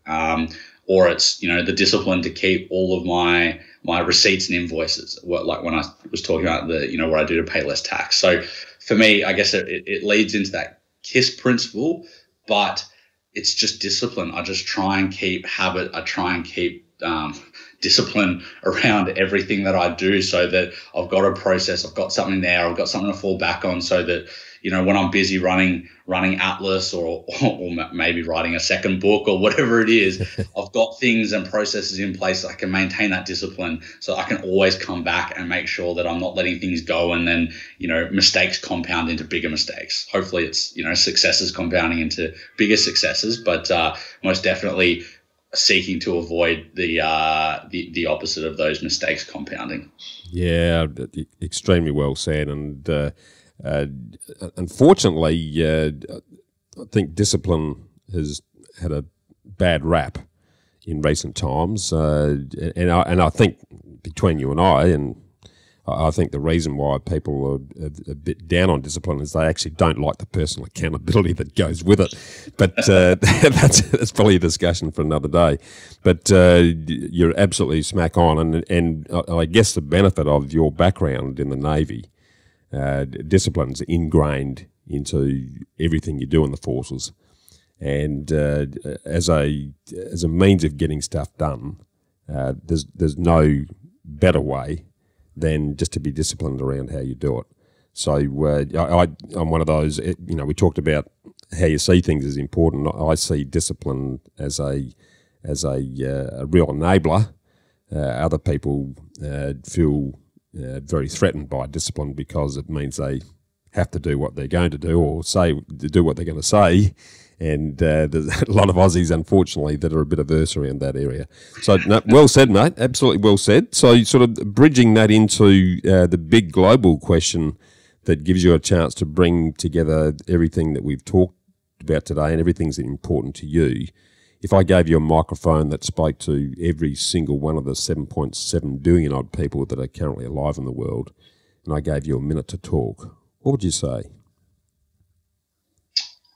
Speaker 1: Or it's, the discipline to keep all of my receipts and invoices, like when I was talking about what I do to pay less tax. So for me, I guess it leads into that KISS principle, but it's just discipline. I just try and keep habit. I try and keep discipline around everything that I do, so that I've got a process, I've got something there, I've got something to fall back on, so that when I'm busy running Atlas or maybe writing a second book or whatever it is, I've got things and processes in place that I can maintain that discipline, so I can always come back and make sure that I'm not letting things go, and then mistakes compound into bigger mistakes. Hopefully it's successes compounding into bigger successes, but most definitely seeking to avoid the opposite of those mistakes compounding.
Speaker 2: Yeah, extremely well said. And unfortunately, I think discipline has had a bad rap in recent times, and I think between you and I think the reason why people are a bit down on discipline is they actually don't like the personal accountability that goes with it. But that's probably a discussion for another day. But you're absolutely smack on, and I guess the benefit of your background in the Navy, discipline's ingrained into everything you do in the forces, and as a means of getting stuff done, there's no better way than just to be disciplined around how you do it. So I'm one of those. We talked about how you see things is important. I see discipline as a real enabler. Other people feel very threatened by discipline because it means they have to do what they're going to do, or do what they're going to say. And there's a lot of Aussies, unfortunately, that are a bit averse around that area. So, no, well said, mate. Absolutely well said. So, sort of bridging that into the big global question that gives you a chance to bring together everything that we've talked about today and everything's important to you. If I gave you a microphone that spoke to every single one of the 7.7 billion odd people that are currently alive in the world, and I gave you a minute to talk, what would you say?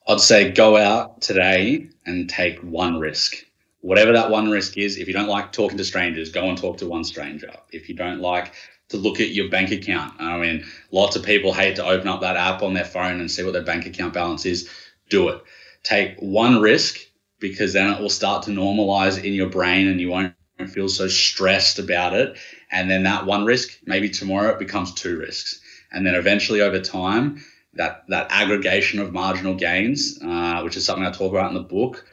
Speaker 1: I'd say go out today and take one risk. Whatever that one risk is, if you don't like talking to strangers, go and talk to one stranger. If you don't like to look at your bank account, I mean, lots of people hate to open up that app on their phone and see what their bank account balance is. Do it. Take one risk, because then it will start to normalize in your brain and you won't feel so stressed about it. And then that one risk, maybe tomorrow it becomes two risks. And then eventually over time, that aggregation of marginal gains, which is something I talk about in the book,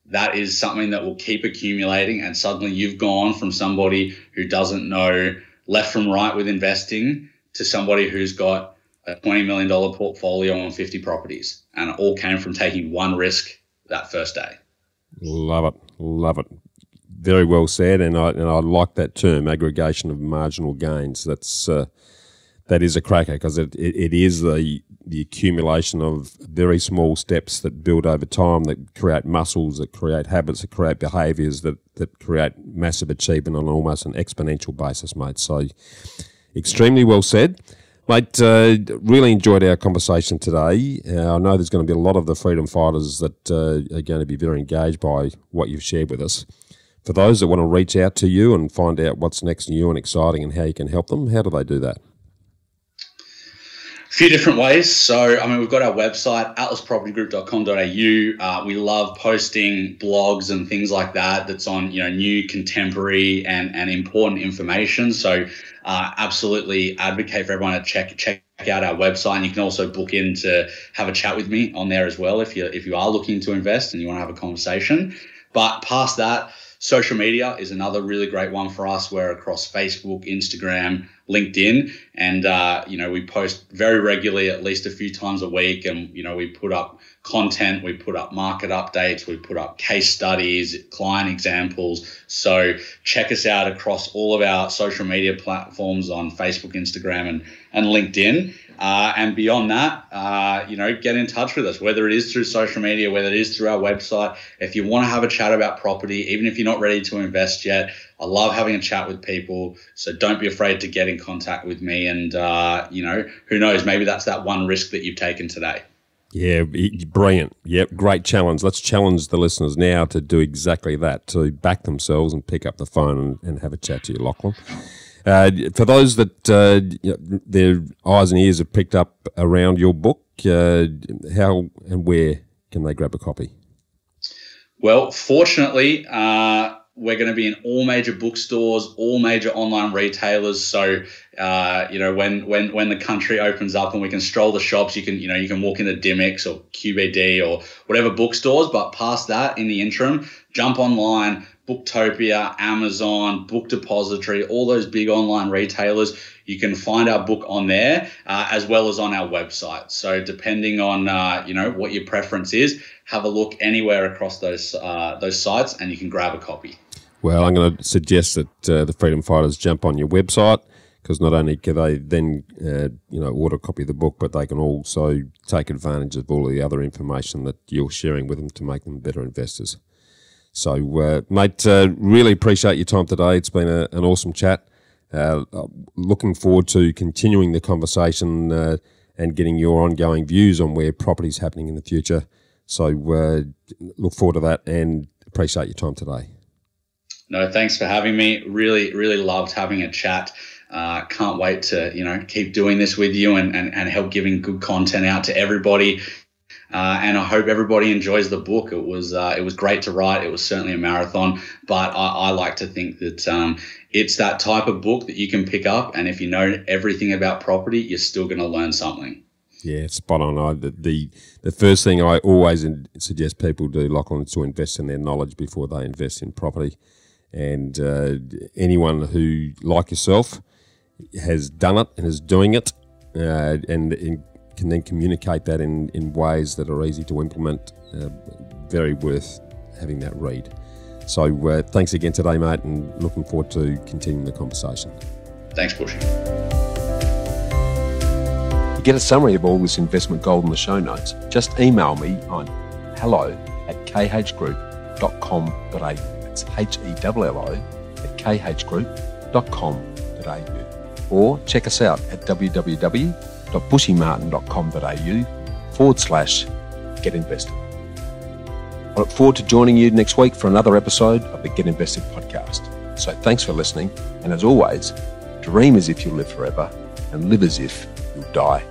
Speaker 1: that is something that will keep accumulating, and suddenly you've gone from somebody who doesn't know left from right with investing to somebody who's got a $20 million portfolio on 50 properties, and it all came from taking one risk that first day.
Speaker 2: Love it. Very well said, and I like that term, aggregation of marginal gains. That is a cracker, because it is the accumulation of very small steps that build over time, that create muscles, that create habits, that create behaviours, that create massive achievement on almost an exponential basis, mate. So extremely well said. Mate, really enjoyed our conversation today. I know there's going to be a lot of the freedom fighters that are going to be very engaged by what you've shared with us. For those that want to reach out to you and find out what's next new and exciting and how you can help them, how do they do that?
Speaker 1: A few different ways. So, I mean, we've got our website, atlaspropertygroup.com.au. We love posting blogs and things like that that's on, new, contemporary and important information. So absolutely advocate for everyone to check out our website. And you can also book in to have a chat with me on there as well if you are looking to invest and you want to have a conversation. But past that, social media is another really great one for us. We're across Facebook, Instagram, LinkedIn, and we post very regularly, at least a few times a week, and we put up content, we put up market updates, we put up case studies, client examples. So check us out across all of our social media platforms on Facebook, Instagram, and LinkedIn. And beyond that, get in touch with us, whether it is through social media, whether it is through our website. If you want to have a chat about property, even if you're not ready to invest yet, I love having a chat with people. So don't be afraid to get in contact with me. And, who knows, maybe that's that one risk that you've taken today.
Speaker 2: Yeah, brilliant. Yep, great challenge. Let's challenge the listeners now to do exactly that, to back themselves and pick up the phone and have a chat to you, Lachlan. For those that their eyes and ears have picked up around your book, how and where can they grab a copy?
Speaker 1: Well, fortunately, we're going to be in all major bookstores, all major online retailers. So, when the country opens up and we can stroll the shops, you can walk into Dymocks or QBD or whatever bookstores. But past that, in the interim, jump online, Booktopia, Amazon, Book Depository, all those big online retailers. You can find our book on there as well as on our website. So depending on what your preference is, have a look anywhere across those sites and you can grab a copy.
Speaker 2: Well, I'm going to suggest that the Freedom Fighters jump on your website, because not only can they then order a copy of the book, but they can also take advantage of all the other information that you're sharing with them to make them better investors. So, mate, really appreciate your time today. It's been an awesome chat. Looking forward to continuing the conversation and getting your ongoing views on where property's happening in the future. So look forward to that and appreciate your time today.
Speaker 1: No, thanks for having me. Really, really loved having a chat. Can't wait to, keep doing this with you and help giving good content out to everybody. And I hope everybody enjoys the book. It was great to write. It was certainly a marathon, but I like to think that it's that type of book that you can pick up, and if you know everything about property, you're still going to learn something. Yeah, spot on. The first thing I always suggest people do, Lachlan, is to invest in their knowledge before they invest in property. And anyone who, like yourself, has done it and is doing it and can then communicate that in ways that are easy to implement, very worth having that read. So thanks again today, mate, and looking forward to continuing the conversation. Thanks, Bushy. To get a summary of all this investment gold in the show notes, just email me on hello@khgroup.com.au. That's HELLO@khgroup.com.au. Or check us out at www.bushymartin.com.au/get invested.
Speaker 2: I look forward to joining you next week for another episode of the Get Invested podcast. So thanks for listening, and as always, dream as if you'll live forever and live as if you'll die